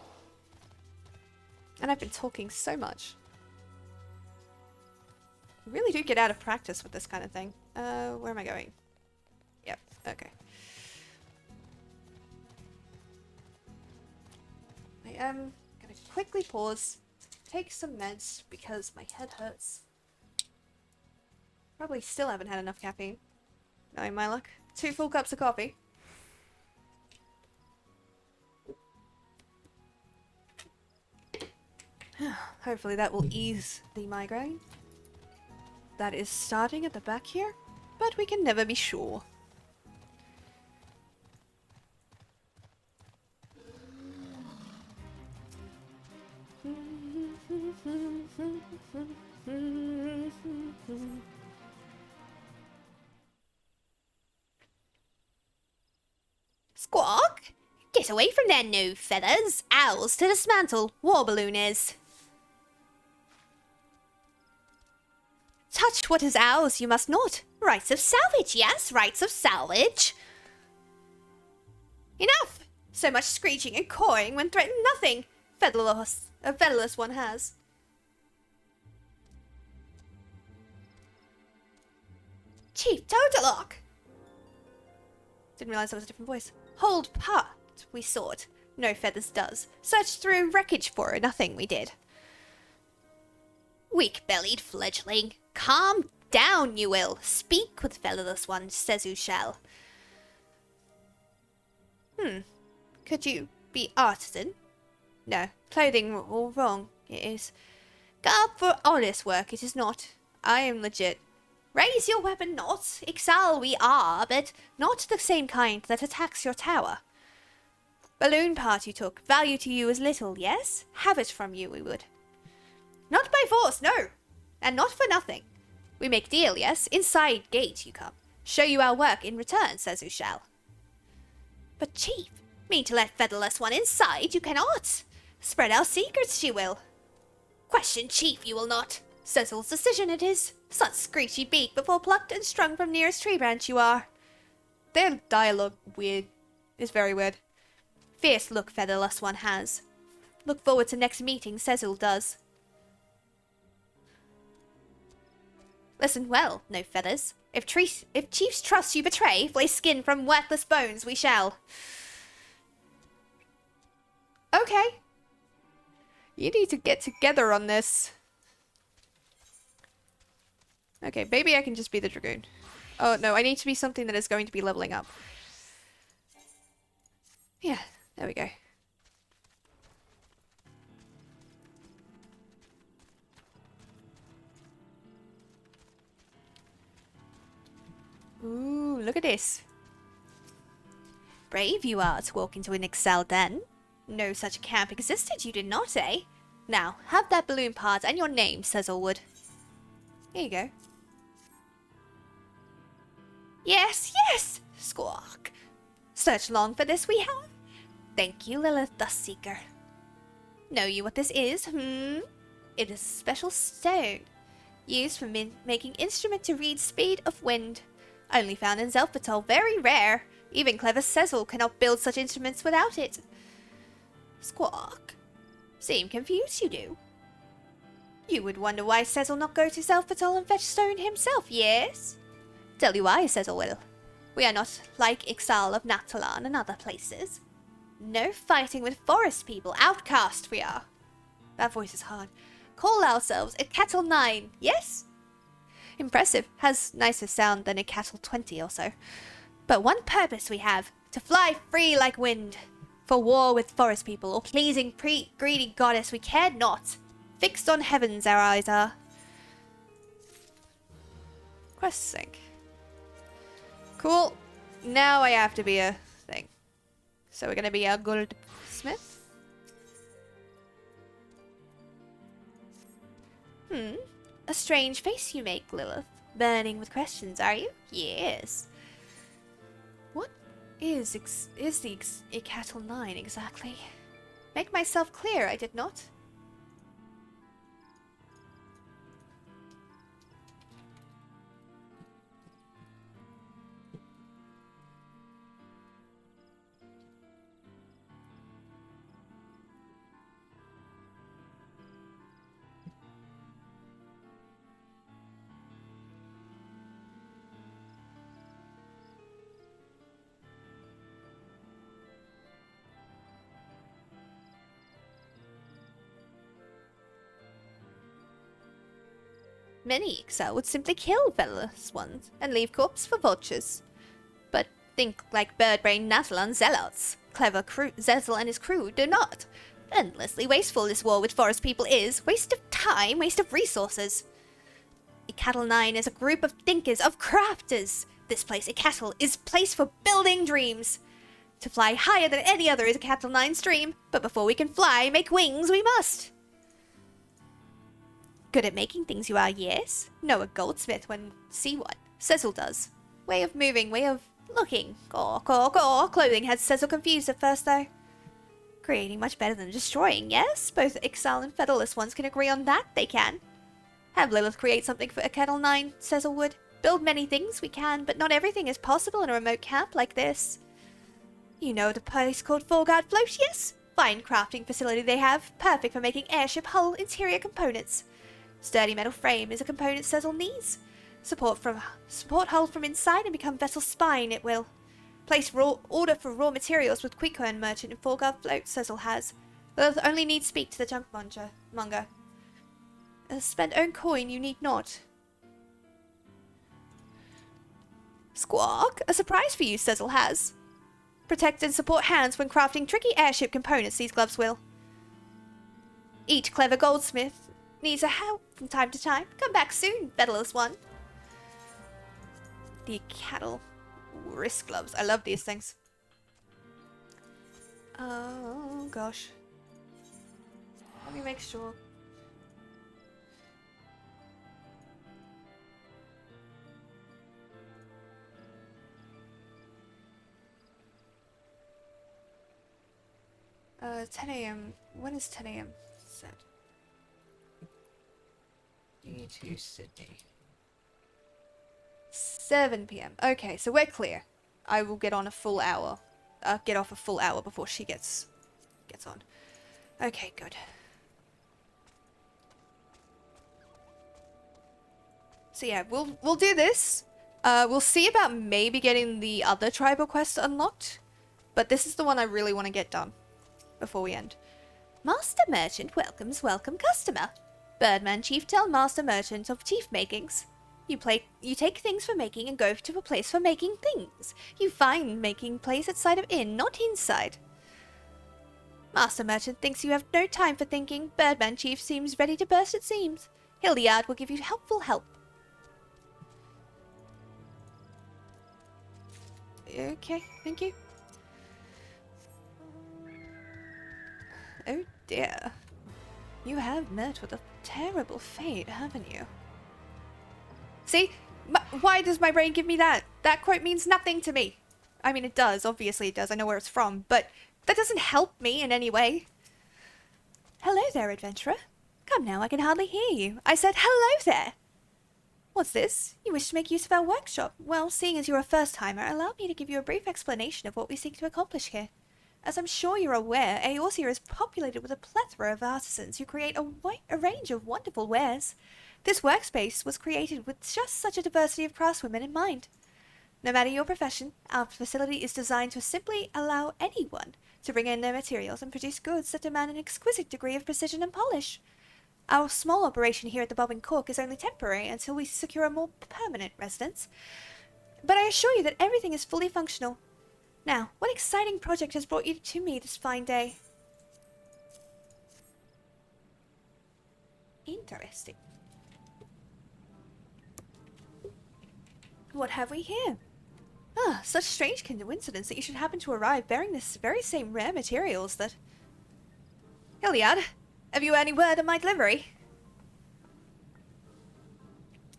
And I've been talking so much. I really do get out of practice with this kind of thing. Where am I going? Yep, okay. I am gonna quickly pause, take some meds because my head hurts. Probably still haven't had enough caffeine. Knowing my luck. 2 full cups of coffee. Hopefully that will ease the migraine. That is starting at the back here, but we can never be sure. Squawk! Get away from there, no feathers! Owls to dismantle, war balloon is. Touch what is ours you must not. Rights of salvage, yes, rights of salvage. Enough! So much screeching and cawing when threatened nothing. A featherless one has. Chief Toadalock! Didn't realize that was a different voice. Hold part, we sought. No feathers does. Searched through wreckage for nothing we did. Weak-bellied fledgling, calm down, you will. Speak with featherless one, says who shall. Could you be artisan? No, clothing all wrong, it is. Garb for honest work, it is not. I am legit. Raise your weapon not. Ixal we are, but not the same kind that attacks your tower. Balloon part you took, value to you is little, yes? Have it from you we would. Not by force, no. And not for nothing. We make deal, yes? Inside gate you come. Show you our work in return, says who shall. But chief, mean to let featherless one inside you cannot. Spread our secrets she will. Question chief you will not. Cecil's decision it is. Such screechy beak before plucked and strung from nearest tree branch you are. Their dialogue is very weird. Fierce look featherless one has. Look forward to next meeting, Cecil does. Listen well, no feathers. If chief's trust you betray, flay skin from worthless bones we shall. Okay. You need to get together on this. Okay, maybe I can just be the Dragoon. Oh, no, I need to be something that is going to be leveling up. Yeah, there we go. Ooh, look at this. Brave you are to walk into an Excel den. No such camp existed, you did not, eh? Now, have that balloon part and your name, says Allwood. Here you go. Yes, yes, squawk. Search long for this we have? Thank you, Lilith the Seeker. Know you what this is, It is a special stone, used for making instrument to read speed of wind. Only found in Zelphatol, very rare. Even clever Cecil cannot build such instruments without it. Squawk. Seem confused you do. You would wonder why Cecil not go to Zelphatol and fetch stone himself, yes? Tell you why, Cecil will. We are not like Ixal of Natalan and other places. No fighting with forest people, outcast we are. That voice is hard. Call ourselves a Cattle 9, yes? Impressive. Has nicer sound than a Cattle 20 or so. But one purpose we have, to fly free like wind. For war with forest people, or pleasing greedy goddess we cared not. Fixed on heavens our eyes are. Quest sync. Cool. Now I have to be a thing. So we're gonna be a goldsmith. A strange face you make, Lilith. Burning with questions, are you? Yes. What is the Cattle 9 exactly? Make myself clear, I did not. Many Excel would simply kill featherless ones and leave corpses for vultures. But think like bird-brained Natalan zealots. Clever Zezel and his crew do not. Endlessly wasteful this war with forest people is. Waste of time, waste of resources. Icatl 9 is a group of thinkers, of crafters. This place, Icatl, is place for building dreams. To fly higher than any other is Icatl 9's dream, but before we can fly, make wings we must. Good at making things you are, yes. Know a goldsmith when see one. Cecil does. Way of moving, way of looking. Caw. Clothing had Cecil confused at first, though. Creating much better than destroying, yes? Both Ixal and Featherless ones can agree on that, they can. Have Lilith create something for Icatl 9, Cecil would. Build many things we can, but not everything is possible in a remote camp like this. You know the place called Forgard Float, yes? Fine crafting facility they have, perfect for making airship hull interior components. Sturdy metal frame is a component Cecil needs. Support hull from inside and become vessel spine it will. Place order for raw materials with Quickern merchant and Forgard Float Cecil has. Lilith only needs speak to the junk monger. Spend own coin you need not. Squawk, a surprise for you Cecil has. Protect and support hands when crafting tricky airship components these gloves will. Each clever goldsmith needs a help from time to time. Come back soon, Featherless one. The cattle wrist gloves. I love these things. Oh gosh. Let me make sure. 10 a.m. When is 10 a.m. set? D2 Sydney. 7 p.m. Okay, so we're clear. I will get on a full hour. Get off a full hour before she gets on. Okay, good. So yeah, we'll do this. We'll see about maybe getting the other tribal quest unlocked, but this is the one I really want to get done before we end. Master Merchant welcomes welcome customer. Birdman Chief tell Master Merchant of chief makings. You take things for making and go to a place for making things. You find making place at side of inn, not inside. Master Merchant thinks you have no time for thinking. Birdman Chief seems ready to burst at seams. Hildyard will give you helpful help. Okay, thank you. Oh dear. You have met with a terrible fate, haven't you? See? Why does my brain give me that? That quote means nothing to me. I mean, it does. Obviously it does. I know where it's from. But that doesn't help me in any way. Hello there, adventurer. Come now, I can hardly hear you. I said hello there. What's this? You wish to make use of our workshop. Well, seeing as you're a first-timer, allow me to give you a brief explanation of what we seek to accomplish here. As I'm sure you're aware, Eorzea is populated with a plethora of artisans who create a range of wonderful wares. This workspace was created with just such a diversity of craftswomen in mind. No matter your profession, our facility is designed to simply allow anyone to bring in their materials and produce goods that demand an exquisite degree of precision and polish. Our small operation here at the Bob and Cork is only temporary until we secure a more permanent residence. But I assure you that everything is fully functional. Now, what exciting project has brought you to me this fine day? Interesting. What have we here? Ah, such strange coincidence that you should happen to arrive bearing this very same rare materials that... Hildyard, have you any word of my delivery?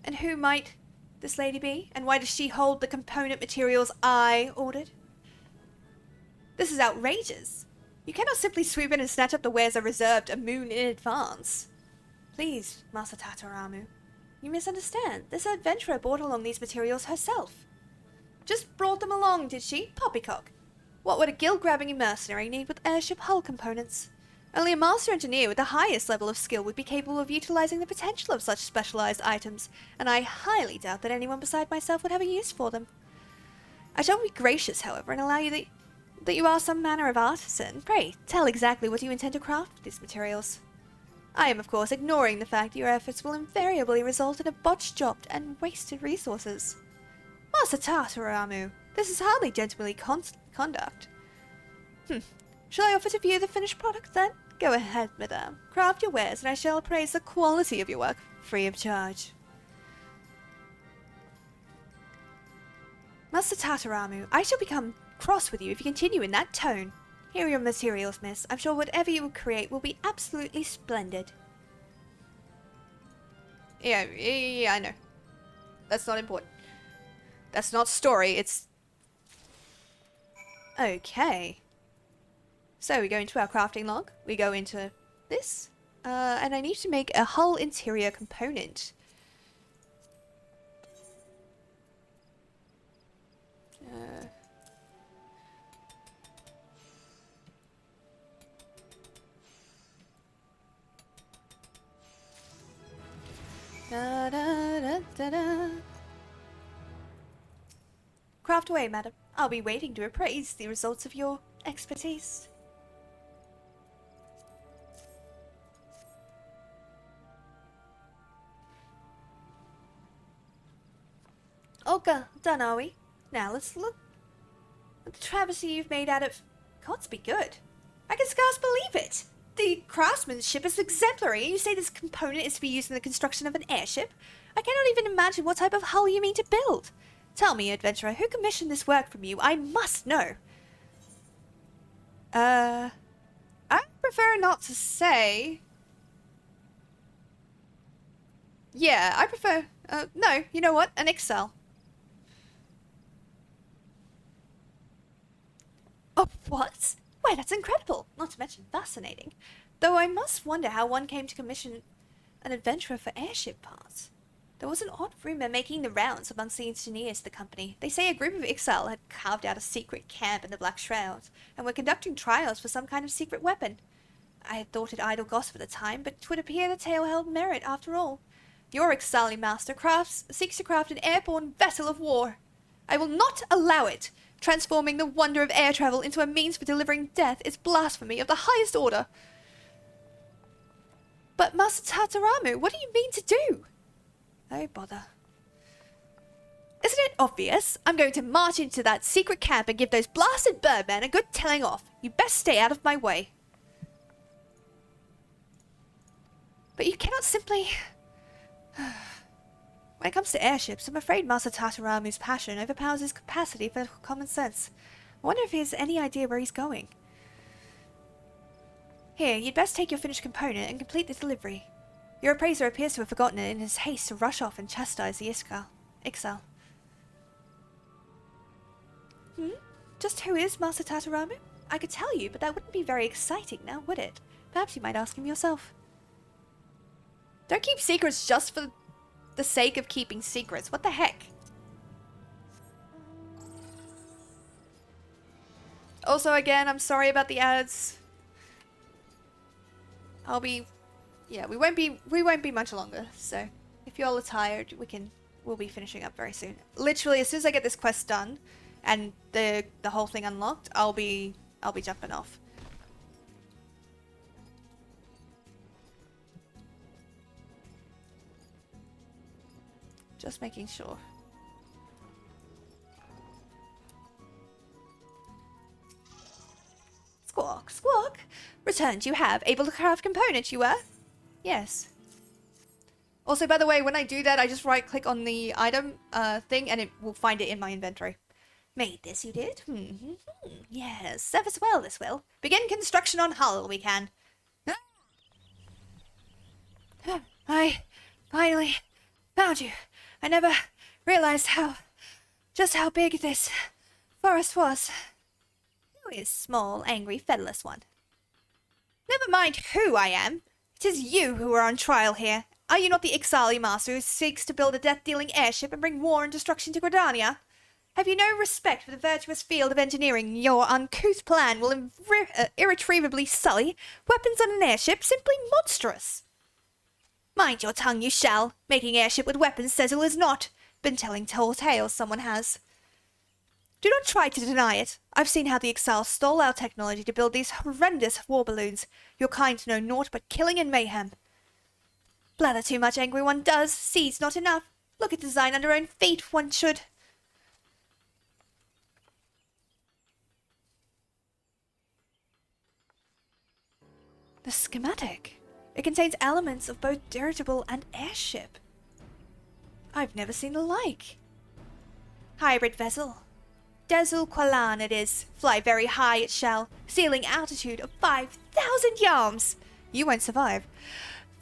And who might this lady be? And why does she hold the component materials I ordered? This is outrageous. You cannot simply sweep in and snatch up the wares I reserved a moon in advance. Please, Master Tataramu. You misunderstand. This adventurer brought along these materials herself. Just brought them along, did she? Poppycock. What would a guild-grabbing mercenary need with airship hull components? Only a master engineer with the highest level of skill would be capable of utilizing the potential of such specialized items, and I highly doubt that anyone beside myself would have a use for them. I shall be gracious, however, and allow you that you are some manner of artisan. Pray, tell exactly what you intend to craft with these materials. I am, of course, ignoring the fact that your efforts will invariably result in a botched job and wasted resources. Master Tataramu, this is hardly gentlemanly conduct. Shall I offer to view the finished product, then? Go ahead, madame. Craft your wares, and I shall appraise the quality of your work, free of charge. Master Tataramu, I shall become cross with you if you continue in that tone. Here are your materials, miss. I'm sure whatever you will create will be absolutely splendid. Yeah, I know. That's not important. That's not story, it's... Okay. So we go into our crafting log. We go into this. And I need to make a hull interior component. Da, da, da, da, da. Craft away, madam. I'll be waiting to appraise the results of your expertise. Olga, done are we? Now let's look at the travesty you've made out of... Gods be good. I can scarce believe it. The craftsmanship is exemplary, and you say this component is to be used in the construction of an airship? I cannot even imagine what type of hull you mean to build. Tell me, adventurer, who commissioned this work from you? I must know. I prefer not to say. Yeah, I prefer... no, you know what? An Excel. Oh, what? Why, that's incredible. Not to mention fascinating. Though I must wonder how one came to commission an adventurer for airship parts. There was an odd rumor making the rounds amongst the engineers of the company. They say a group of Ixal had carved out a secret camp in the Black Shrouds and were conducting trials for some kind of secret weapon. I had thought it idle gossip at the time, but 'twould appear the tale held merit after all. Your Ixali master seeks to craft an airborne vessel of war. I will not allow it. Transforming the wonder of air travel into a means for delivering death is blasphemy of the highest order. But Master Tataramu, what do you mean to do? Oh, bother. Isn't it obvious? I'm going to march into that secret camp and give those blasted birdmen a good telling off. You best stay out of my way. But you cannot simply... When it comes to airships, I'm afraid Master Tataramu's passion overpowers his capacity for common sense. I wonder if he has any idea where he's going. Here, you'd best take your finished component and complete the delivery. Your appraiser appears to have forgotten it in his haste to rush off and chastise the Ixal. Just who is Master Tataramu? I could tell you, but that wouldn't be very exciting now, would it? Perhaps you might ask him yourself. Don't keep secrets just for the sake of keeping secrets. What the heck? Also, again, I'm sorry about the ads. Yeah, we won't be much longer. So, if you all are tired, we'll be finishing up very soon. Literally, as soon as I get this quest done and the whole thing unlocked, I'll be jumping off. Just making sure. Squawk, squawk. Returned you have. Able to craft components you were? Yes. Also, by the way, when I do that, I just right-click on the item thing, and it will find it in my inventory. Made this, you did? Yes, serve us well, this will. Begin construction on hull, we can. I finally found you. I never realized just how big this forest was. Who is small, angry, featherless one? Never mind who I am. It is you who are on trial here. Are you not the Ixali master who seeks to build a death-dealing airship and bring war and destruction to Gridania? Have you no respect for the virtuous field of engineering your uncouth plan will irretrievably sully? Weapons on an airship? Simply monstrous! Mind your tongue, you shall. Making airship with weapons says it is not. Been telling tall tales, someone has. Do not try to deny it. I've seen how the Ixal stole our technology to build these horrendous war balloons. Your kind know naught but killing and mayhem. Blather too much, angry one does. Sees not enough. Look at design under own feet, one should. The schematic. It contains elements of both dirigible and airship. I've never seen the like. Hybrid vessel. Desul Qualan it is. Fly very high it shall. Ceiling altitude of 5,000 yards. You won't survive.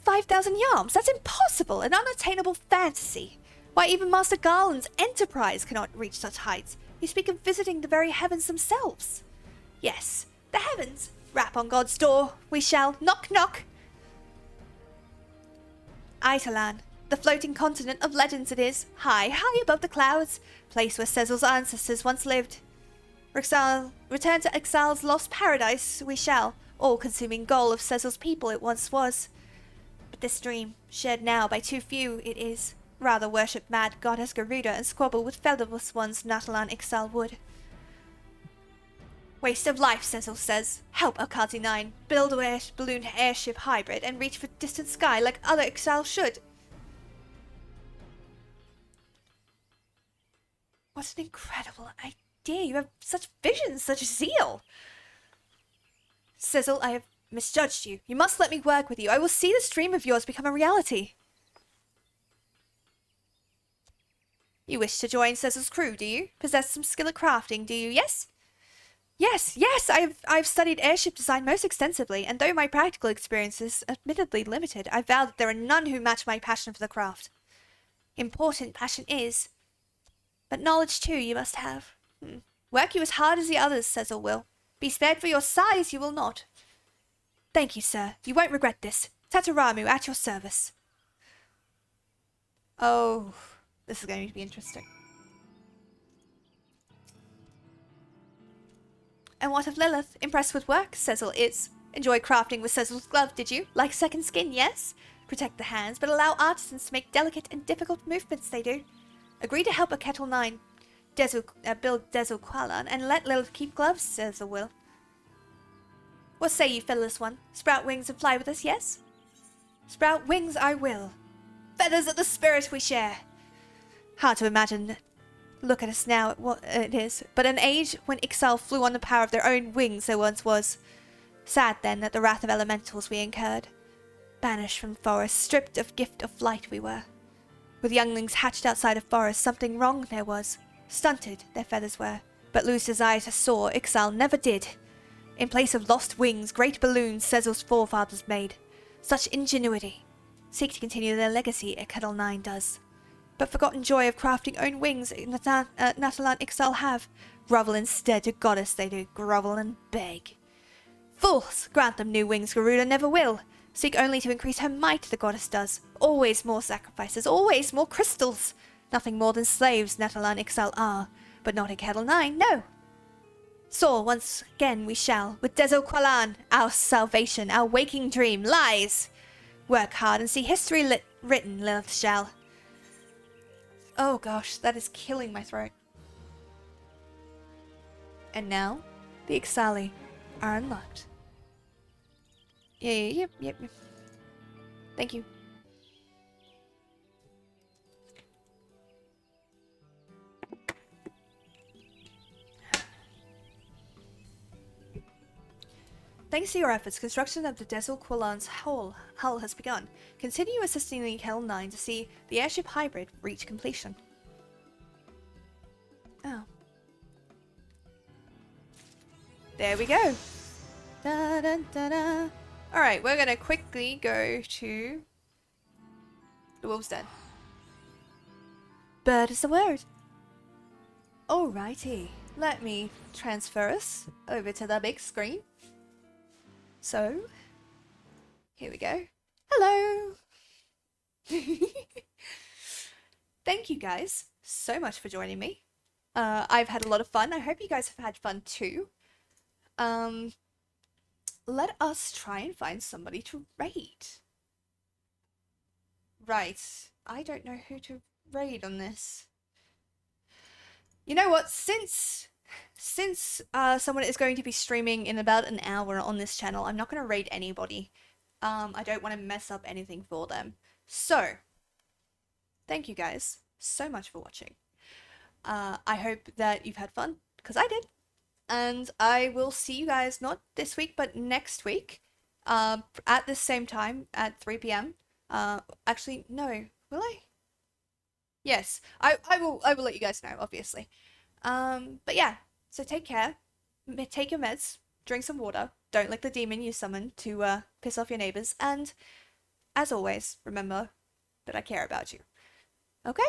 5,000 yards? That's impossible. An unattainable fantasy. Why, even Master Garland's Enterprise cannot reach such heights. You speak of visiting the very heavens themselves. Yes, the heavens. Rap on God's door. We shall. Knock, knock. Italan. The floating continent of legends it is. High, high above the clouds. Place where Cecil's ancestors once lived. Return to Exile's lost paradise we shall. All-consuming goal of Cecil's people it once was. But this dream, shared now by too few, it is. Rather worship mad goddess Garuda and squabble with featherless ones Natalan Exile would. Waste of life, Cecil says. Help Alcati 9. Build a balloon airship hybrid and reach for distant sky like other Exile should. What an incredible idea. You have such vision, such zeal. Cecil, I have misjudged you. You must let me work with you. I will see this dream of yours become a reality. You wish to join Cecil's crew, do you? Possess some skill at crafting, do you? Yes? Yes, I've studied airship design most extensively, and though my practical experience is admittedly limited, I vow that there are none who match my passion for the craft. Important passion is, but knowledge too you must have. Work you as hard as the others, Cecil will. Be spared for your size, you will not. Thank you, sir. You won't regret this. Tataramu, at your service. Oh, this is going to be interesting. And what of Lilith? Impressed with work? Cecil is. Enjoy crafting with Cecil's glove, did you? Like second skin, yes? Protect the hands, but allow artisans to make delicate and difficult movements, they do. Agree to help a Kettle 9 build Desul Qualan and let Lilith keep gloves, Cecil will. What say you, featherless one? Sprout wings and fly with us, yes? Sprout wings I will. Feathers are the spirit we share. Hard to imagine. Look at us now, what it is. But an age when Ixal flew on the power of their own wings there once was. Sad then that the wrath of elementals we incurred. Banished from forest, stripped of gift of flight we were. With younglings hatched outside of forest, something wrong there was. Stunted their feathers were, but lose desire to soar Ixal never did. In place of lost wings, great balloons Cecil's forefathers made. Such ingenuity. Seek to continue their legacy, Kettle 9 does. But forgotten joy of crafting own wings Natalan Ixal have. Grovel instead to goddess they do, grovel and beg. Fools! Grant them new wings Garuda never will. Seek only to increase her might, the goddess does. Always more sacrifices, always more crystals. Nothing more than slaves Natalan Ixal are, but not a Kettle 9, no. Soar once again we shall, with Desul Qualan, our salvation, our waking dream, lies. Work hard and see history written, Lilith shall. Oh gosh, that is killing my throat. And now, the Ixali are unlocked. Yep. Thank you. Thanks to your efforts, construction of the Desul Qualan's hull has begun. Continue assisting the Kettle 9 to see the airship hybrid reach completion. Oh. There we go. Da, da, da, da. Alright, we're going to quickly go to the Wolf's Den. Bird is the word. Alrighty, let me transfer us over to the big screen. So, here we go. Hello! Thank you guys so much for joining me. I've had a lot of fun. I hope you guys have had fun too. Let us try and find somebody to raid. Right, I don't know who to raid on this. You know what, since someone is going to be streaming in about an hour on this channel, I'm not going to raid anybody. I don't want to mess up anything for them. So, thank you guys so much for watching. I hope that you've had fun, because I did. And I will see you guys not this week, but next week, at the same time at 3 p.m. Actually, no, will I? Yes, I will let you guys know, obviously. But yeah, so take care, take your meds, drink some water, don't let the demon you summoned to piss off your neighbors, and as always, remember that I care about you. Okay?